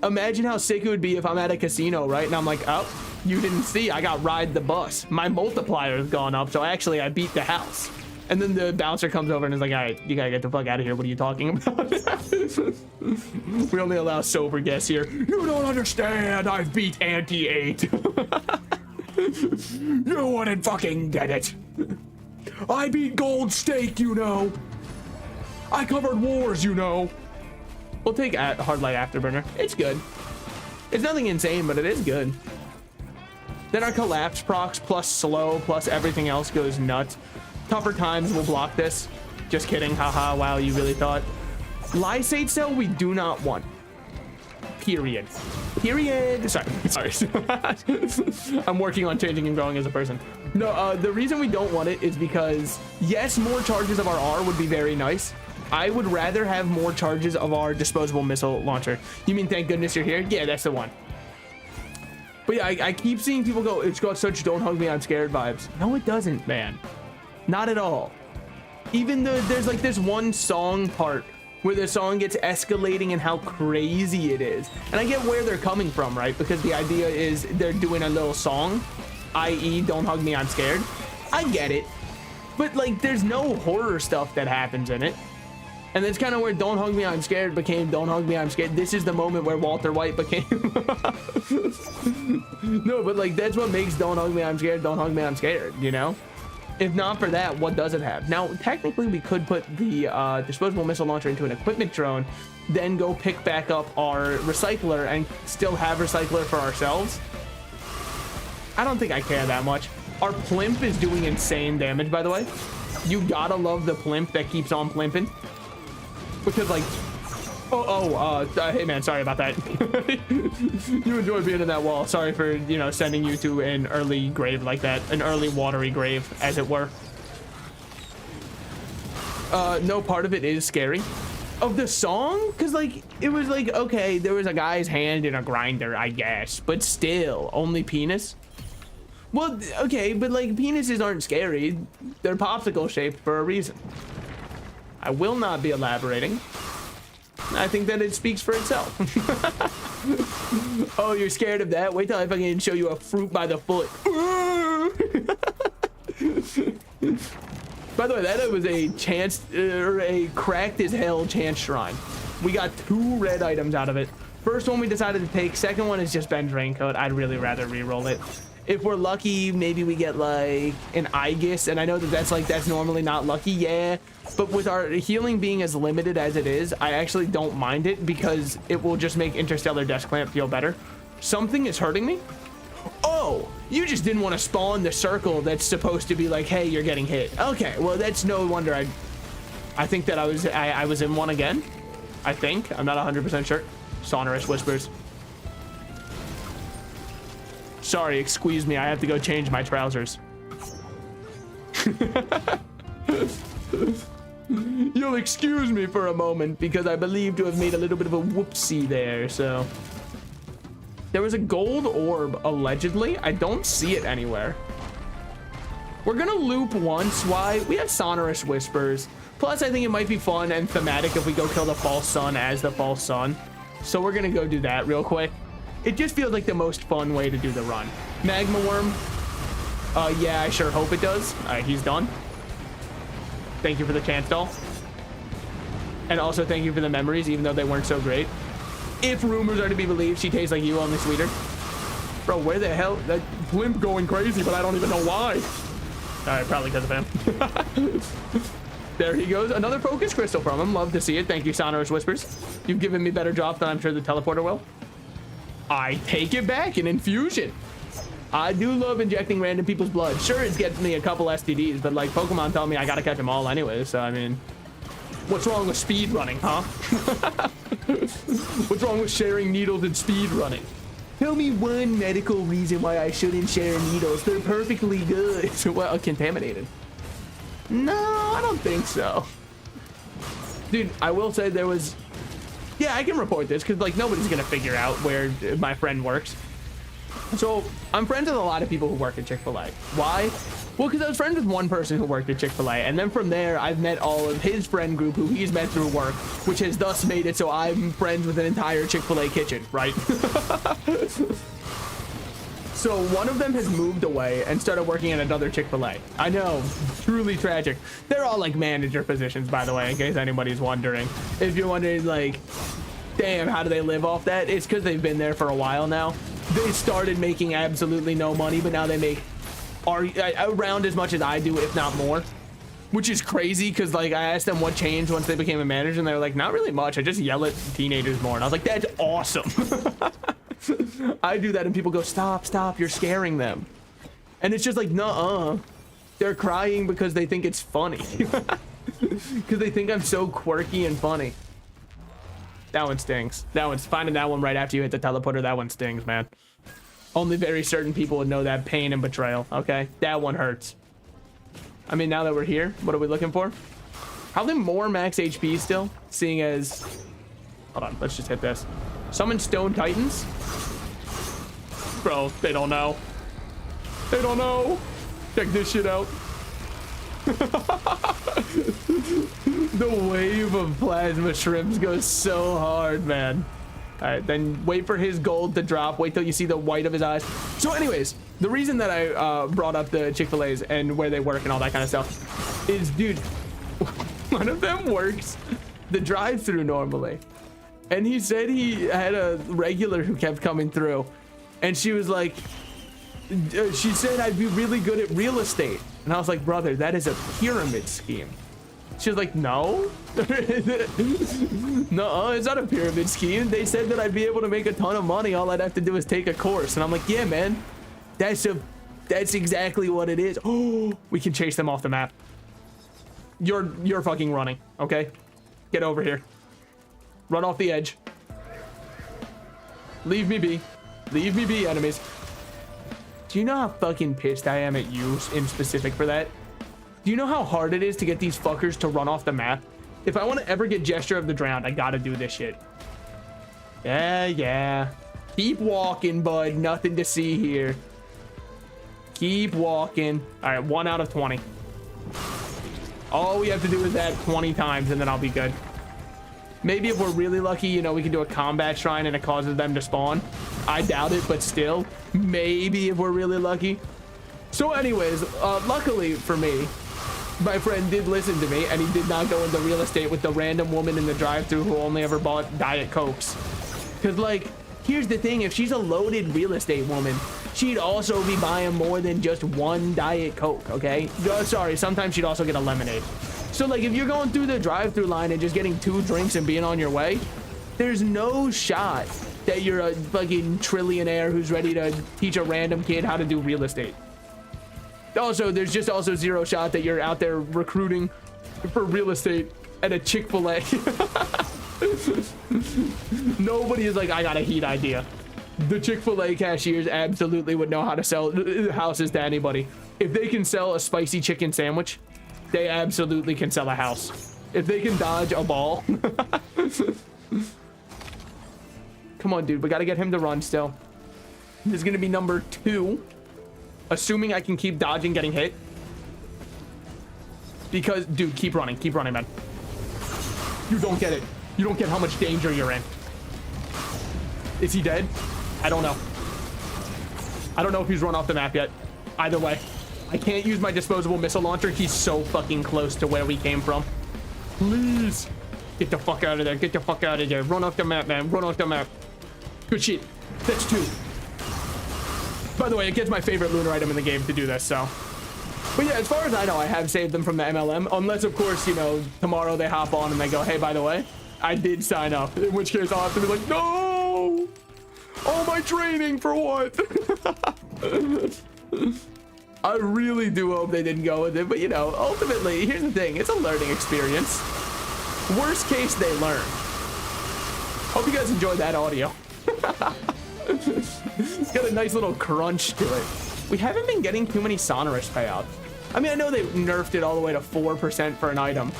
Imagine how sick it would be if I'm at a casino, right? And I'm like, oh, you didn't see, I got ride the bus. My multiplier has gone up, so actually I beat the house. And then the bouncer comes over and is like, all right, you gotta get the fuck out of here. What are you talking about? We only allow sober guests here. You don't understand, I've beat Anti-8. You wouldn't fucking get it. I beat Gold Stake, you know. I covered wars, you know. We'll take Hard Light Afterburner. It's good. It's nothing insane, but it is good. Then our Collapse procs plus slow plus everything else goes nuts. Tougher Times will block this. Just kidding. Haha. Wow, you really thought. Lysate Cell we do not want. Period. Period. Sorry. I'm working on changing and growing as a person. No, the reason we don't want it is because, yes, more charges of our R would be very nice. I would rather have more charges of our disposable missile launcher. You mean thank goodness you're here? Yeah, that's the one. But yeah, I keep seeing people go, it's got such Don't Hug Me, I'm Scared vibes. No, it doesn't, man. Not at all. Even though there's like this one song part where the song gets escalating and how crazy it is. And I get where they're coming from, right? Because the idea is they're doing a little song, i.e. Don't Hug Me, I'm Scared. I get it. But like, there's no horror stuff that happens in it. And that's kind of where Don't Hug Me, I'm Scared became Don't Hug Me, I'm Scared. This is the moment where Walter White became... No, but like, that's what makes Don't Hug Me, I'm Scared, Don't Hug Me, I'm Scared, you know? If not for that, what does it have? Now, technically, we could put the disposable missile launcher into an equipment drone, then go pick back up our recycler and still have recycler for ourselves. I don't think I care that much. Our plimp is doing insane damage, by the way. You gotta love the plimp that keeps on plimping. Because, like, hey man, sorry about that. You enjoyed being in that wall. Sorry for, you know, sending you to an early grave like that. An early watery grave, as it were. No part of it is scary. Of the song? Because, like, it was like, okay, there was a guy's hand in a grinder, I guess. But still, only penis? Well, okay, but, like, penises aren't scary. They're popsicle shaped for a reason. I will not be elaborating. I think that it speaks for itself. Oh, you're scared of that? Wait till I fucking show you a fruit by the foot. By the way, that was a chance, or a cracked as hell chance shrine. We got 2 red items out of it. First one we decided to take. Second one is just Ben's Raincoat. I'd really rather re-roll it. If we're lucky, maybe we get like an Aegis, and I know that that's normally not lucky, yeah. But with our healing being as limited as it is, I actually don't mind it because it will just make Interstellar Death Clamp feel better. Something is hurting me. Oh, you just didn't want to spawn the circle that's supposed to be like, hey, you're getting hit. Okay, well that's no wonder. I think that I was in one again. I think I'm not 100% sure. Sonorous Whispers. Sorry, excuse me, I have to go change my trousers. You'll excuse me for a moment because I believe to have made a little bit of a whoopsie there, so. There was a gold orb, allegedly. I don't see it anywhere. We're gonna loop once. Why? We have Sonorous Whispers. Plus, I think it might be fun and thematic if we go kill the False Sun as the False Sun. So we're gonna go do that real quick. It just feels like the most fun way to do the run. Magma Worm. Yeah, I sure hope it does. All right, he's done. Thank you for the chance doll. And also thank you for the memories, even though they weren't so great. If rumors are to be believed, she tastes like you, only sweeter. Bro, where the hell? That blimp going crazy, but I don't even know why. right, probably because of him. There he goes. Another focus crystal from him. Love to see it. Thank you, Sonorous Whispers. You've given me better drops than I'm sure the teleporter will. I take it back. An infusion. I do love injecting random people's blood. Sure, it gets me a couple STDs, but like Pokemon tell me I gotta catch them all anyway. So I mean, what's wrong with speed running, huh? What's wrong with sharing needles and speed running? Tell me one medical reason why I shouldn't share needles. They're perfectly good. Well, contaminated. No, I don't think so. Dude, I will say there was... Yeah, I can report this because, like, nobody's going to figure out where my friend works. So, I'm friends with a lot of people who work at Chick-fil-A. Why? Well, because I was friends with one person who worked at Chick-fil-A, and then from there, I've met all of his friend group who he's met through work, which has thus made it so I'm friends with an entire Chick-fil-A kitchen, right? So one of them has moved away and started working at another Chick-fil-A. I know, truly tragic. They're all like manager positions, by the way, in case anybody's wondering. If you're wondering, like, damn, how do they live off that? It's because they've been there for a while now. They started making absolutely no money, but now they make around as much as I do, if not more. Which is crazy, because like I asked them what changed once they became a manager, and they were like, not really much. I just yell at teenagers more. And I was like, that's awesome. I do that and people go, stop, stop, you're scaring them. And it's just like, nuh-uh. They're crying because they think it's funny. Because they think I'm so quirky and funny. That one stings. That one's finding that one right after you hit the teleporter. That one stings, man. Only very certain people would know that pain and betrayal, okay? That one hurts. I mean, now that we're here, what are we looking for? Probably more max HP still, seeing as... Hold on, let's just hit this. Summon Stone Titans? Bro, they don't know. They don't know. Check this shit out. The wave of plasma shrimps goes so hard, man. All right, then wait for his gold to drop. Wait till you see the white of his eyes. So anyways, the reason that I brought up the Chick-fil-A's and where they work and all that kind of stuff is, dude, one of them works the drive-thru normally. And he said he had a regular who kept coming through. And she was like, she said I'd be really good at real estate. And I was like, brother, that is a pyramid scheme. She was like, no. No, it's not a pyramid scheme. They said that I'd be able to make a ton of money. All I'd have to do is take a course. And I'm like, yeah, man, that's exactly what it is. Oh, we can chase them off the map. You're fucking running, okay? Get over here. Run off the edge. Leave me be. Leave me be, enemies. Do you know how fucking pissed I am at you in specific for that? Do you know how hard it is to get these fuckers to run off the map? If I want to ever get Gesture of the Drowned, I gotta do this shit. Yeah. Keep walking, bud. Nothing to see here. Keep walking. All right, 1 out of 20. All we have to do is that 20 times, and then I'll be good. Maybe if we're really lucky, you know, we can do a combat shrine and it causes them to spawn. I doubt it, but still, maybe if we're really lucky. So anyways, luckily for me, my friend did listen to me and he did not go into real estate with the random woman in the drive-thru who only ever bought Diet Cokes. Because, like, here's the thing, if she's a loaded real estate woman, she'd also be buying more than just one Diet Coke, okay? Sorry, sometimes she'd also get a lemonade. So, like, if you're going through the drive-thru line and just getting 2 drinks and being on your way, there's no shot that you're a fucking trillionaire who's ready to teach a random kid how to do real estate. Also, there's just also 0 shot that you're out there recruiting for real estate at a Chick-fil-A. Nobody is like, I got a heat idea. The Chick-fil-A cashiers absolutely would know how to sell houses to anybody. If they can sell a spicy chicken sandwich, they absolutely can sell a house. If they can dodge a ball. Come on, dude. We got to get him to run still. This is going to be number 2. Assuming I can keep dodging getting hit. Because, dude, keep running, man. You don't get it. You don't get how much danger you're in. Is he dead? I don't know. I don't know if he's run off the map yet. Either way. I can't use my disposable missile launcher. He's so fucking close to where we came from. Please. Get the fuck out of there. Get the fuck out of there. Run off the map, man. Run off the map. Good shit. That's 2. By the way, it gets my favorite lunar item in the game to do this, so. But yeah, as far as I know, I have saved them from the MLM, unless of course, you know, tomorrow they hop on and they go, hey, by the way, I did sign up, in which case I'll have to be like, no, all my training for what? I really do hope they didn't go with it, but you know, ultimately, here's the thing, it's a learning experience. Worst case, they learn. Hope you guys enjoyed that audio. It's got a nice little crunch to it. We haven't been getting too many sonorous payouts. I mean, I know they nerfed it all the way to 4% for an item.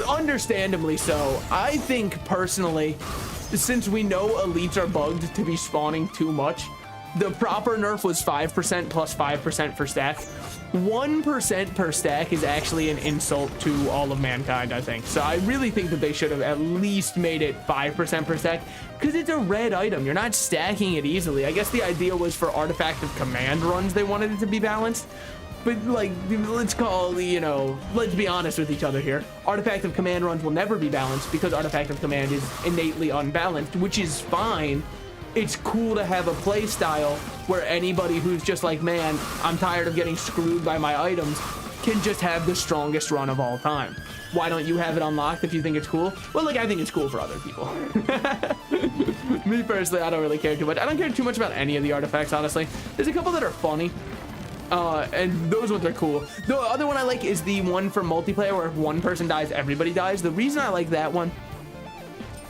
Understandably so. I think, personally, since we know elites are bugged to be spawning too much, the proper nerf was 5% plus 5% for stack. 1% per stack is actually an insult to all of mankind, I think. So I really think that they should have at least made it 5% per stack, because it's a red item. You're not stacking it easily. I guess the idea was for artifact of command runs, they wanted it to be balanced. But like, let's call, you know, let's be honest with each other here. Artifact of command runs will never be balanced because artifact of command is innately unbalanced, which is fine. It's cool to have a play style where anybody who's just like, man, I'm tired of getting screwed by my items, can just have the strongest run of all time. Why don't you have it unlocked if you think it's cool? Well, like, I think it's cool for other people. Me personally, I don't really care too much. I don't care too much about any of the artifacts, honestly. There's a couple that are funny. And those ones are cool. The other one I like is the one for multiplayer where if one person dies, everybody dies. The reason I like that one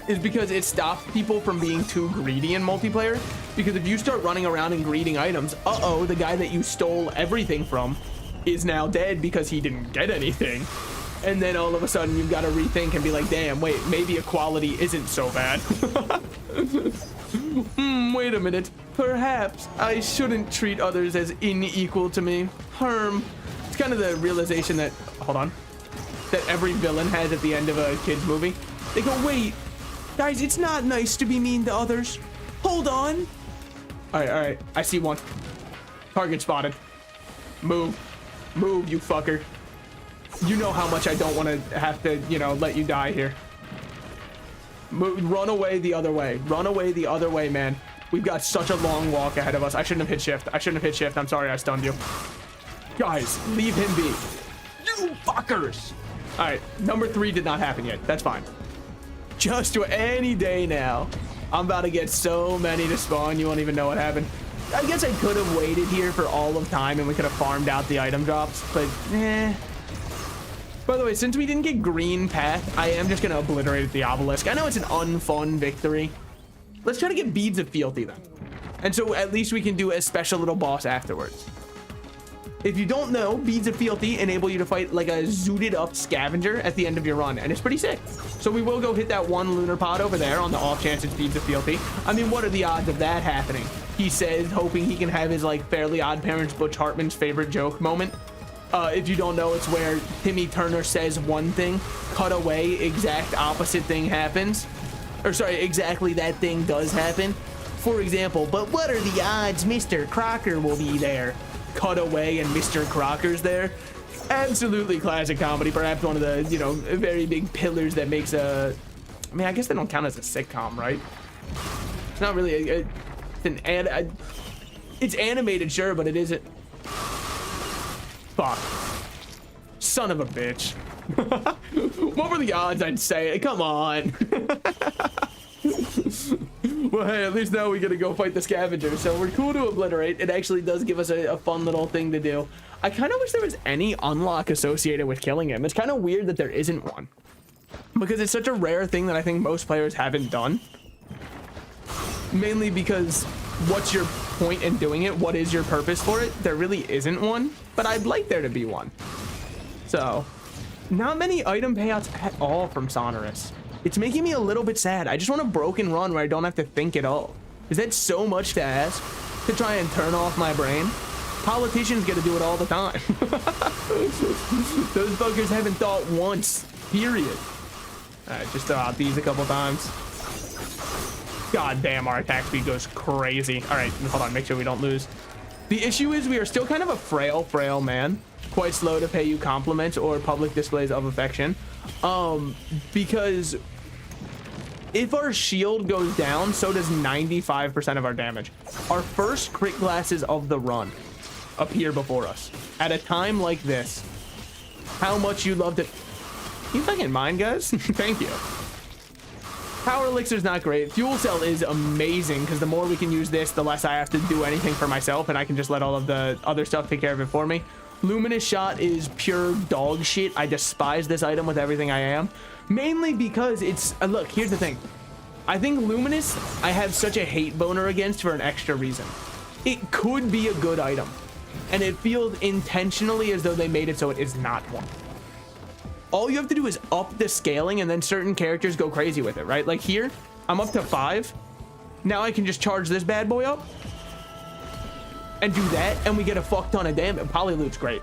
is because it stops people from being too greedy in multiplayer. Because if you start running around and greeting items, uh-oh, the guy that you stole everything from is now dead because he didn't get anything. And then all of a sudden you've got to rethink and be like, damn, wait, maybe equality isn't so bad. Wait a minute. Perhaps I shouldn't treat others as unequal to me. It's kind of the realization that, hold on, that every villain has at the end of a kid's movie. They go, wait, guys, it's not nice to be mean to others. Hold on. All right. I see one. Target spotted. Move, you fucker. You know how much I don't want to have to, you know, let you die here. Move, run away the other way. Run away the other way, man. We've got such a long walk ahead of us. I shouldn't have hit shift. I'm sorry I stunned you. Guys, leave him be. You fuckers. All right, number 3 did not happen yet. That's fine. Just any day now. I'm about to get so many to spawn, you won't even know what happened. I guess I could have waited here for all of time and we could have farmed out the item drops, but eh. By the way, since we didn't get green path, I am just going to obliterate the obelisk. I know it's an unfun victory. Let's try to get beads of fealty then. And so at least we can do a special little boss afterwards. If you don't know, beads of fealty enable you to fight like a zooted up scavenger at the end of your run, and it's pretty sick. So we will go hit that one lunar pod over there on the off chance it's beads of fealty. I mean, what are the odds of that happening? He says, hoping he can have his like Fairly Odd Parents Butch Hartman's favorite joke moment. If you don't know, it's where Timmy Turner says one thing, cut away, exact opposite thing happens. Or sorry, exactly that thing does happen. For example, but what are the odds Mr. Crocker will be there? Cut away and Mr. Crocker's there. Absolutely classic comedy, perhaps one of the, you know, very big pillars that makes a, I mean, I guess they don't count as a sitcom, right? It's not really it's animated, sure, but it isn't. Fuck. Son of a bitch. What were the odds I'd say it? Come on. Well, hey, at least now we get to go fight the scavenger, so we're cool to obliterate. It actually does give us a fun little thing to do. I kind of wish there was any unlock associated with killing him. It's kind of weird that there isn't one, because it's such a rare thing that I think most players haven't done. Mainly because what's your point in doing it? What is your purpose for it? There really isn't one, but I'd like there to be one. So, not many item payouts at all from Sonorous. It's making me a little bit sad. I just want a broken run where I don't have to think at all. Is that so much to ask? To try and turn off my brain? Politicians get to do it all the time. Those fuckers haven't thought once, period. Alright, just throw out these a couple times. God damn, our attack speed goes crazy. Alright, hold on, make sure we don't lose. The issue is we are still kind of a frail man. Quite slow to pay you compliments or public displays of affection. Because if our shield goes down, so does 95% of our damage. Our first crit glasses of the run appear before us at a time like this. How much you loved it. You fucking mind, guys? Thank you. Power elixir's not great. Fuel cell is amazing because the more we can use this, the less I have to do anything for myself, and I can just let all of the other stuff take care of it for me. Luminous shot is pure dog shit. I despise this item with everything I am, mainly because it's look, here's the thing. I think luminous I have such a hate boner against for an extra reason. It could be a good item, and it feels intentionally as though they made it so it is not one. All you have to do is up the scaling, and then certain characters go crazy with it, right? Like here, I'm up to 5. Now I can just charge this bad boy up and do that, and we get a fuck ton of damage. Polyloot's great,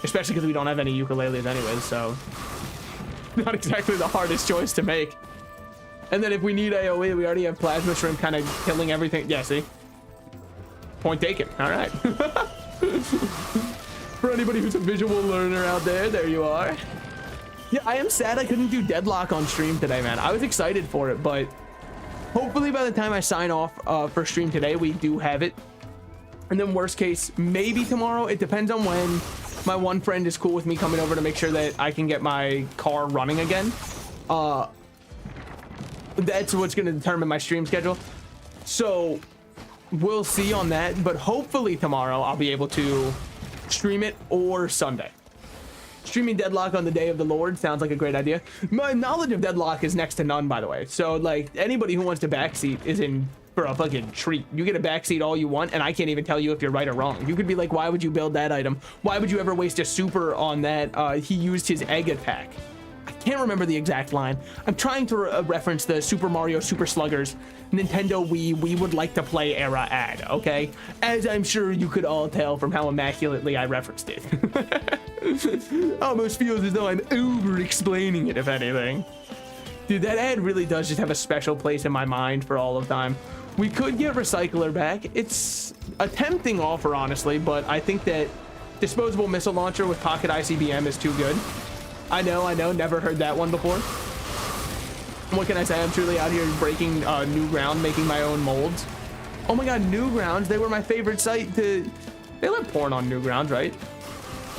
especially because we don't have any ukuleles anyways, so not exactly the hardest choice to make. And then if we need AoE, we already have plasma shrimp kind of killing everything. Yeah, see? Point taken. All right. For anybody who's a visual learner out there, there you are. Yeah, I am sad I couldn't do Deadlock on stream today, man. I was excited for it, but hopefully by the time I sign off for stream today, we do have it. And then worst case, maybe tomorrow. It depends on when my one friend is cool with me coming over to make sure that I can get my car running again. That's what's going to determine my stream schedule. So we'll see on that, but hopefully tomorrow I'll be able to stream it, or Sunday. Streaming Deadlock on the Day of the Lord sounds like a great idea. My knowledge of Deadlock is next to none, by the way. So, like, anybody who wants to backseat is in for a fucking treat. You get a backseat all you want, and I can't even tell you if you're right or wrong. You could be like, why would you build that item? Why would you ever waste a super on that? He used his egg attack. I can't remember the exact line. I'm trying to reference the Super Mario Super Sluggers Nintendo Wii We Would Like to Play era ad, okay? As I'm sure you could all tell from how immaculately I referenced it. Almost feels as though I'm over-explaining it, if anything. Dude, that ad really does just have a special place in my mind for all of time. We could get Recycler back. It's a tempting offer, honestly, but I think that disposable missile launcher with pocket ICBM is too good. I know, never heard that one before. What can I say? I'm truly out here breaking new ground, making my own molds. Oh my god, Newgrounds, they were my favorite site to... They let porn on Newgrounds, right?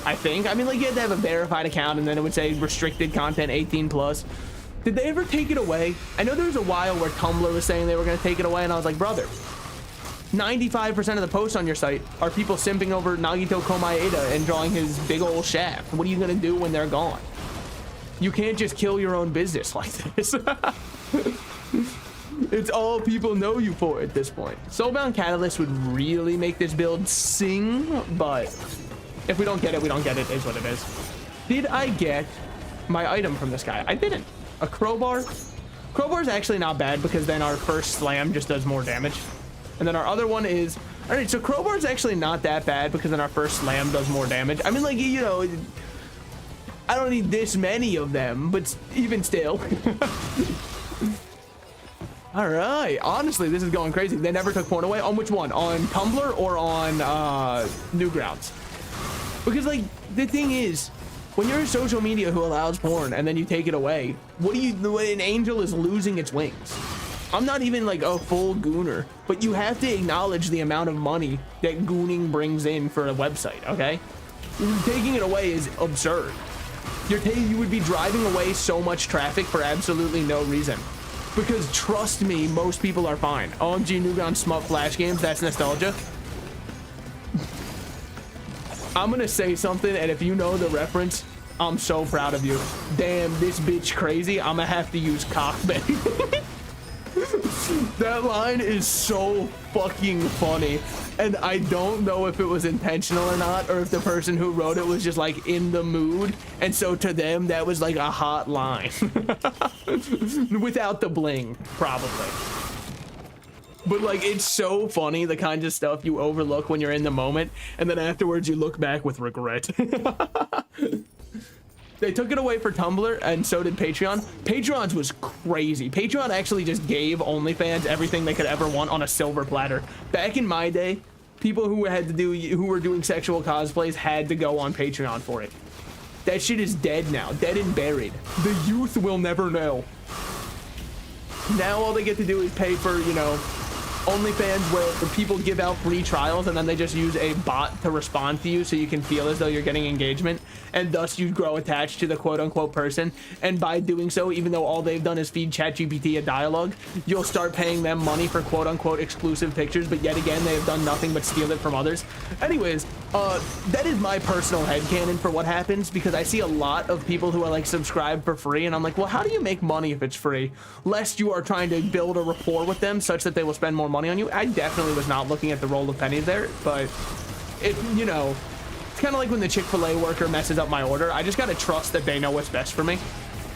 I think. I mean, like, you had to have a verified account, and then it would say restricted content 18+. Did they ever take it away? I know there was a while where Tumblr was saying they were going to take it away, and I was like, brother, 95% of the posts on your site are people simping over Nagito Komaeda and drawing his big old shaft. What are you going to do when they're gone? You can't just kill your own business like this. It's all people know you for at this point. Soulbound Catalyst would really make this build sing, but if we don't get it, we don't get it, is what it is. Did I get my item from this guy? I didn't. A crowbar? Crowbar is actually not bad because then our first slam just does more damage. And then our other one is... Alright, so crowbar is actually not that bad because then our first slam does more damage. I mean, like, you know... I don't need this many of them, but even still. All right, honestly, this is going crazy. They never took porn away. On which one? On Tumblr or on Newgrounds? Because, like, the thing is, when you're a social media who allows porn and then you take it away, what do you... An angel is losing its wings. I'm not even like a full gooner, but you have to acknowledge the amount of money that gooning brings in for a website, okay? Taking it away is absurd. You would be driving away so much traffic for absolutely no reason. Because trust me, most people are fine. OMG Newground Smut Flash Games, that's nostalgia. I'm gonna say something, and if you know the reference, I'm so proud of you. Damn, this bitch crazy, I'm gonna have to use cockbait. That line is so fucking funny, and I don't know if it was intentional or not, or if the person who wrote it was just like in the mood, and so to them that was like a hot line. Without the bling, probably. But like, it's so funny, the kind of stuff you overlook when you're in the moment, and then afterwards you look back with regret. They took it away for Tumblr, and so did Patreon. Patreon's was crazy. Patreon actually just gave OnlyFans everything they could ever want on a silver platter. Back in my day, people who were doing sexual cosplays had to go on Patreon for it. That shit is dead now, dead and buried. The youth will never know. Now all they get to do is pay for, you know, OnlyFans where people give out free trials and then they just use a bot to respond to you so you can feel as though you're getting engagement, and thus you grow attached to the quote-unquote person. And by doing so, even though all they've done is feed ChatGPT a dialogue, you'll start paying them money for quote-unquote exclusive pictures, but yet again they have done nothing but steal it from others. Anyways, that is my personal headcanon for what happens, because I see a lot of people who are like subscribed for free, and I'm like, well, how do you make money if it's free? Lest you are trying to build a rapport with them such that they will spend more money on you. I definitely was not looking at the roll of pennies there, but it, you know, it's kind of like when the Chick-fil-A worker messes up my order. I just gotta trust that they know what's best for me.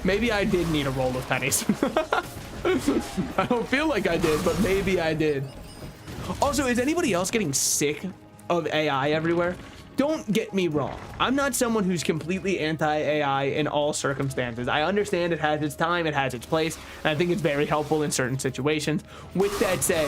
Maybe I did need a roll of pennies. I don't feel like I did, but maybe I did. Also, is anybody else getting sick of AI everywhere? Don't get me wrong. I'm not someone who's completely anti-AI in all circumstances. I understand it has its time, it has its place, and I think it's very helpful in certain situations. With that said,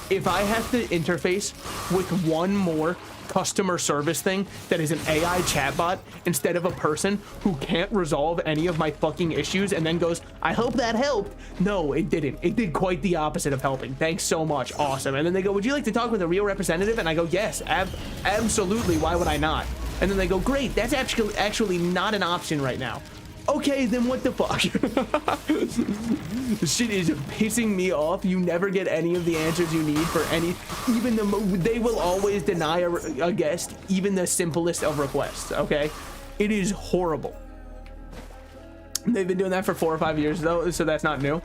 if I have to interface with one more customer service thing that is an AI chatbot instead of a person who can't resolve any of my fucking issues and then goes, I hope that helped. No, it didn't. It did quite the opposite of helping. Thanks so much. Awesome. And then they go, would you like to talk with a real representative? And I go, yes, absolutely. Why would I not? And then they go, great. That's actually not an option right now. Okay, then what the fuck? This shit is pissing me off. You never get any of the answers you need for any, even they will always deny a guest, even the simplest of requests, okay? It is horrible. They've been doing that for 4 or 5 years though, so that's not new.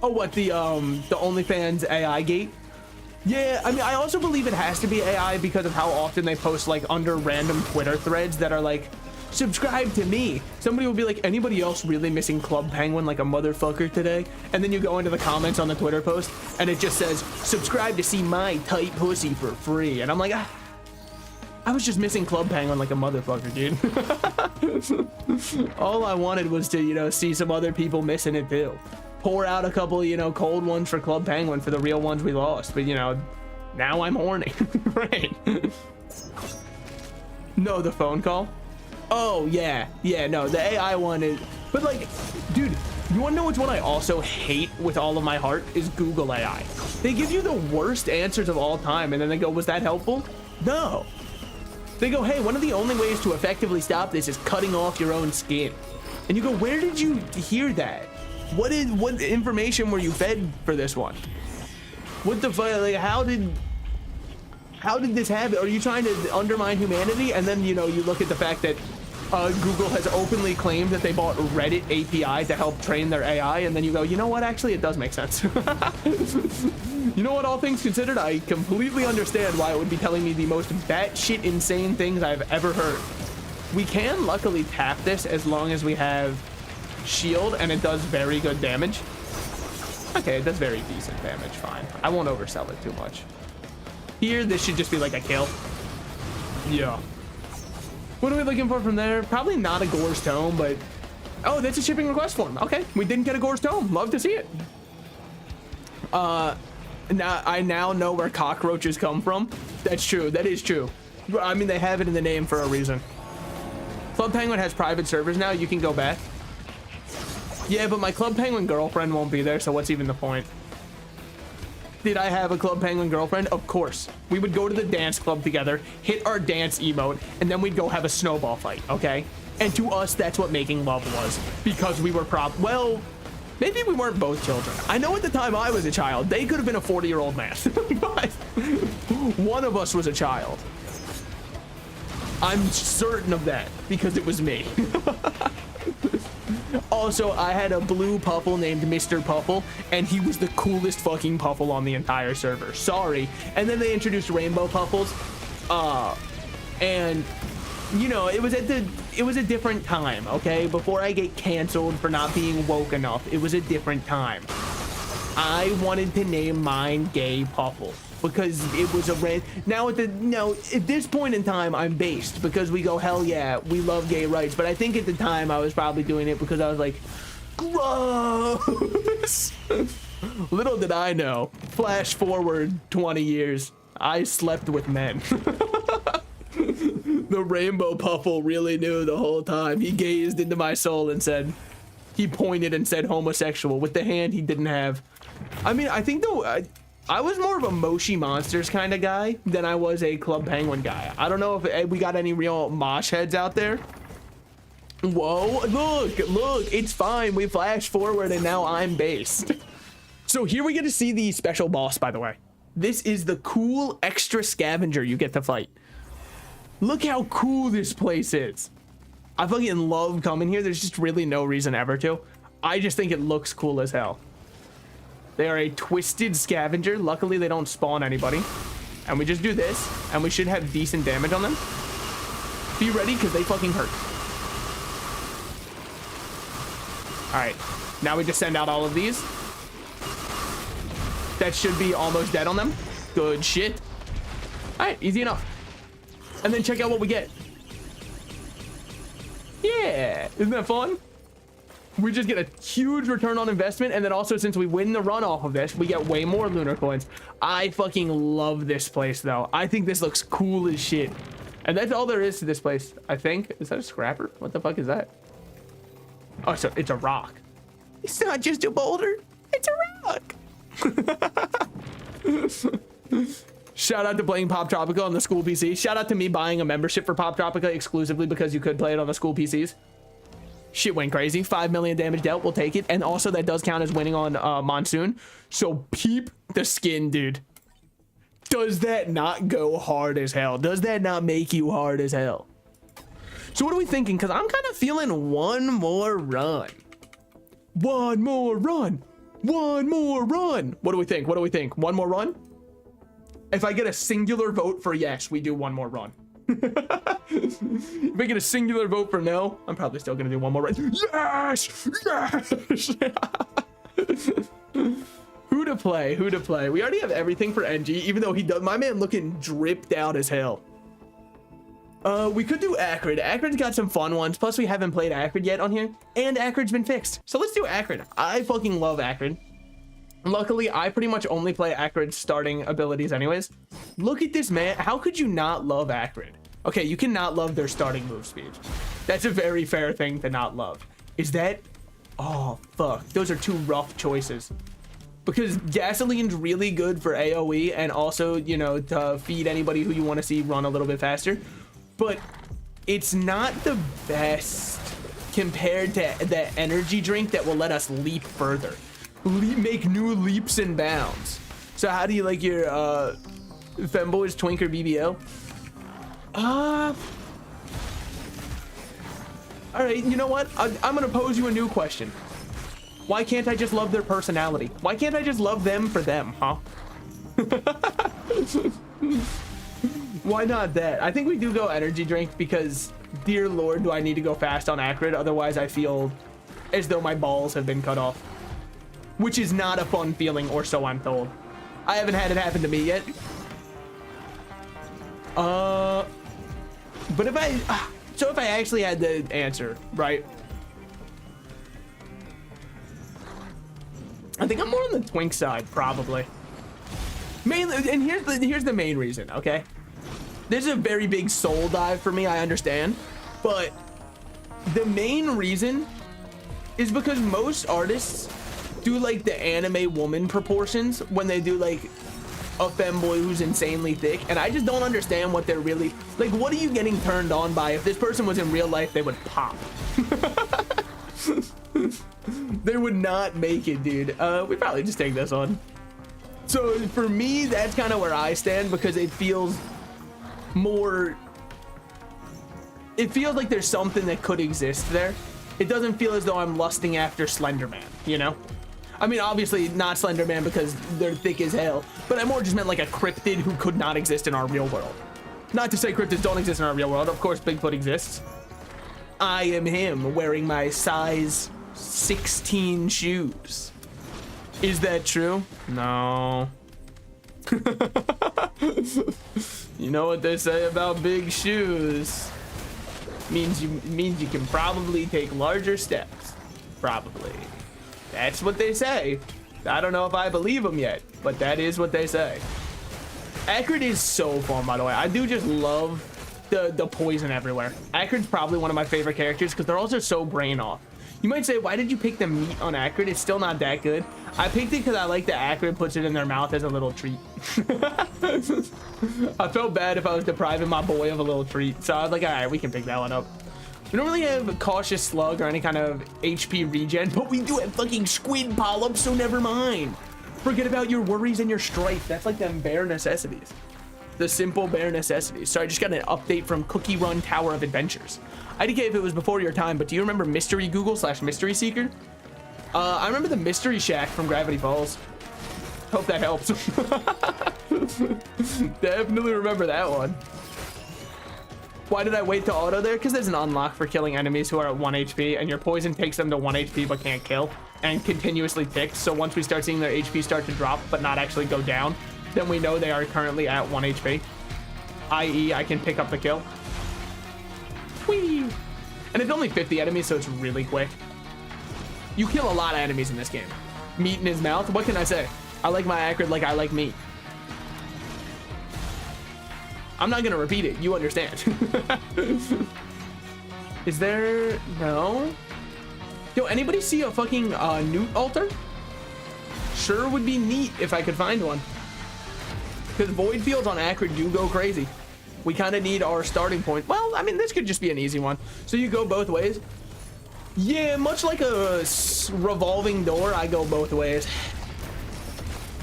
Oh, what, the OnlyFans AI gate? Yeah, I mean, I also believe it has to be AI because of how often they post like under random Twitter threads that are like, subscribe to me. Somebody will be like, anybody else really missing Club Penguin like a motherfucker today? And then you go into the comments on the Twitter post and it just says, subscribe to see my tight pussy for free. And I'm like, I was just missing Club Penguin like a motherfucker, dude. All I wanted was to, you know, see some other people missing it too. Pour out a couple, you know, cold ones for Club Penguin for the real ones we lost. But, you know, now I'm horny. Right. No, the phone call. Oh, yeah, no, the AI one is, but like, dude, you wanna know which one I also hate with all of my heart is Google AI. They give you the worst answers of all time, and then they go, was that helpful? No. They go, hey, one of the only ways to effectively stop this is cutting off your own skin. And you go, where did you hear that? What information were you fed for this one? What the fuck, like, how did this happen? Are you trying to undermine humanity? And then, you know, you look at the fact that Google has openly claimed that they bought Reddit API to help train their AI, and then you go, you know what, actually it does make sense. You know what, all things considered, I completely understand why it would be telling me the most batshit insane things I've ever heard. We can luckily tap this as long as we have shield, and it does very good damage. Okay, it does very decent damage, fine. I won't oversell it too much. Here, this should just be like a kill. Yeah. What are we looking for from there? Probably not a Gore's Tome, but... Oh, that's a shipping request form. Okay, we didn't get a Gore's Tome. Love to see it. Now I now know where cockroaches come from. That's true. That is true. I mean, they have it in the name for a reason. Club Penguin has private servers now. You can go back. Yeah, but my Club Penguin girlfriend won't be there, so what's even the point? Did I have a Club Penguin girlfriend? Of course. We would go to the dance club together, hit our dance emote, and then we'd go have a snowball fight, okay? And to us, that's what making love was. Because we were well, maybe we weren't both children. I know at the time I was a child, they could have been a 40-year-old man. But one of us was a child. I'm certain of that, because it was me. Also, I had a blue puffle named Mr. Puffle, and he was the coolest fucking puffle on the entire server. Sorry. And then they introduced rainbow puffles, and you know, it was a different time, okay? Before I get canceled for not being woke enough, it was a different time. I wanted to name mine Gay Puffle because it was a now at this point in time I'm based because we go, hell yeah, we love gay rights. But I think at the time I was probably doing it because I was like, gross. Little did I know, flash forward 20 years, I slept with men. The rainbow puffle really knew the whole time. He gazed into my soul and said, he pointed and said homosexual with the hand he didn't have. I mean, I think though, I was more of a Moshi Monsters kind of guy than I was a Club Penguin guy. I don't know if we got any real mosh heads out there. Whoa, look, it's fine. We flash forward and now I'm based. So here we get to see the special boss, by the way. This is the cool extra scavenger you get to fight. Look how cool this place is. I fucking love coming here. There's just really no reason ever to. I just think it looks cool as hell. They are a twisted scavenger. Luckily, they don't spawn anybody. And we just do this, and we should have decent damage on them. Be ready, because they fucking hurt. Alright, now we just send out all of these. That should be almost dead on them. Good shit. Alright, easy enough. And then check out what we get. Yeah, isn't that fun? We just get a huge return on investment, and then also since we win the run off of this, we get way more lunar coins. I fucking love this place though. I think this looks cool as shit. And that's all there is to this place, I think. Is that a scrapper? What the fuck is that? Oh, so it's a rock. It's not just a boulder, it's a rock. Shout out to playing Pop Tropica on the school PC. Shout out to me buying a membership for Pop Tropica exclusively because you could play it on the school PCs. Shit went crazy. 5 million damage dealt. We'll take it. And also that does count as winning on Monsoon. So peep the skin, dude. Does that not go hard as hell? Does that not make you hard as hell? So what are we thinking? Because I'm kind of feeling one more run. One more run. One more run. What do we think? What do we think? One more run? If I get a singular vote for yes, we do one more run. If I get a singular vote for no, I'm probably still gonna do one more run. Yes! Yes! Who to play? Who to play? We already have everything for NG, even though he does. My man looking dripped out as hell. We could do Acrid. Acrid's got some fun ones. Plus, we haven't played Acrid yet on here, and Acrid's been fixed. So let's do Acrid. I fucking love Acrid. Luckily, I pretty much only play Acrid's starting abilities anyways. Look at this, man. How could you not love Acrid? Okay, you cannot love their starting move speed. That's a very fair thing to not love. Is that? Oh, fuck. Those are two rough choices. Because Gasoline's really good for AoE and also, you know, to feed anybody who you want to see run a little bit faster. But it's not the best compared to the energy drink that will let us leap further. Make new leaps and bounds. So how do you like your Femboys Twink or BBL? All right, you know what? I'm gonna pose you a new question. Why can't I just love their personality? Why can't I just love them for them, huh? Why not that? I think we do go energy drink because, dear Lord, do I need to go fast on Acrid? Otherwise, I feel as though my balls have been cut off. Which is not a fun feeling, or so I'm told. I haven't had it happen to me yet. But if I actually had the answer, right? I think I'm more on the Twink side, probably. Mainly, and here's the main reason, okay? This is a very big soul dive for me, I understand. But the main reason is because most artists do like the anime woman proportions when they do like a femboy who's insanely thick, and I just don't understand what they're really like. What are you getting turned on by? If this person was in real life, they would pop. They would not make it, dude. We probably just take this on. So for me, that's kind of where I stand, because it feels more, it feels like there's something that could exist there. It doesn't feel as though I'm lusting after Slenderman, you know? I mean, obviously not Slenderman because they're thick as hell, but I more just meant like a cryptid who could not exist in our real world. Not to say cryptids don't exist in our real world. Of course, Bigfoot exists. I am him wearing my size 16 shoes. Is that true? No. You know what they say about big shoes? Means you can probably take larger steps. Probably. That's what they say. I don't know if I believe them yet, but that is what they say. Acrid is so fun, by the way. I do just love the poison everywhere. Acrid's probably one of my favorite characters because they're also so brain off. You might say, why did you pick the meat on Acrid? It's still not that good. I picked it because I like that Acrid puts it in their mouth as a little treat. I felt bad if I was depriving my boy of a little treat. So I was like, all right, we can pick that one up. We don't really have Cautious Slug or any kind of HP regen, but we do have fucking Squid Polyp, so never mind. Forget about your worries and your strife. That's like them bare necessities. The simple bare necessities. So I just got an update from Cookie Run Tower of Adventures. IDK if it was before your time, but do you remember Mystery Google / Mystery Seeker? I remember the Mystery Shack from Gravity Falls. Hope that helps. Definitely remember that one. Why did I wait to auto there? Because there's an unlock for killing enemies who are at 1 HP, and your poison takes them to 1 HP but can't kill, and continuously ticks. So once we start seeing their HP start to drop but not actually go down, then we know they are currently at 1 HP. i.e. I can pick up the kill. Whee! And it's only 50 enemies, so it's really quick. You kill a lot of enemies in this game. Meat in his mouth, what can I say? I like my Acrid like I like meat. I'm not gonna repeat it, you understand. Is there, no? Yo, anybody see a fucking newt altar? Sure would be neat if I could find one. Because void fields on Acrid do go crazy. We kind of need our starting point. Well, I mean, this could just be an easy one. So you go both ways. Yeah, much like a revolving door, I go both ways.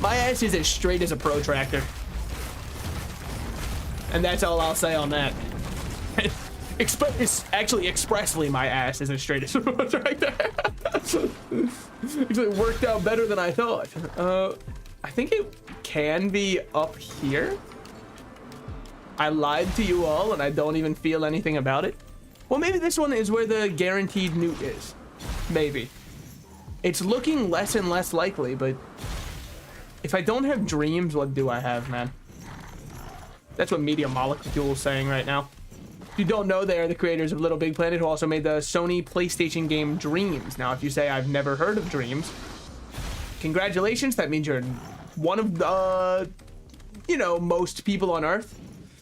My ass is as straight as a protractor. And that's all I'll say on that. It's actually expressly my ass is as straight as a protractor. Actually worked out better than I thought. I think it can be up here. I lied to you all and I don't even feel anything about it. Well, maybe this one is where the guaranteed newt is. Maybe. It's looking less and less likely, but if I don't have dreams, what do I have, man? That's what Media Molecule is saying right now. If you don't know, they are the creators of Little Big Planet, who also made the Sony PlayStation game Dreams. Now, if you say I've never heard of Dreams, congratulations. That means you're one of the, you know, most people on Earth.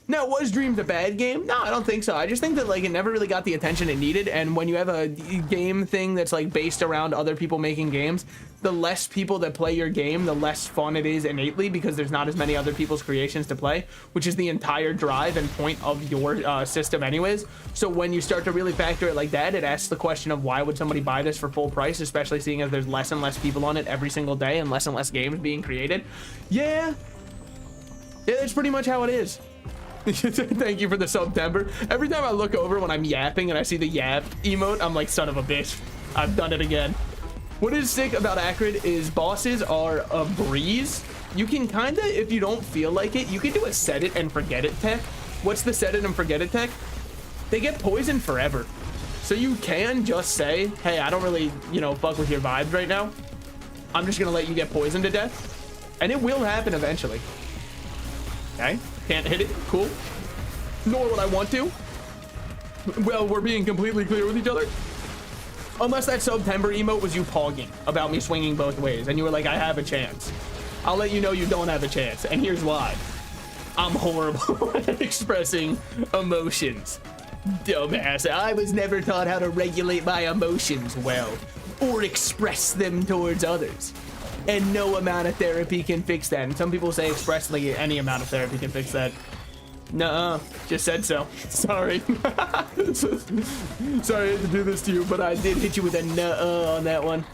Now, was Dreams a bad game? No, I don't think so. I just think that, like, it never really got the attention it needed. And when you have a game thing that's, like, based around other people making games, the less people that play your game, the less fun it is innately, because there's not as many other people's creations to play, which is the entire drive and point of your system anyways. So when you start to really factor it like that, it asks the question of why would somebody buy this for full price, especially seeing as there's less and less people on it every single day and less games being created. Yeah, that's pretty much how it is. Thank you for the September. Every time I look over when I'm yapping and I see the yap emote, I'm like, son of a bitch, I've done it again. What is sick about Acrid is bosses are a breeze. You can kind of, if you don't feel like it, you can do a set it and forget it tech. What's the set it and forget it tech? They get poisoned forever. So you can just say, hey, I don't really, you know, fuck with your vibes right now. I'm just gonna let you get poisoned to death. And it will happen eventually. Okay, can't hit it, cool. Nor would I want to. Well, we're being completely clear with each other. Unless that September emote was you pogging about me swinging both ways, and you were like, I have a chance. I'll let you know you don't have a chance, and here's why. I'm horrible at expressing emotions. Dumbass, I was never taught how to regulate my emotions well, or express them towards others. And no amount of therapy can fix that. And some people say expressly any amount of therapy can fix that. Nuh-uh, just said so. Sorry. Sorry I had to do this to you, but I did hit you with a nuh-uh on that one.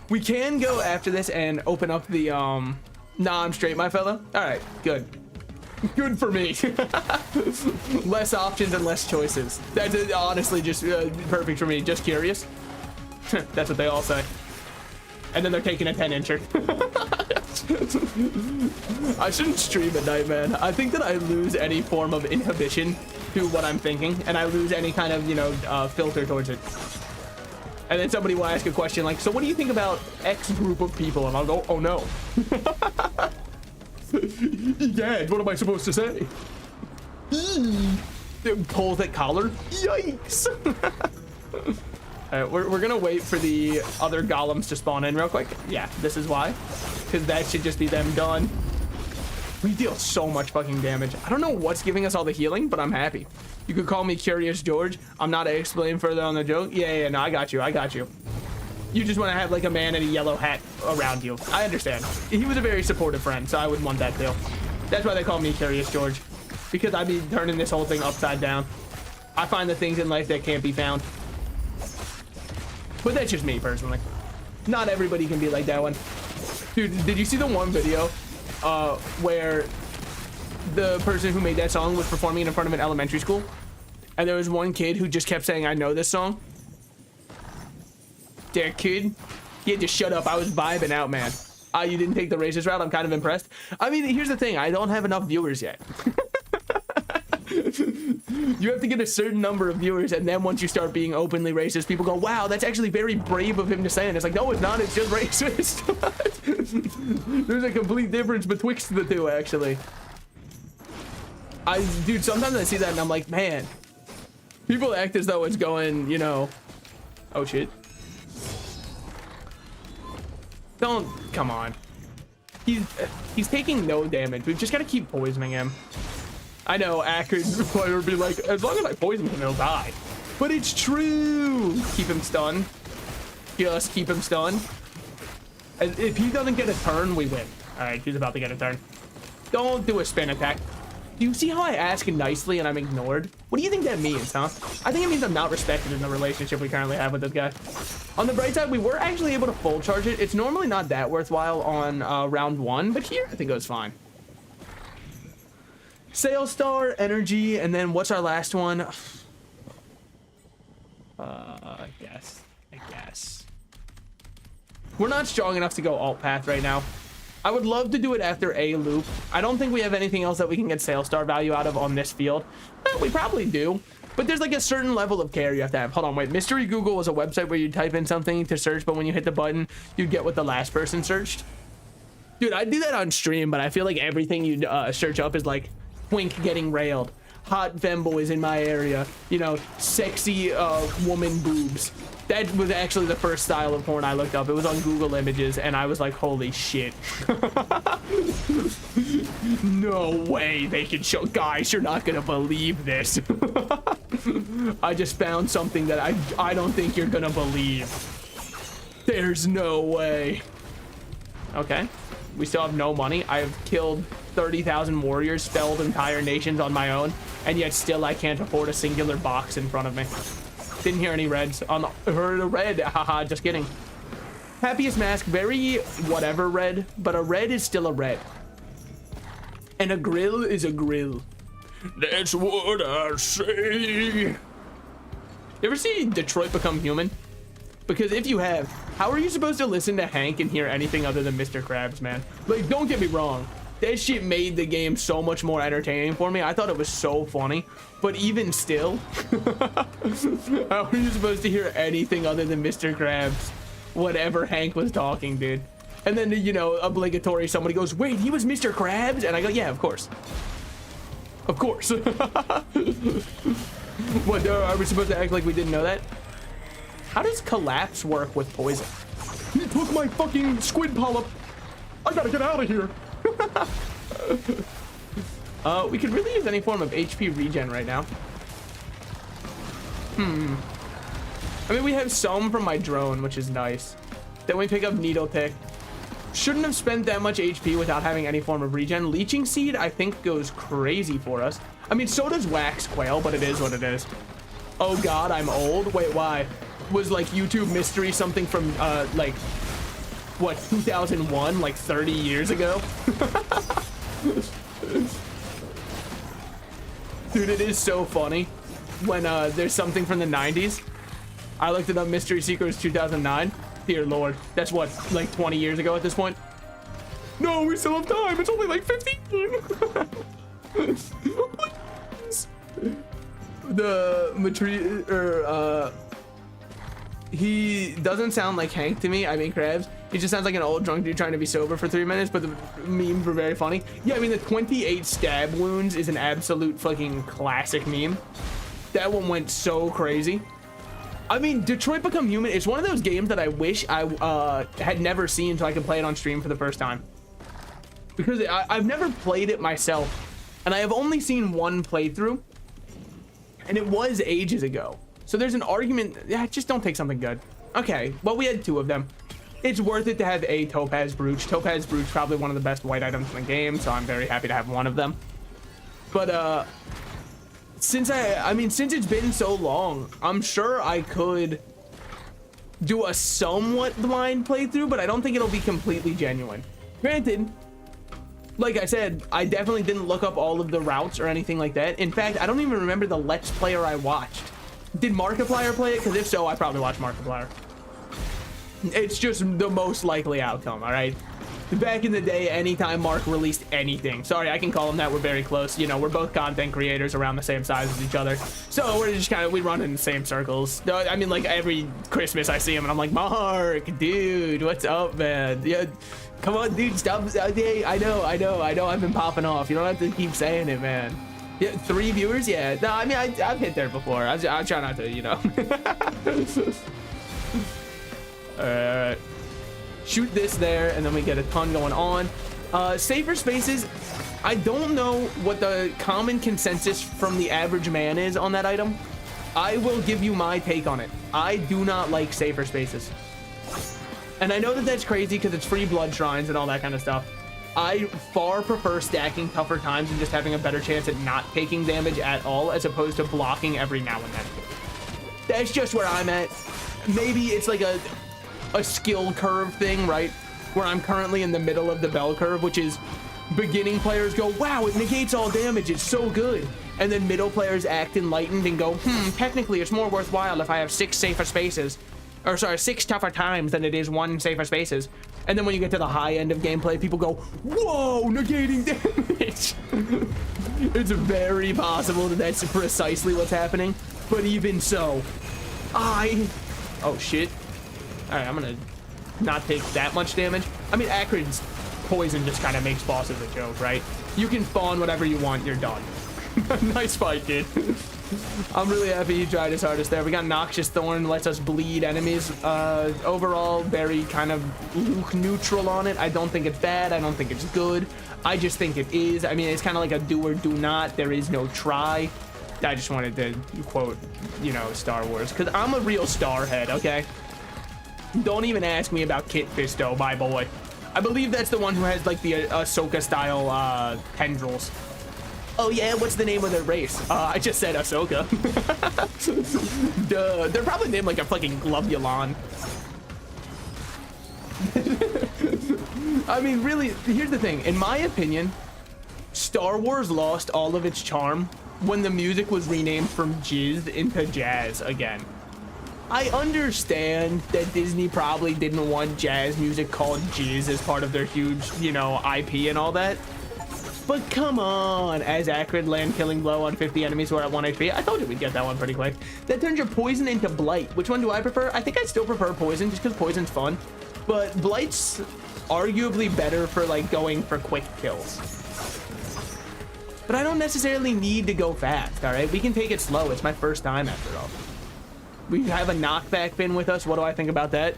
We can go after this and open up the, Nah, I'm straight, my fella. All right, good. Good for me. Less options and less choices. That's honestly just perfect for me. Just curious. That's what they all say. And then they're taking a 10-incher. I shouldn't stream at night, man. I think that I lose any form of inhibition to what I'm thinking, and I lose any kind of, you know, filter towards it. And then somebody will ask a question like, so what do you think about X group of people? And I'll go, oh no. Yeah, what am I supposed to say? Pull that collar? Yikes. Alright, we're gonna wait for the other golems to spawn in real quick. Yeah, this is why. Because that should just be them done. We deal so much fucking damage. I don't know what's giving us all the healing, but I'm happy. You could call me Curious George. I'm not explaining further on the joke. Yeah, no, I got you. You just want to have like a man in a yellow hat around you. I understand. He was a very supportive friend, so I wouldn't want that too. That's why they call me Curious George, because I'd be turning this whole thing upside down. I find the things in life that can't be found. But that's just me personally. Not everybody can be like that one. Dude, did you see the one video where the person who made that song was performing in front of an elementary school? And there was one kid who just kept saying, I know this song. There, kid. You had to shut up. I was vibing out, man. You didn't take the racist route. I'm kind of impressed. I mean, here's the thing. I don't have enough viewers yet. You have to get a certain number of viewers, and then once you start being openly racist, people go, wow, that's actually very brave of him to say. And it's like, no, it's not. It's just racist. There's a complete difference betwixt the two, actually. Dude, sometimes I see that and I'm like, man, people act as though it's going, you know, oh shit. Don't, come on. He's taking no damage. We've just got to keep poisoning him. I know, accurate player would be like, as long as I poison him, he'll die. But it's true. Keep him stunned. Just keep him stunned. And if he doesn't get a turn, we win. All right, he's about to get a turn. Don't do a spin attack. Do you see how I ask nicely and I'm ignored? What do you think that means, huh? I think it means I'm not respected in the relationship we currently have with this guy. On the bright side, we were actually able to full charge it. It's normally not that worthwhile on round 1, but here I think it was fine. Sail Star, Energy, and then what's our last one? I guess. We're not strong enough to go alt path right now. I would love to do it after a loop. I don't think we have anything else that we can get Sail Star value out of on this field. Well, we probably do, but there's like a certain level of care you have to have. Hold on, wait. Mystery Google was a website where you type in something to search, but when you hit the button, you get what the last person searched. Dude, I do that on stream, but I feel like everything you search up is like twink getting railed, hot femboys in my area, you know, sexy woman boobs. That was actually the first style of porn I looked up. It was on Google Images, and I was like, holy shit. No way they can show. Guys, you're not gonna believe this. I just found something that I don't think you're gonna believe. There's no way. Okay, we still have no money. I've killed 30,000 warriors, spelled entire nations on my own, and yet still I can't afford a singular box in front of me. Didn't hear any reds. Heard a red. Haha, just kidding. Happiest mask, very whatever red, but a red is still a red. And a grill is a grill. That's what I say. You ever see Detroit Become Human? Because if you have, how are you supposed to listen to Hank and hear anything other than Mr. Krabs, man? Like, don't get me wrong. That shit made the game so much more entertaining for me. I thought it was so funny, but even still, how are you supposed to hear anything other than Mr. Krabs? Whatever Hank was talking, dude. And then, you know, obligatory, somebody goes, wait, he was Mr. Krabs? And I go, yeah, of course. Of course. What, are we supposed to act like we didn't know that? How does collapse work with poison? He took my fucking squid polyp. I gotta get out of here. We could really use any form of HP regen right now. I mean, we have some from my drone, which is nice. Then we pick up Needle Tick. Shouldn't have spent that much HP without having any form of regen. Leeching Seed, I think, goes crazy for us. I mean, so does Wax Quail, but it is what it is. Oh god, I'm old. Wait, why? Was like YouTube mystery something from like what, 2001, like 30 years ago? Dude, it is so funny when there's something from the 90s. I looked it up, Mystery Secrets 2009. Dear Lord, that's what, like 20 years ago at this point? No, we still have time. It's only like 15. The Matri, he doesn't sound like Hank to me. I mean, Krabs. He just sounds like an old drunk dude trying to be sober for 3 minutes, but the memes were very funny. Yeah, I mean, the 28 stab wounds is an absolute fucking classic meme. That one went so crazy. I mean, Detroit Become Human is one of those games that I wish I had never seen so I could play it on stream for the first time. Because I've never played it myself, and I have only seen one playthrough, and it was ages ago. So there's an argument, yeah, just don't take something good. Okay, well, we had 2 of them. It's worth it to have a topaz brooch. Topaz brooch, probably one of the best white items in the game, so I'm very happy to have one of them. But since since it's been so long, I'm sure I could do a somewhat blind playthrough, but I don't think it'll be completely genuine. Granted, like I said, I definitely didn't look up all of the routes or anything like that. In fact, I don't even remember the Let's Player I watched. Did Markiplier play it? Because if so, I probably watched Markiplier. It's just the most likely outcome, all right? Back in the day, anytime Mark released anything, sorry, I can call him that, we're very close, you know, we're both content creators around the same size as each other, so we're just kind of, we run in the same circles. I mean, like, every Christmas I see him and I'm like, Mark, dude, what's up, man? Yeah, come on, dude, stop. Hey, I know, I've been popping off. You don't have to keep saying it, man. Yeah, 3 viewers? Yeah, no, I mean, I've hit there before. I try not to, you know. Shoot this there, and then we get a ton going on. Safer spaces, I don't know what the common consensus from the average man is on that item. I will give you my take on it. I do not like safer spaces. And I know that that's crazy because it's free blood shrines and all that kind of stuff. I far prefer stacking tougher times and just having a better chance at not taking damage at all, as opposed to blocking every now and then. That's just where I'm at. Maybe it's like a skill curve thing, right? Where I'm currently in the middle of the bell curve, which is beginning players go, wow, it negates all damage, it's so good. And then middle players act enlightened and go, technically it's more worthwhile if I have 6 safer spaces. Or sorry, 6 tougher times than it is 1 safer spaces. And then when you get to the high end of gameplay, people go, whoa, negating damage. It's very possible that that's precisely what's happening. But even so, oh shit. All right, I'm gonna not take that much damage. I mean, Acrid's poison just kind of makes bosses a joke, right? You can spawn whatever you want, you're done. Nice fight, kid. I'm really happy he tried his hardest there. We got Noxious Thorn, lets us bleed enemies. Overall, very kind of Luke neutral on it. I don't think it's bad. I don't think it's good. I just think it is. I mean, it's kind of like a do or do not. There is no try. I just wanted to quote, you know, Star Wars, because I'm a real starhead, okay? Don't even ask me about Kit Fisto, my boy. I believe that's the one who has like the Ahsoka-style tendrils. Oh yeah, what's the name of their race? I just said Ahsoka. Duh. They're probably named like a fucking globulon. I mean, really, here's the thing. In my opinion, Star Wars lost all of its charm when the music was renamed from Jizz into Jazz again. I understand that Disney probably didn't want jazz music called Jizz as part of their huge, you know, IP and all that. But come on, as Acrid land killing blow on 50 enemies who are at 1 HP. I told you we'd get that one pretty quick. That turns your poison into blight. Which one do I prefer? I think I still prefer poison just because poison's fun. But blight's arguably better for like going for quick kills. But I don't necessarily need to go fast, all right? We can take it slow. It's my first time after all. We have a knockback pin with us. What do I think about that?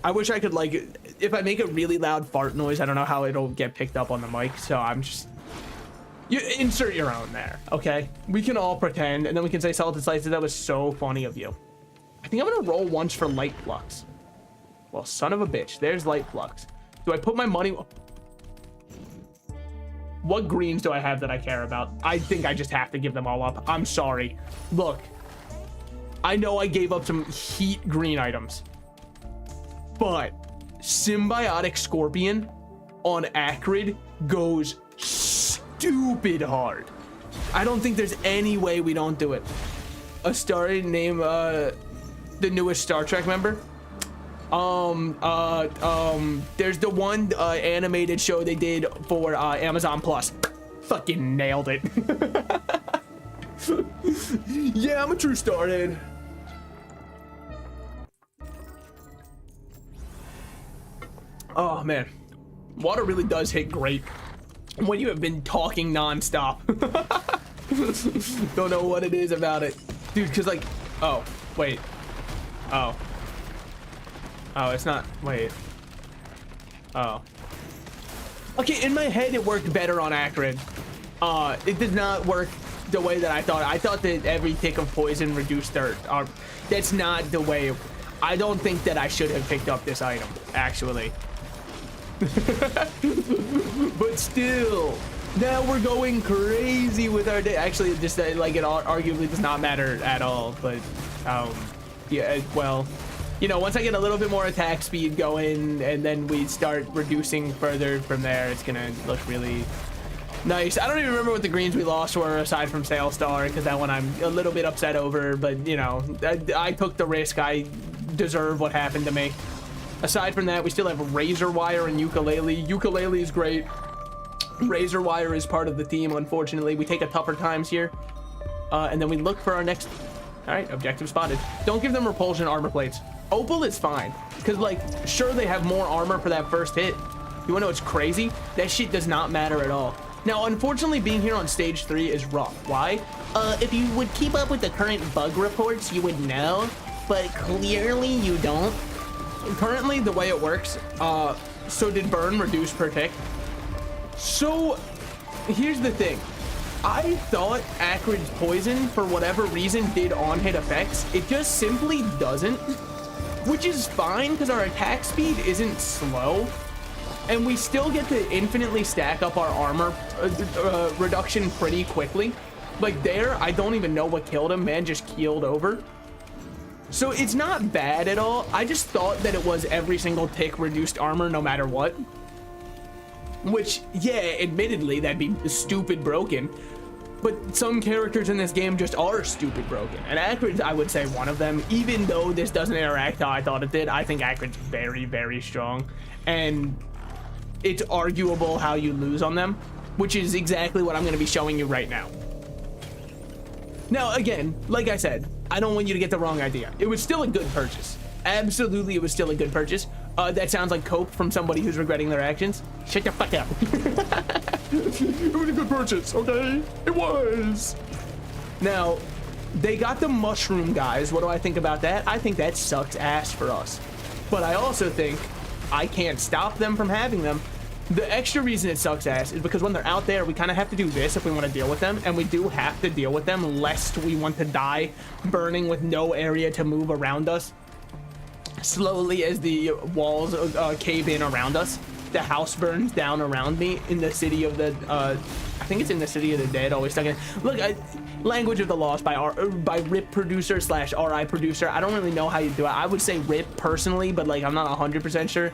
I wish I could, like, if I make a really loud fart noise, I don't know how it'll get picked up on the mic, so I'm just... You insert your own there, okay? We can all pretend, and then we can say Salted Slices, that was so funny of you. I think I'm gonna roll once for Light Flux. Well, son of a bitch, there's Light Flux. Do I put my money... What greens do I have that I care about? I think I just have to give them all up. I'm sorry. Look. I know I gave up some heat green items, but Symbiotic Scorpion on Acrid goes stupid hard. I don't think there's any way we don't do it. A starry name, the newest Star Trek member. There's the one animated show they did for Amazon Plus. Fucking nailed it. Yeah, I'm a true starhead. Oh man, water really does hit great when you have been talking non-stop. Don't know what it is about it, dude, because like, oh wait, oh it's not, wait, oh okay, in my head it worked better on Acrid. It did not work the way that I thought. I thought that every tick of poison reduced their armor. That's not the way. I don't think that I should have picked up this item, actually. But still, now we're going crazy with our day. Actually, just like it arguably does not matter at all. But yeah, well, you know, once I get a little bit more attack speed going, and then we start reducing further from there, it's gonna look really nice. I don't even remember what the greens we lost were aside from Sail Star, because that one I'm a little bit upset over. But you know, I took the risk. I deserve what happened to me. Aside from that, we still have Razor Wire and Ukulele. Ukulele is great. Razor Wire is part of the team, unfortunately. We take a tougher times here. And then we look for our next... All right, objective spotted. Don't give them repulsion armor plates. Opal is fine. Because, like, sure, they have more armor for that first hit. You wanna know what's crazy? That shit does not matter at all. Now, unfortunately, being here on stage 3 is rough. Why? If you would keep up with the current bug reports, you would know. But clearly, you don't. Currently, the way it works, so did burn reduce per tick. So here's the thing. I thought Acrid's poison, for whatever reason, did on-hit effects. It just simply doesn't, which is fine because our attack speed isn't slow, and we still get to infinitely stack up our armor reduction pretty quickly. Like there, I don't even know what killed him. Man just keeled over. So it's not bad at all. I just thought that it was every single tick reduced armor no matter what. Which, yeah, admittedly, that'd be stupid broken. But some characters in this game just are stupid broken. And Acrid's, I would say, one of them. Even though this doesn't interact how I thought it did, I think Acrid's very, very strong. And it's arguable how you lose on them, which is exactly what I'm going to be showing you right now. Now, again, like I said, I don't want you to get the wrong idea. It was still a good purchase. Absolutely, it was still a good purchase. That sounds like cope from somebody who's regretting their actions. Shut the fuck up. It was a good purchase, okay? It was. Now, they got the mushroom guys. What do I think about that? I think that sucks ass for us. But I also think I can't stop them from having them. The extra reason it sucks ass is because when they're out there, we kind of have to do this if we want to deal with them, and we do have to deal with them lest we want to die burning with no area to move around us. Slowly as the walls cave in around us, the house burns down around me in the city of the, I think it's in the city of the dead, always stuck in. Look, Language of the Lost by RIP producer / RI producer. I don't really know how you do it. I would say RIP personally, but like I'm not 100% sure.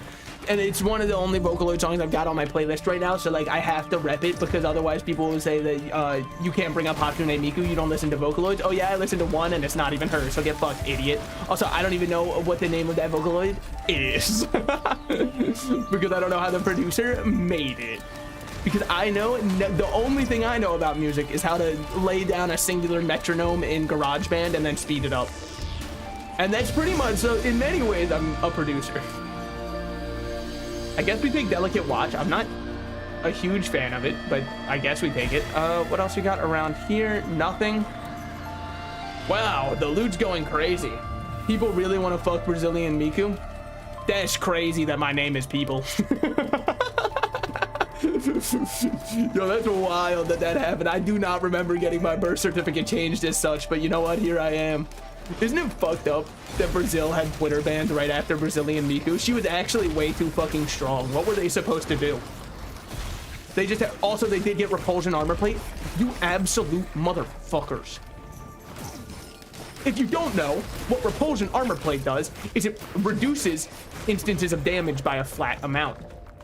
And it's one of the only Vocaloid songs I've got on my playlist right now, so like I have to rep it because otherwise people will say that you can't bring up Hakune Miku, you don't listen to Vocaloids. Oh yeah, I listen to one and it's not even her, so get fucked, idiot. Also, I don't even know what the name of that Vocaloid is because I don't know how the producer made it. Because I know, the only thing I know about music is how to lay down a singular metronome in GarageBand and then speed it up. And that's pretty much, so in many ways, I'm a producer. I guess we take Delicate Watch. I'm not a huge fan of it, but I guess we take it. What else we got around here? Nothing. Wow, the loot's going crazy. People really want to fuck Brazilian Miku? That's crazy that my name is People. Yo, that's wild that happened. I do not remember getting my birth certificate changed as such, but you know what? Here I am. Isn't it fucked up that Brazil had Twitter banned right after Brazilian Miku? She was actually way too fucking strong. What were they supposed to do? They just also, they did get repulsion armor plate. You absolute motherfuckers. If you don't know, what repulsion armor plate does is it reduces instances of damage by a flat amount.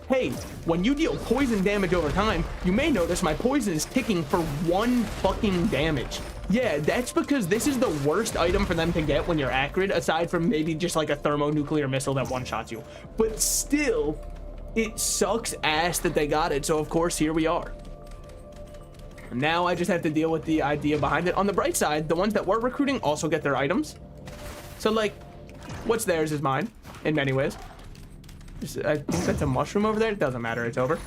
Hey, when you deal poison damage over time, you may notice my poison is ticking for 1 fucking damage. Yeah, that's because this is the worst item for them to get when you're Acrid, aside from maybe just like a thermonuclear missile that one-shots you. But still, it sucks ass that they got it, so of course, here we are. Now I just have to deal with the idea behind it. On the bright side, the ones that were recruiting also get their items. So like, what's theirs is mine, in many ways. I think that's a mushroom over there. It doesn't matter, it's over.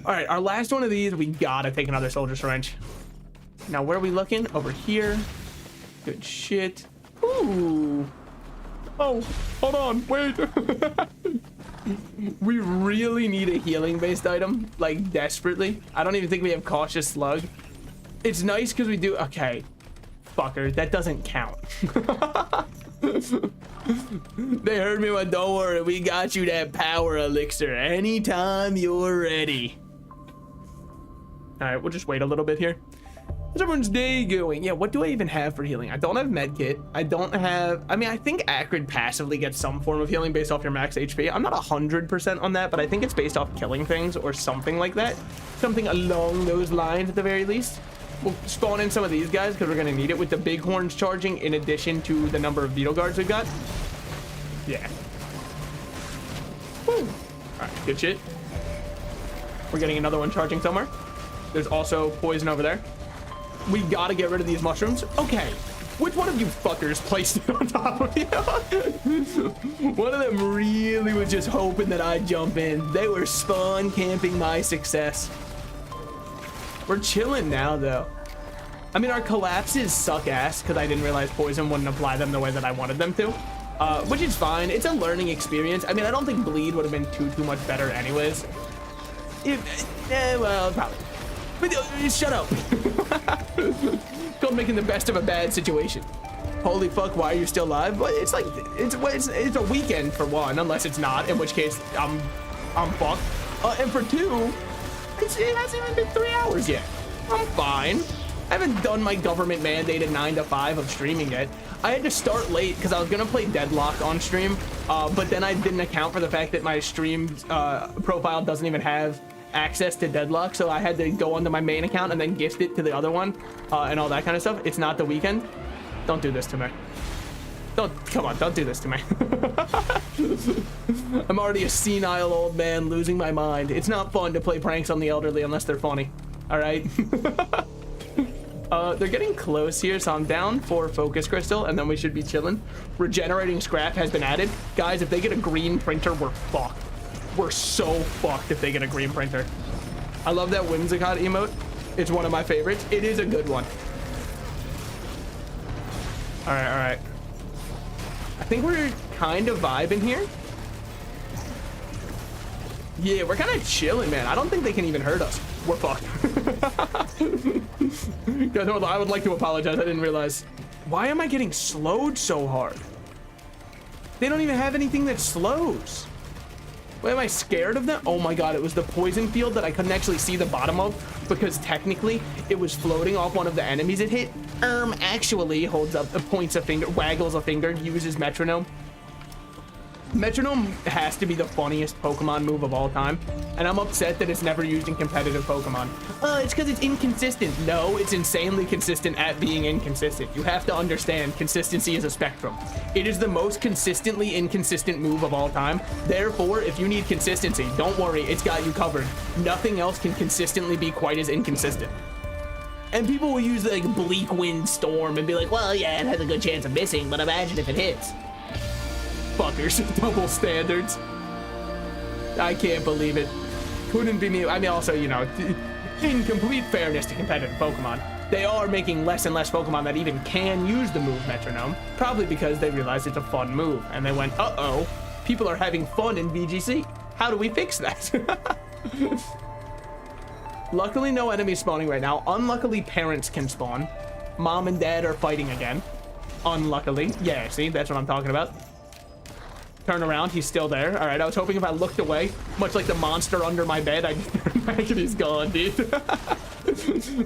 All right, our last one of these, we gotta take another soldier syringe. Now, where are we looking? Over here. Good shit. Ooh. Oh, hold on, wait. We really need a healing-based item, like desperately. I don't even think we have Cautious Slug. It's nice because we do, okay. Fucker, that doesn't count. They heard me, but don't worry, we got you that power elixir anytime you're ready. All right, we'll just wait a little bit here. How's everyone's day going? Yeah, what do I even have for healing? I don't have medkit. I don't have, I mean, I think Acrid passively gets some form of healing based off your max HP. I'm not 100% on that, but I think it's based off killing things or something like that. Something along those lines at the very least. We'll spawn in some of these guys because we're going to need it with the bighorns charging in addition to the number of beetle guards we've got. Yeah. Woo. All right, good shit. We're getting another one charging somewhere. There's also poison over there. We got to get rid of these mushrooms. Okay. Which one of you fuckers placed it on top of you? One of them really was just hoping that I'd jump in. They were spawn camping my success. We're chilling now, though. I mean, our collapses suck ass because I didn't realize poison wouldn't apply them the way that I wanted them to, which is fine. It's a learning experience. I mean, I don't think bleed would have been too much better anyways. Well, probably. But shut up. Called making the best of a bad situation. Holy fuck, why are you still alive? But it's like, it's a weekend for one, unless it's not, in which case I'm fucked. And for two, it hasn't even been 3 hours yet. I'm fine. I haven't done my government mandated 9 to 5 of streaming yet. I had to start late because I was gonna play Deadlock on stream, but then I didn't account for the fact that my stream profile doesn't even have access to Deadlock, so I had to go onto my main account and then gift it to the other one and all that kind of stuff. It's not the weekend. Don't do this to me. Come on, don't do this to me. I'm already a senile old man losing my mind. It's not fun to play pranks on the elderly unless they're funny. All right. They're getting close here, so I'm down for focus crystal, and then we should be chilling. Regenerating scrap has been added. Guys, if they get a green printer, we're fucked. We're so fucked if they get a green printer. I love that Whimsicott emote. It's one of my favorites. It is a good one. All right, all right. I think we're kind of vibing here. Yeah, we're kind of chilling, man. I don't think they can even hurt us. We're fucked. Guys, I would like to apologize. I didn't realize. Why am I getting slowed so hard? They don't even have anything that slows. Wait, am I scared of them? Oh my god, it was the poison field that I couldn't actually see the bottom of because technically it was floating off one of the enemies it hit. Actually holds up, points a finger, waggles a finger, uses metronome. Metronome has to be the funniest Pokemon move of all time, and I'm upset that it's never used in competitive Pokemon. It's because it's inconsistent. No, it's insanely consistent at being inconsistent. You have to understand, consistency is a spectrum. It is the most consistently inconsistent move of all time. Therefore, if you need consistency, don't worry, it's got you covered. Nothing else can consistently be quite as inconsistent. And people will use like Bleak Wind Storm and be like, well, yeah, it has a good chance of missing, but imagine if it hits. Fuckers, double standards. I can't believe it. Couldn't be me. I mean, also, you know, in complete fairness to competitive Pokemon, they are making less and less Pokemon that even can use the move Metronome, probably because they realized it's a fun move, and they went, uh-oh, people are having fun in VGC. How do we fix that? Luckily, no enemies spawning right now. Unluckily, parents can spawn. Mom and dad are fighting again. Unluckily. Yeah, see, that's what I'm talking about. Turn around, he's still there. All right, I was hoping if I looked away, much like the monster under my bed, I'd turn back and he's gone, dude.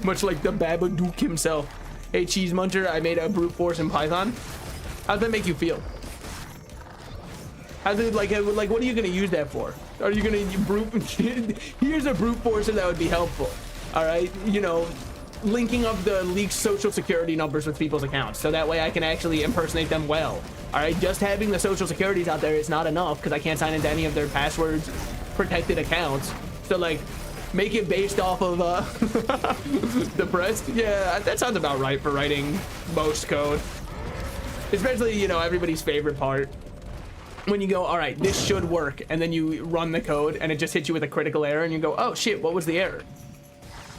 Much like the Babadook himself. Hey, Cheese Muncher, I made a brute force in Python. How'd that make you feel? How's it, like, what are you gonna use that for? Are you gonna brute? Here's a brute force that would be helpful. All right, you know, linking up the leaked social security numbers with people's accounts, so that way I can actually impersonate them well. All right, just having the social securities out there is not enough because I can't sign into any of their passwords protected accounts. So like, make it based off of depressed. Yeah, that sounds about right for writing most code. Especially, you know, everybody's favorite part. When you go, all right, this should work, and then you run the code and it just hits you with a critical error and you go, oh shit, what was the error?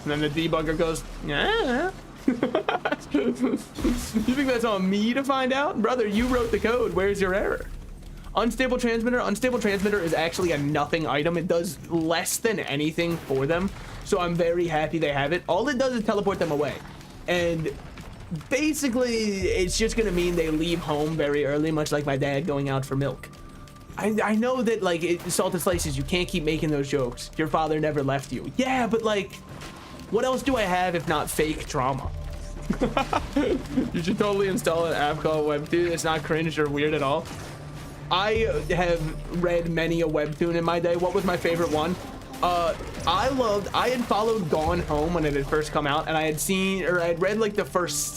And then the debugger goes, yeah. You think that's on me to find out? Brother, you wrote the code. Where's your error? Unstable transmitter. Unstable transmitter is actually a nothing item. It does less than anything for them. So I'm very happy they have it. All it does is teleport them away. And basically, it's just gonna mean they leave home very early, much like my dad going out for milk. I know that, like, Salted Slices, you can't keep making those jokes. Your father never left you. Yeah, but, like, what else do I have if not fake drama? You should totally install an app called Webtoon. It's not cringe or weird at all. I have read many a Webtoon in my day. What was my favorite one? I had followed Gone Home when it had first come out, and I had read like the first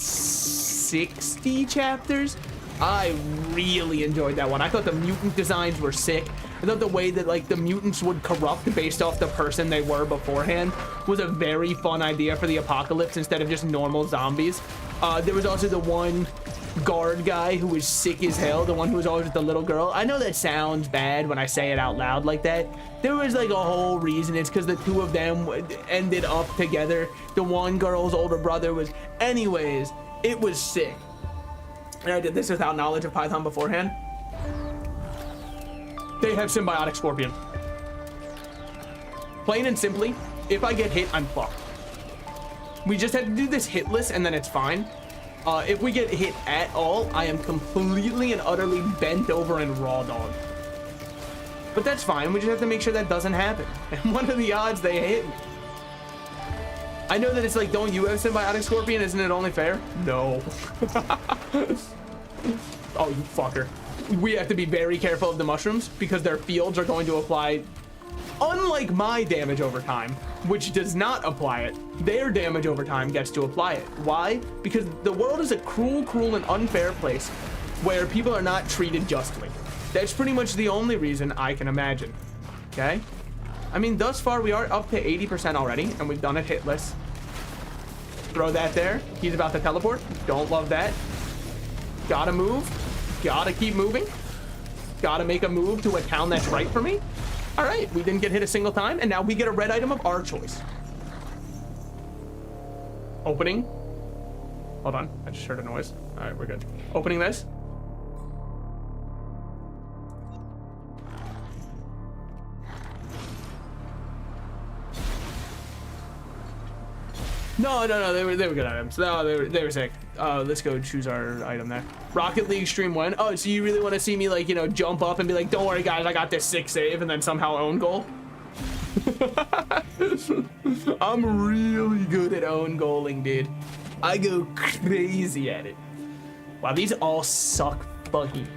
60 chapters. I really enjoyed that one. I thought the mutant designs were sick. I thought the way that like the mutants would corrupt based off the person they were beforehand was a very fun idea for the apocalypse instead of just normal zombies. There was also the one guard guy who was sick as hell, the one who was always with the little girl. I know that sounds bad when I say it out loud like that. There was like a whole reason. It's because the two of them ended up together. The one girl's older brother was... Anyways, it was sick. And I did this without knowledge of Python beforehand. They have symbiotic scorpion. Plain and simply, if I get hit, I'm fucked. We just had to do this hitless and then it's fine. If we get hit at all, I am completely and utterly bent over and raw dog. But that's fine. We just have to make sure that doesn't happen. And what are the odds they hit me? I know that it's like, don't you have symbiotic scorpion? Isn't it only fair? No. Oh, you fucker. We have to be very careful of the mushrooms because their fields are going to apply, unlike my damage over time, which does not apply it, their damage over time gets to apply it. Why? Because the world is a cruel and unfair place where people are not treated justly. That's pretty much the only reason I can imagine. Okay? I mean, thus far we are up to 80% already, and we've done it hitless. Throw that there. He's about to teleport. Don't love that. Gotta move. Gotta keep moving. Gotta make a move to a town that's right for me. All right, we didn't get hit a single time, and now we get a red item of our choice. Opening. Hold on, I just heard a noise. All right, we're good. Opening this. No, they were good items. No, they were sick. Let's go choose our item there. Rocket League stream win. Oh, so you really want to see me, like, you know, jump up and be like, don't worry guys, I got this sick save, and then somehow own goal? I'm really good at own goaling, dude. I go crazy at it. Wow, these all suck fucking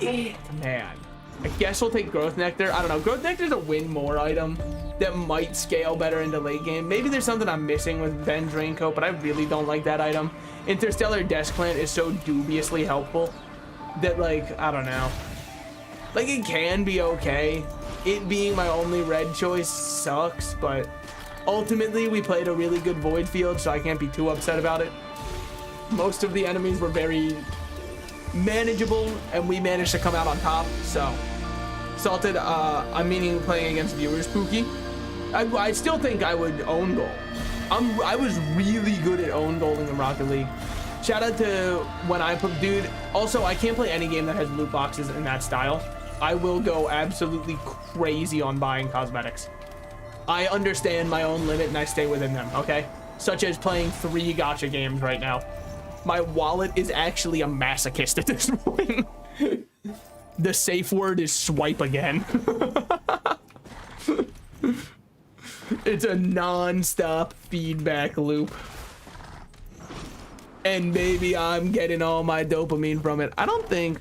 it, man. I guess we'll take Growth Nectar. I don't know. Growth Nectar's a win more item that might scale better into late game. Maybe there's something I'm missing with Ben Draincoat, but I really don't like that item. Interstellar Desk Plant is so dubiously helpful that, like, I don't know. Like, it can be okay. It being my only red choice sucks, but ultimately we played a really good Void Field, so I can't be too upset about it. Most of the enemies were very manageable, and we managed to come out on top, so. Salted, I'm meaning playing against viewers, Pookie. I still think I would own goal. I was really good at own goaling in Rocket League. Shout out to when I put, dude, also I can't play any game that has loot boxes in that style. I will go absolutely crazy on buying cosmetics. I understand my own limit and I stay within them, okay? Such as playing 3 gacha games right now. My wallet is actually a masochist at this point. The safe word is swipe again. It's a non-stop feedback loop. And maybe I'm getting all my dopamine from it. I don't think...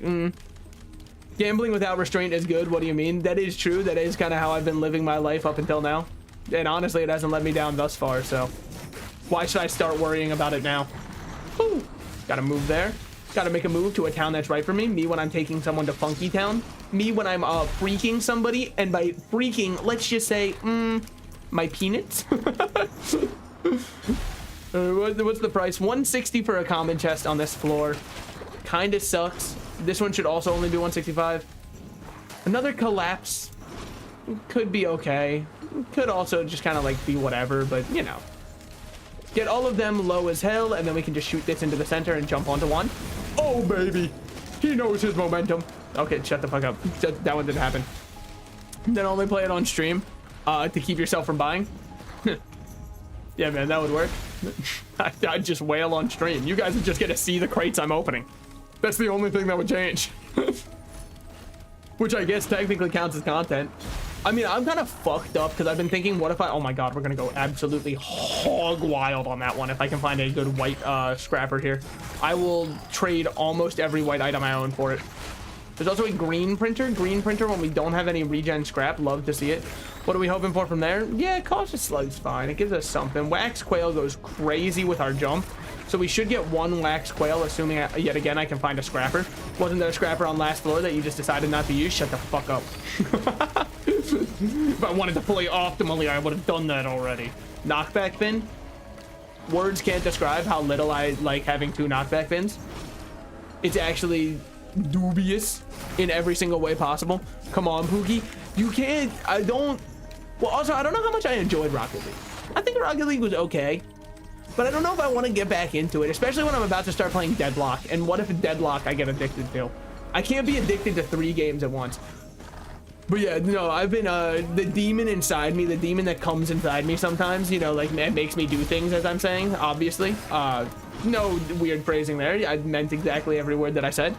Gambling without restraint is good. What do you mean? That is true. That is kind of how I've been living my life up until now. And honestly, it hasn't let me down thus far, so... Why should I start worrying about it now? Whew. Gotta move there. Gotta make a move to a town that's right for me. Me when I'm taking someone to Funky Town. Me when I'm freaking somebody. And by freaking, let's just say, my peanuts. What's the price? 160 for a common chest on this floor. Kinda sucks. This one should also only be 165. Another collapse. Could be okay. Could also just kind of like be whatever, but you know. Get all of them low as hell, and then we can just shoot this into the center and jump onto one. Oh, baby. He knows his momentum. Okay, shut the fuck up. That one didn't happen. Then only play it on stream to keep yourself from buying. Yeah, man, that would work. I'd just wail on stream. You guys would just get to see the crates I'm opening. That's the only thing that would change. Which I guess technically counts as content. I mean, I'm kind of fucked up because I've been thinking, what if I... Oh my god, we're going to go absolutely hog wild on that one if I can find a good white scrapper here. I will trade almost every white item I own for it. There's also a green printer. Green printer when we don't have any regen scrap. Love to see it. What are we hoping for from there? Yeah, cautious slug's fine. It gives us something. Wax quail goes crazy with our jump. So we should get one wax quail, assuming yet again I can find a scrapper. Wasn't there a scrapper on last floor that you just decided not to use? Shut the fuck up. If I wanted to play optimally, I would have done that already. Knockback fin. Words can't describe how little I like having 2 knockback fins. It's actually dubious in every single way possible. Come on, Pookie. You can't. I don't. Well, also, I don't know how much I enjoyed Rocket League. I think Rocket League was okay, but I don't know if I want to get back into it, especially when I'm about to start playing Deadlock. And what if a Deadlock I get addicted to? I can't be addicted to 3 games at once. But yeah, no, I've been the demon inside me, the demon that comes inside me sometimes, you know, like makes me do things, as I'm saying, obviously. No weird phrasing there. I meant exactly every word that I said.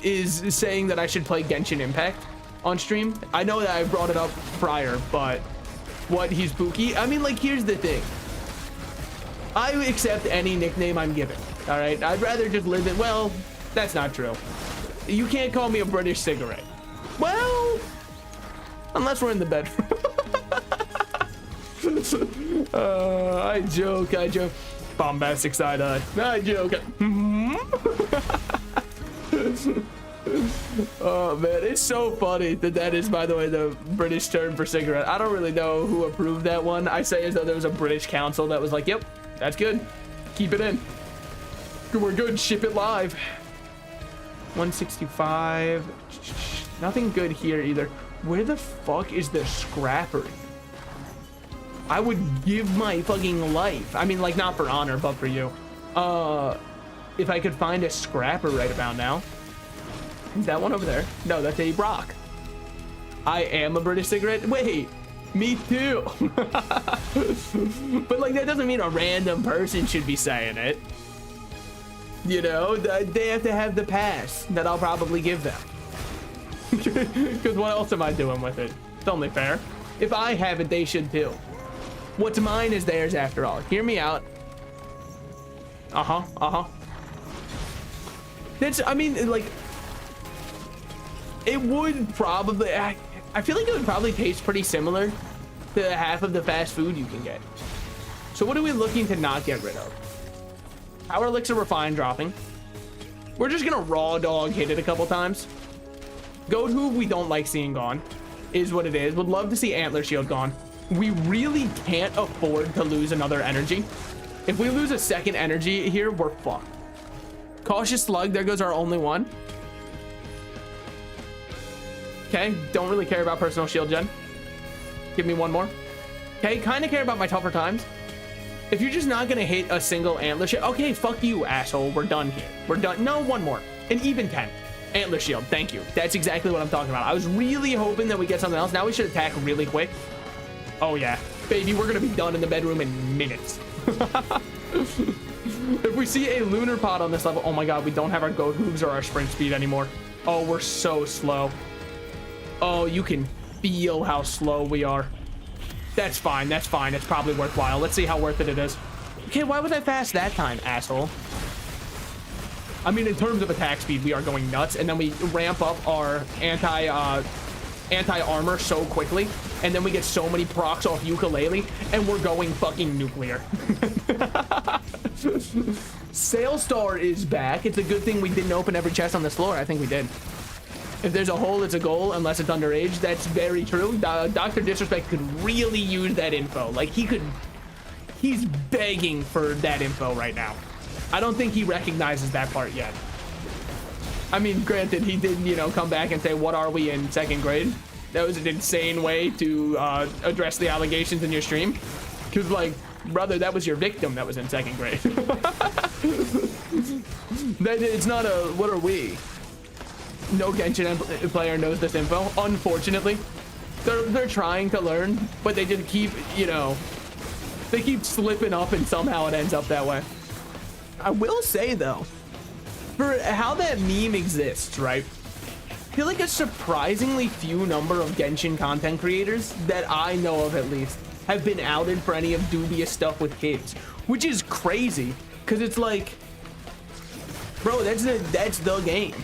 Is saying that I should play Genshin Impact on stream. I know that I brought it up prior, but what, he's Pookie? I mean, like, here's the thing. I accept any nickname I'm given, all right? I'd rather just live it. Well, that's not true. You can't call me a British cigarette. Well, unless we're in the bedroom. I joke. Bombastic side-eye. I joke. Oh man, it's so funny that is, by the way, the British term for cigarette. I don't really know who approved that one. I say as though there was a British council that was like, yep, that's good, keep it in, we're good, ship it live. 165. Nothing good here either. Where the fuck is the scrapper? I would give my fucking life, I mean, like, not for honor but for you, if I could find a scrapper right about now. Is that one over there? No, that's a rock. I am a British cigarette. Wait, me too. But like, that doesn't mean a random person should be saying it. You know, they have to have the pass that I'll probably give them. Because what else am I doing with it? It's only fair. If I have it, they should too. What's mine is theirs after all. Hear me out. That's, I mean, like, it would probably, I feel like it would probably taste pretty similar to half of the fast food you can get. So what are we looking to not get rid of? Power elixir refine dropping. We're just gonna raw dog hit it a couple times. Goat hoof we don't like seeing gone, is what it is. Would love to see antler shield gone. We really can't afford to lose another energy. If we lose a second energy here, we're fucked. Cautious slug, there goes our only one. Okay, don't really care about personal shield gen. Give me one more. Okay, kind of care about my tougher times. If you're just not gonna hit a single antler shield, okay, fuck you, asshole. We're done here. We're done. No, one more. An even 10. Antler shield, thank you. That's exactly what I'm talking about. I was really hoping that we get something else. Now we should attack really quick. Oh yeah, baby, we're gonna be done in the bedroom in minutes. If we see a lunar pod on this level, oh my god, we don't have our goat hooves or our sprint speed anymore. Oh, we're so slow. Oh, you can feel how slow we are. That's fine, that's fine. It's probably worthwhile. Let's see how worth it it is. Okay, why was I fast that time, asshole? I mean, in terms of attack speed, we are going nuts, and then we ramp up our anti-armor so quickly, and then we get so many procs off ukulele, and we're going fucking nuclear. Sailstar is back. It's a good thing we didn't open every chest on this floor. I think we did. If there's a hole, it's a goal, unless it's underage. That's very true. Dr. Disrespect could really use that info. Like, he's begging for that info right now. I don't think he recognizes that part yet. I mean, granted, he did, you know, come back and say, what are we in 2nd grade? That was an insane way to address the allegations in your stream. Because, like, brother, that was your victim that was in 2nd grade. It's not a, what are we? No Genshin player knows this info, unfortunately. They're trying to learn, but they just keep, you know, They keep slipping up and somehow it ends up that way. I will say though, for how that meme exists, right? I feel like a surprisingly few number of Genshin content creators that I know of at least have been outed for any of dubious stuff with kids, which is crazy because it's like, bro, that's the game.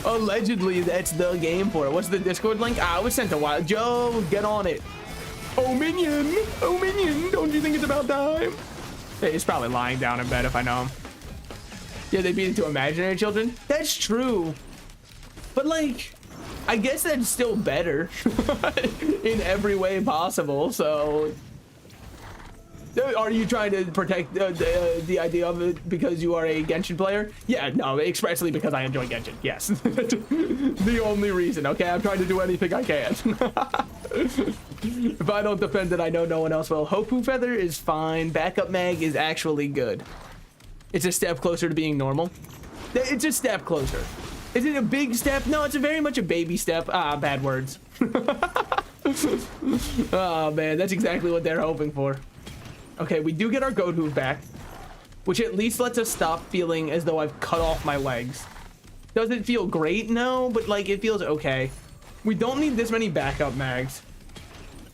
Allegedly, that's the game for it. What's the Discord link? I was sent a while. Joe, get on it. Oh minion, don't you think it's about time? Hey, he's probably lying down in bed if I know him. Yeah, they beat it to imaginary children. That's true. But like, I guess that's still better in every way possible. So are you trying to protect the idea of it because you are a Genshin player? Yeah, no, expressly because I enjoy Genshin. Yes. The only reason. Okay, I'm trying to do anything I can. If I don't defend it, I know no one else will. Hopu Feather is fine. Backup Mag is actually good. It's a step closer to being normal. It's a step closer. Is it a big step? No, it's very much a baby step. Ah, bad words. Oh, man, that's exactly what they're hoping for. Okay, we do get our goat hoof back, which at least lets us stop feeling as though I've cut off my legs. Does it feel great? No, but like it feels okay. We don't need this many backup mags.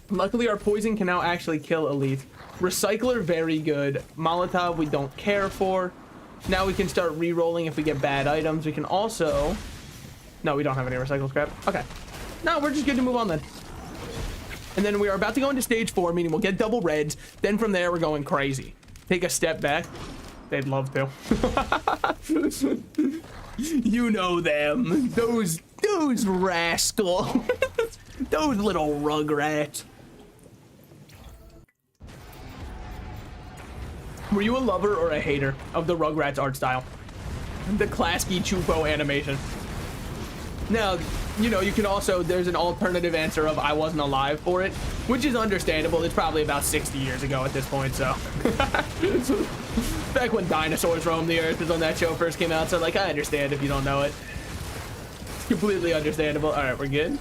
Luckily, our poison can now actually kill elite. Recycler, very good. Molotov, we don't care for. Now we can start re-rolling if we get bad items. We can also... No, we don't have any recycle scrap. Okay. No, we're just good to move on then. And then we are about to go into stage 4, meaning we'll get double reds. Then from there, we're going crazy. Take a step back. They'd love to. You know them. Those rascals. Those little rugrats. Were you a lover or a hater of the Rugrats art style? The Klasky Chupo animation. Now, you know, you can also, there's an alternative answer of I wasn't alive for it, which is understandable. It's probably about 60 years ago at this point, so. Back when dinosaurs roamed the earth is when that show first came out, so like, I understand if you don't know it. It's completely understandable. All right, we're good.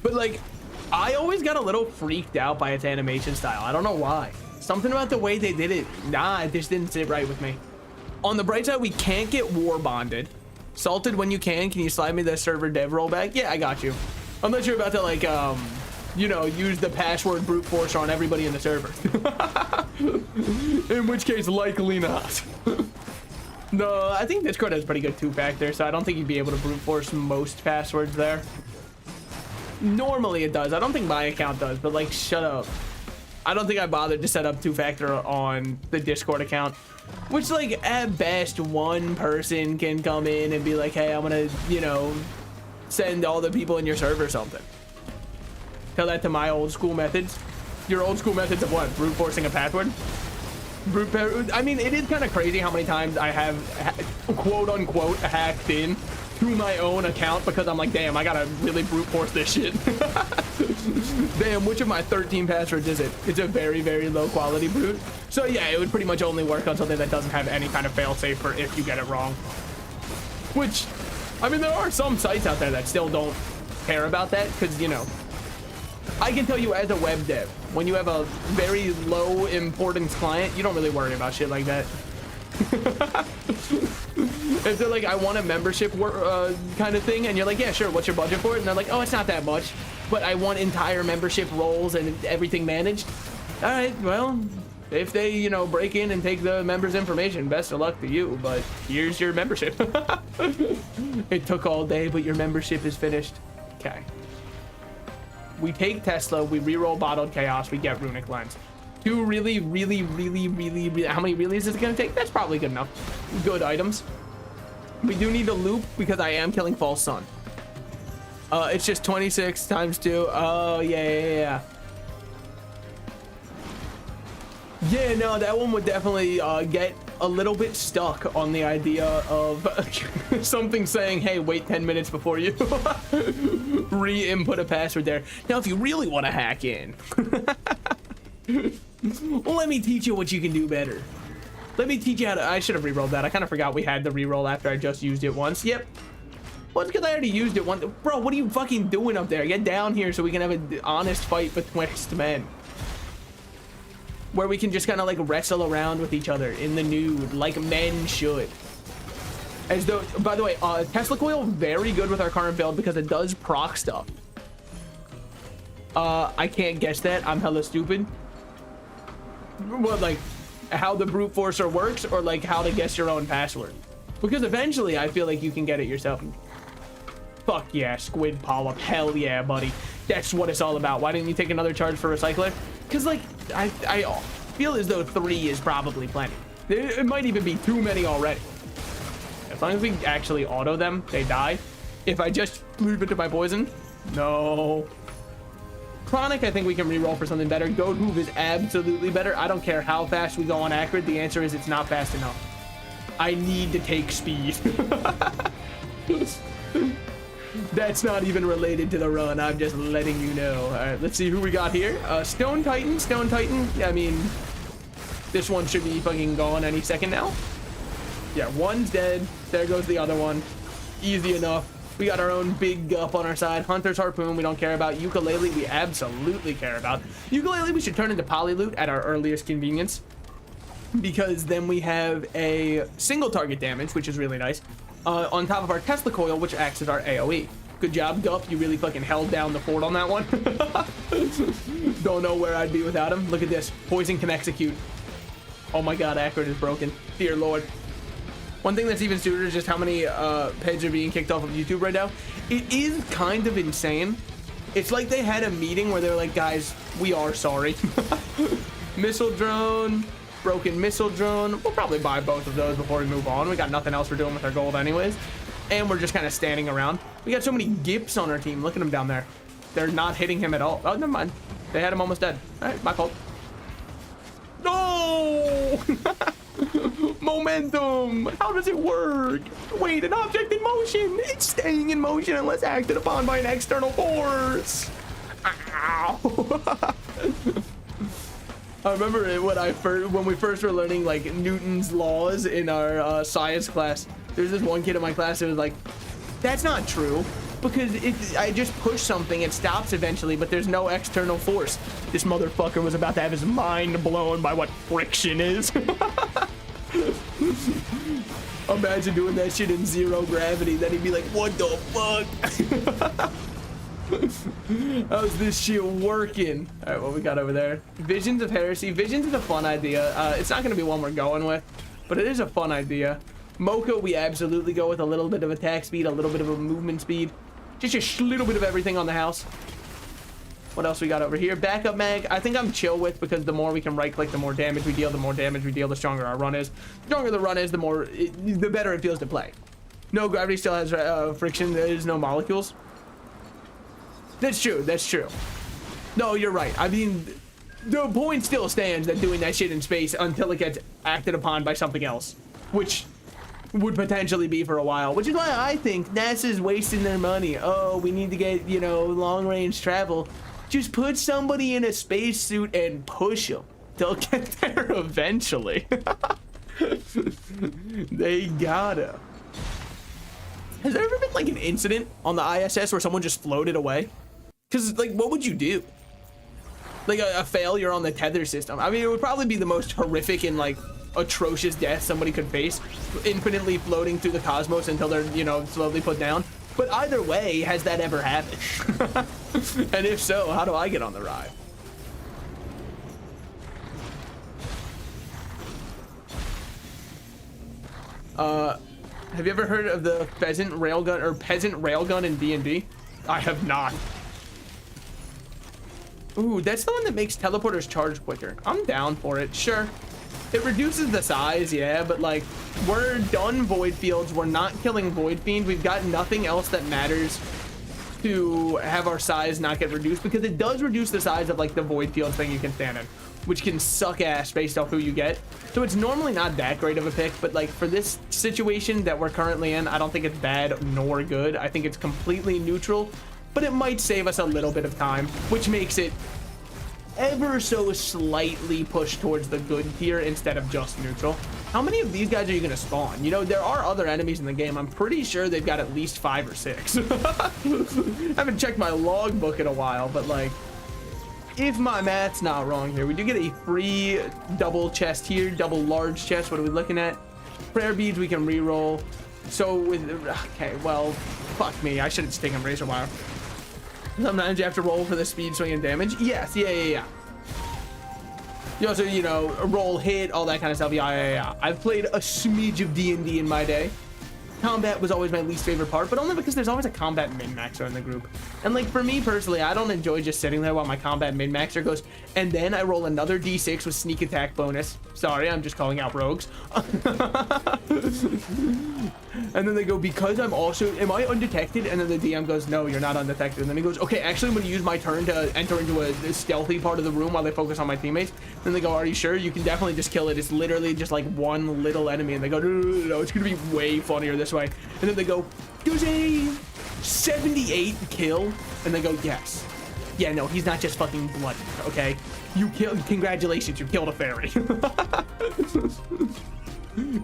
But like, I always got a little freaked out by its animation style. I don't know why. Something about the way they did it, nah, it just didn't sit right with me. On the bright side, we can't get war bonded. Salted when you can you slide me the server dev rollback? Yeah, I got you. Unless you're about to like, you know, use the password brute force on everybody in the server. In which case, likely not. No, I think Discord has pretty good two-factor, so I don't think you'd be able to brute force most passwords there. Normally it does. I don't think my account does, but like, shut up. I don't think I bothered to set up two-factor on the Discord account, which like at best one person can come in and be like, hey, I'm gonna, you know, send all the people in your server something. Tell that to my old school methods. Your old school methods of what? Brute forcing a password? I mean, it is kind of crazy how many times I have quote unquote hacked in to my own account because I'm like, damn, I gotta really brute force this shit. Damn, which of my 13 passwords is it? It's a very, very low quality brute. So yeah, it would pretty much only work on something that doesn't have any kind of failsafe for if you get it wrong. Which, I mean, there are some sites out there that still don't care about that because, you know, I can tell you as a web dev, when you have a very low importance client, you don't really worry about shit like that. If they're like, I want a membership kind of thing, and you're like, yeah, sure, what's your budget for it? And they're like, oh, it's not that much, but I want entire membership roles and everything managed. All right, well, if they, you know, break in and take the members' information, best of luck to you, but here's your membership. It took all day, but your membership is finished. Okay. We take Tesla, we reroll Bottled Chaos, we get Runic Lens. Two really, how many realies is it gonna take? That's probably good enough. Good items. We do need a loop because I am killing False Sun. It's just 26 times 2. Oh, yeah. Yeah, no, that one would definitely get a little bit stuck on the idea of something saying, hey, wait 10 minutes before you re-input a password there. Now, if you really want to hack in, well, let me teach you what you can do better. Let me teach you how to... I should have re-rolled that. I kind of forgot we had the re-roll after I just used it once. Yep. Well, it's because I already used it one. Bro, what are you fucking doing up there? Get down here so we can have an honest fight betwixt men. Where we can just kind of like wrestle around with each other in the nude, like men should. As though, by the way, Tesla coil, very good with our current build because it does proc stuff. I can't guess that. I'm hella stupid. What, like, how the brute forcer works, or like how to guess your own password? Because eventually I feel like you can get it yourself. Fuck yeah, squid polyp. Hell yeah, buddy. That's what it's all about. Why didn't you take another charge for recycler? Because like I feel as though 3 is probably plenty. It might even be too many already. As long as we actually auto them, they die. If I just leave it to my poison, no. Chronic, I think we can reroll for something better. Goad move is absolutely better. I don't care how fast we go on accurate. The answer is it's not fast enough. I need to take speed. That's not even related to the run. I'm just letting you know. All right, let's see who we got here. Stone Titan. Stone Titan. I mean, this one should be fucking gone any second now. Yeah, one's dead. There goes the other one. Easy enough. We got our own big gup on our side. Hunter's Harpoon, we don't care about. Ukulele, we absolutely care about. Ukulele, we should turn into Polyloot at our earliest convenience, because then we have a single target damage, which is really nice, on top of our Tesla coil, which acts as our AoE. Good job, Gup. You really fucking held down the fort on that one. Don't know where I'd be without him. Look at this. Poison can execute. Oh my god, accurate is broken. Dear Lord. One thing that's even stupider is just how many pages are being kicked off of YouTube right now. It is kind of insane. It's like they had a meeting where they're like, guys, we are sorry. Missile drone, broken missile drone. We'll probably buy both of those before we move on. We got nothing else we're doing with our gold anyways. And we're just kind of standing around. We got so many gips on our team. Look at them down there. They're not hitting him at all. Oh, never mind. They had him almost dead. All right, my fault. No! Momentum. How does it work? Wait, an object in motion. It's staying in motion unless acted upon by an external force. Ow. I remember when we first were learning like Newton's laws in our science class. There's this one kid in my class that was like, that's not true, because I just push something, it stops eventually, but there's no external force. This motherfucker was about to have his mind blown by what friction is. Imagine doing that shit in zero gravity. Then he'd be like, what the fuck? How's this shit working? All right, what we got over there? Visions of Heresy. Visions is a fun idea. It's not going to be one we're going with, but it is a fun idea. Mocha, we absolutely go with a little bit of attack speed, a little bit of a movement speed. Just a little bit of everything on the house. What else we got over here? Backup mag, I think I'm chill with, because the more we can right click, the more damage we deal, the stronger our run is. The stronger the run is, the better it feels to play. No, gravity still has friction. There is no molecules. That's true. That's true. No, you're right. I mean, the point still stands that doing that shit in space until it gets acted upon by something else, which would potentially be for a while, which is why I think NASA's wasting their money. Oh, we need to get, you know, long range travel. Just put somebody in a spacesuit and push them. They'll get there eventually. They gotta. Has there ever been like an incident on the ISS where someone just floated away? Because like, what would you do? Like a failure on the tether system. I mean, it would probably be the most horrific and like atrocious death somebody could face, infinitely floating through the cosmos until they're, you know, slowly put down. But either way, has that ever happened? And if so, how do I get on the ride? Have you ever heard of the pheasant railgun or peasant railgun in D&D? I have not. Ooh, that's the one that makes teleporters charge quicker. I'm down for it, sure. It reduces the size, yeah, but like, we're done void fields. We're not killing void fiend. We've got nothing else that matters to have our size not get reduced, because it does reduce the size of like the void field thing you can stand in, which can suck ass based off who you get. So it's normally not that great of a pick, but like for this situation that we're currently in, I don't think it's bad nor good. I think it's completely neutral, but it might save us a little bit of time, which makes it ever so slightly pushed towards the good tier instead of just neutral. How many of these guys are you gonna spawn? You know, there are other enemies in the game. I'm pretty sure they've got at least 5 or 6. I haven't checked my logbook in a while, but like, if my math's not wrong here, we do get a free double chest here, double large chest. What are we looking at? Prayer beads we can re-roll. So with, okay, well, fuck me. I should have just taken razor wire. Sometimes you have to roll for the speed, swing, and damage. Yes, yeah. You also, you know, roll, hit, all that kind of stuff. Yeah. I've played a smidge of D&D in my day. Combat was always my least favorite part, but only because there's always a combat min-maxer in the group. And like for me personally, I don't enjoy just sitting there while my combat min-maxer goes, and then I roll another d6 with sneak attack bonus. Sorry, I'm just calling out rogues. And then they go, because I'm also, am I undetected? And then the DM goes, no, you're not undetected. And then he goes, okay, actually I'm going to use my turn to enter into a stealthy part of the room while they focus on my teammates. Then they go, are you sure? You can definitely just kill it. It's literally just like one little enemy. And they go, no, it's going to be way funnier this way. And then they go, there's a 78 kill. And they go, yes. Yeah, no, he's not just fucking bloody, okay? You killed, congratulations, you killed a fairy.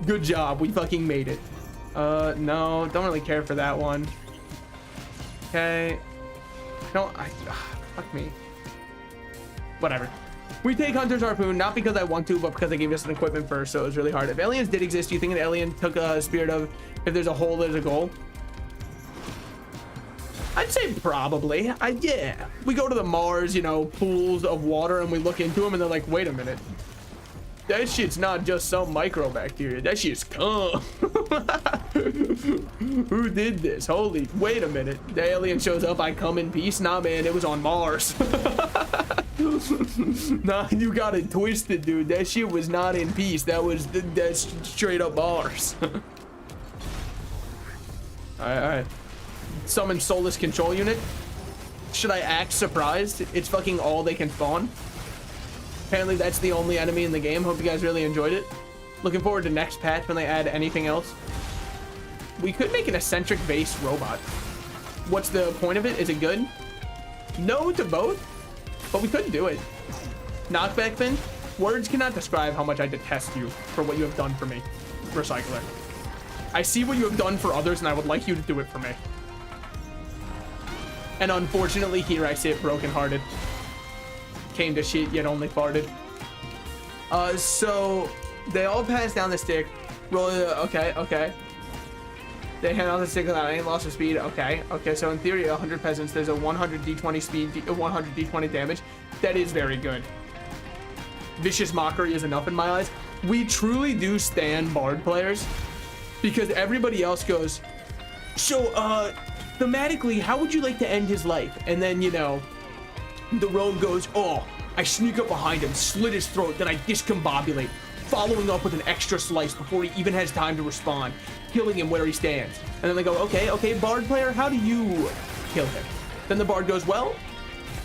Good job, we fucking made it. No, don't really care for that one. Okay. No, fuck me. Whatever. We take Hunter's Harpoon, not because I want to, but because they gave us an equipment first, so it was really hard. If aliens did exist, do you think an alien took a spirit of, if there's a hole, there's a goal? I'd say probably. Yeah. We go to the Mars, you know, pools of water, and we look into them, and they're like, wait a minute. That shit's not just some microbacteria. That shit's cum. Who did this? Holy, wait a minute. The alien shows up, I come in peace? Nah, man, it was on Mars. Nah, you got it twisted, dude. That shit was not in peace. That's straight up Mars. All right. Summon soulless control unit. Should I act surprised? It's fucking all they can spawn. Apparently that's the only enemy in the game. Hope you guys really enjoyed it. Looking forward to next patch when they add anything else. We could make an eccentric base robot. What's the point of it? Is it good? No to both, but we could do it. Knockback fin. Words cannot describe how much I detest you for what you have done for me, Recycler. I see what you have done for others and I would like you to do it for me. And unfortunately, here I sit brokenhearted. Came to shit, yet only farted. So they all pass down the stick. Roll. Okay. They hand out the stick without any loss of speed. Okay. So in theory, 100 peasants. There's a 100 d20 speed, 100 d20 damage. That is very good. Vicious mockery is enough in my eyes. We truly do stand bard players because everybody else goes. So thematically, how would you like to end his life? And then, you know, the rogue goes, oh, I sneak up behind him, slit his throat, then I discombobulate, following up with an extra slice before he even has time to respond, killing him where he stands. And then they go, okay, bard player, how do you kill him? Then the bard goes, well,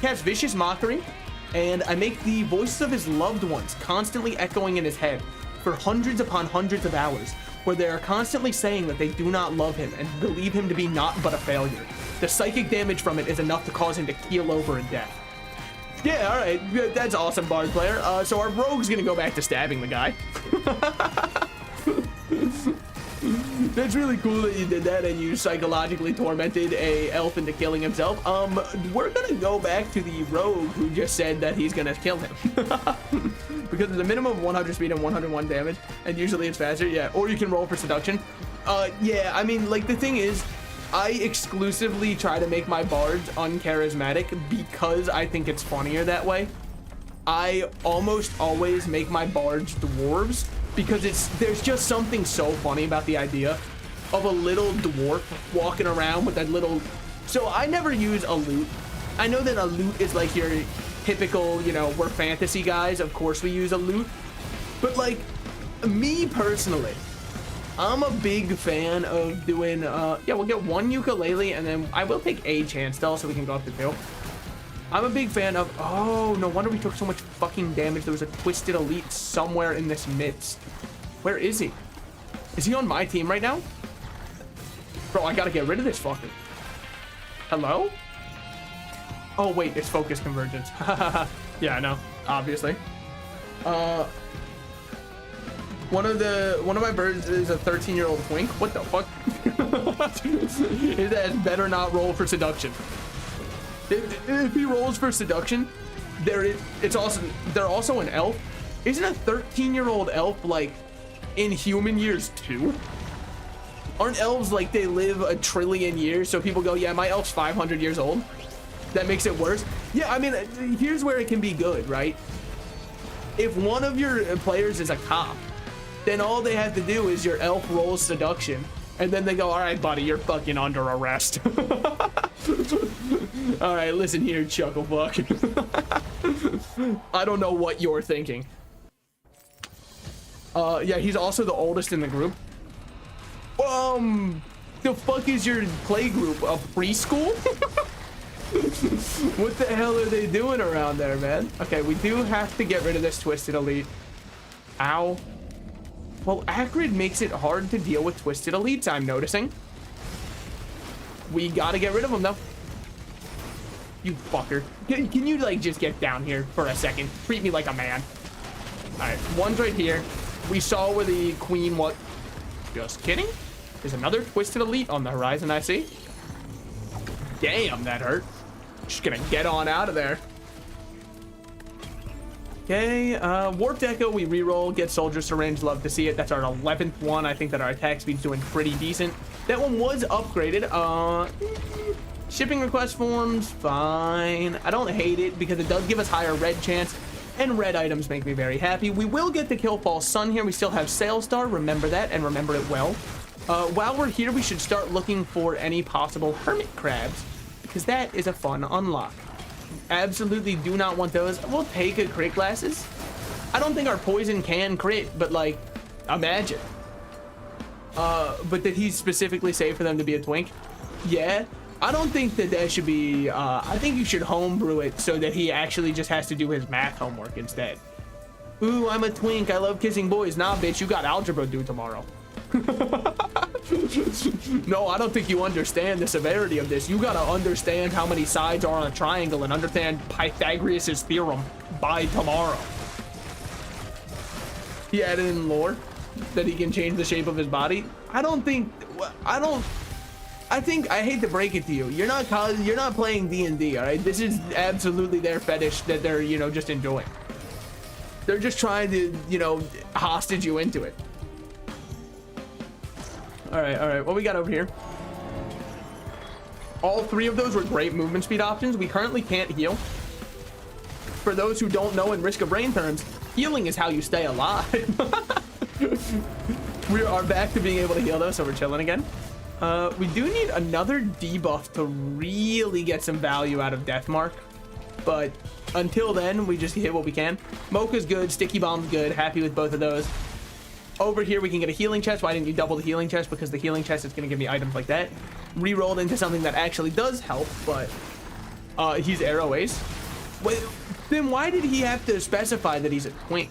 cast vicious mockery, and I make the voices of his loved ones constantly echoing in his head for hundreds upon hundreds of hours, where they are constantly saying that they do not love him and believe him to be naught but a failure. The psychic damage from it is enough to cause him to keel over in death. Yeah, all right, that's awesome, bard player. So our rogue's gonna go back to stabbing the guy. That's really cool that you did that and you psychologically tormented a elf into killing himself. We're gonna go back to the rogue who just said that he's gonna kill him. Because there's a minimum of 100 speed and 101 damage, and usually it's faster, yeah. Or you can roll for seduction. Yeah, I mean, like, the thing is, I exclusively try to make my bards uncharismatic because I think it's funnier that way. I almost always make my bards dwarves because there's just something so funny about the idea of a little dwarf walking around with that little. So I never use a lute. I know that a lute is like your typical, you know, we're fantasy guys, of course we use a lute, but like me personally, I'm a big fan of doing, yeah, we'll get one ukulele and then I will take a chance still so we can go up to 2. I'm a big fan of, oh, no wonder we took so much fucking damage. There was a twisted elite somewhere in this midst. Where is he? Is he on my team right now? Bro, I gotta get rid of this fucker. Hello? Oh, wait, it's focus convergence. Yeah, I know, obviously. One of my birds is a 13-year-old twink. What the fuck? His ass better not roll for seduction. If he rolls for seduction, they're also an elf. Isn't a 13-year-old elf like in human years too? Aren't elves like they live a trillion years? So people go, yeah, my elf's 500 years old. That makes it worse. Yeah, I mean, here's where it can be good, right? If one of your players is a cop, then all they have to do is your elf rolls seduction, and then they go, all right, buddy, you're fucking under arrest. All right, listen here, Chucklefuck. I don't know what you're thinking. Yeah, he's also the oldest in the group. The fuck is your play group? A preschool? What the hell are they doing around there, man? Okay, we do have to get rid of this Twisted Elite. Ow. Well, Acrid makes it hard to deal with Twisted Elites, I'm noticing. We gotta get rid of them, though. You fucker. Can you, like, just get down here for a second? Treat me like a man. Alright, one's right here. We saw where the queen was. Just kidding. There's another Twisted Elite on the horizon, I see. Damn, that hurt. Just gonna get on out of there. Okay, Warped Echo, we reroll, get Soldier Syringe, love to see it. That's our 11th one. I think that our attack speed's doing pretty decent. That one was upgraded. Shipping request forms, fine. I don't hate it because it does give us higher red chance, and red items make me very happy. We will get the Kill False Sun here. We still have Sail Star, remember that, and remember it well. While we're here, we should start looking for any possible Hermit Crabs, because that is a fun unlock. Absolutely do not want those. We'll take a crit glasses. I don't think our poison can crit, but like, imagine. But did he specifically say for them to be a twink? Yeah. I don't think that that should be, I think you should homebrew it so that he actually just has to do his math homework instead. Ooh, I'm a twink. I love kissing boys. Nah, bitch, you got algebra due tomorrow. No, I don't think you understand the severity of this. You gotta understand how many sides are on a triangle and understand Pythagoras' theorem by tomorrow. He added in lore that he can change the shape of his body. I hate to break it to you. You're not playing D&D, all right? This is absolutely their fetish that they're, you know, just enjoying. They're just trying to, you know, hostage you into it. All right, what we got over here? All three of those were great movement speed options. We currently can't heal. For those who don't know in Risk of Rain terms, healing is how you stay alive. We are back to being able to heal though, so we're chilling again. We do need another debuff to really get some value out of Deathmark, but until then, we just hit what we can. Mocha's good, Sticky Bomb's good, happy with both of those. Over here, we can get a healing chest. Why didn't you double the healing chest? Because the healing chest is going to give me items like that. Rerolled into something that actually does help, but he's Arrow Ace. Wait, then why did he have to specify that he's a twink?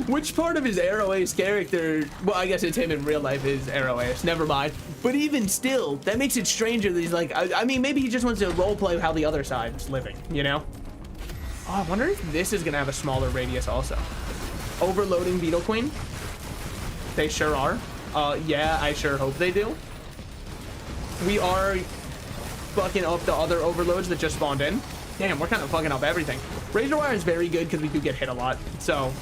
Which part of his Arrow Ace character, well, I guess it's him in real life, is Arrow Ace, never mind. But even still, that makes it stranger that he's like, I mean, maybe he just wants to roleplay how the other side's living, you know? Oh, I wonder if this is gonna have a smaller radius also. Overloading Beetle Queen. They sure are. Yeah, I sure hope they do. We are fucking up the other overloads that just spawned in. Damn, we're kind of fucking up everything. Razor Wire is very good because we do get hit a lot. So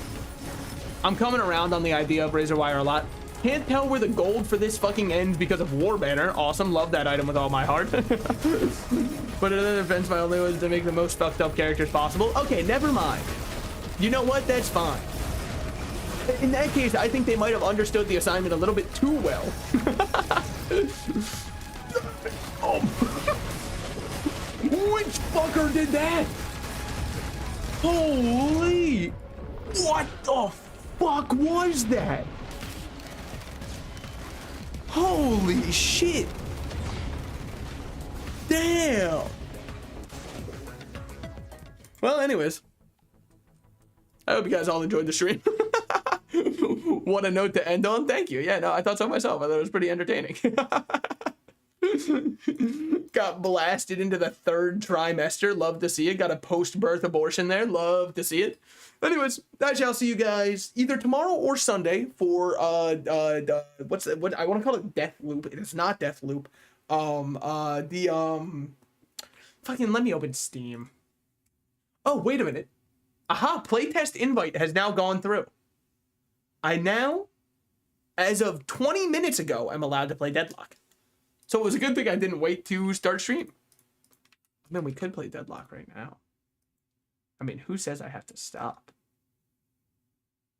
I'm coming around on the idea of Razor Wire a lot. Can't tell where the gold for this fucking ends because of War Banner. Awesome, love that item with all my heart. But in other defense, my only was to make the most fucked up characters possible. Okay, never mind. You know what? That's fine. In that case, I think they might have understood the assignment a little bit too well. Oh. Which fucker did that? Holy! What the fuck was that? Holy shit! Damn! Well, anyways, I hope you guys all enjoyed the stream. What a note to end on. Thank you. Yeah, no, I thought so myself. I thought it was pretty entertaining. Got blasted into the 3rd trimester. Love to see it. Got a post-birth abortion there. Love to see it. Anyways, I shall see you guys either tomorrow or Sunday for what I want to call it, Death Loop. It's not Death Loop. Fucking let me open Steam. Oh, wait a minute. Aha, playtest invite has now gone through. I now, as of 20 minutes ago, I'm allowed to play Deadlock. So it was a good thing I didn't wait to start stream. I mean, we could play Deadlock right now. I mean, who says I have to stop?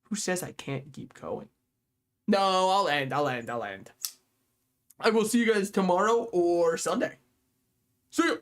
Who says I can't keep going? No, I'll end. I will see you guys tomorrow or Sunday. See you.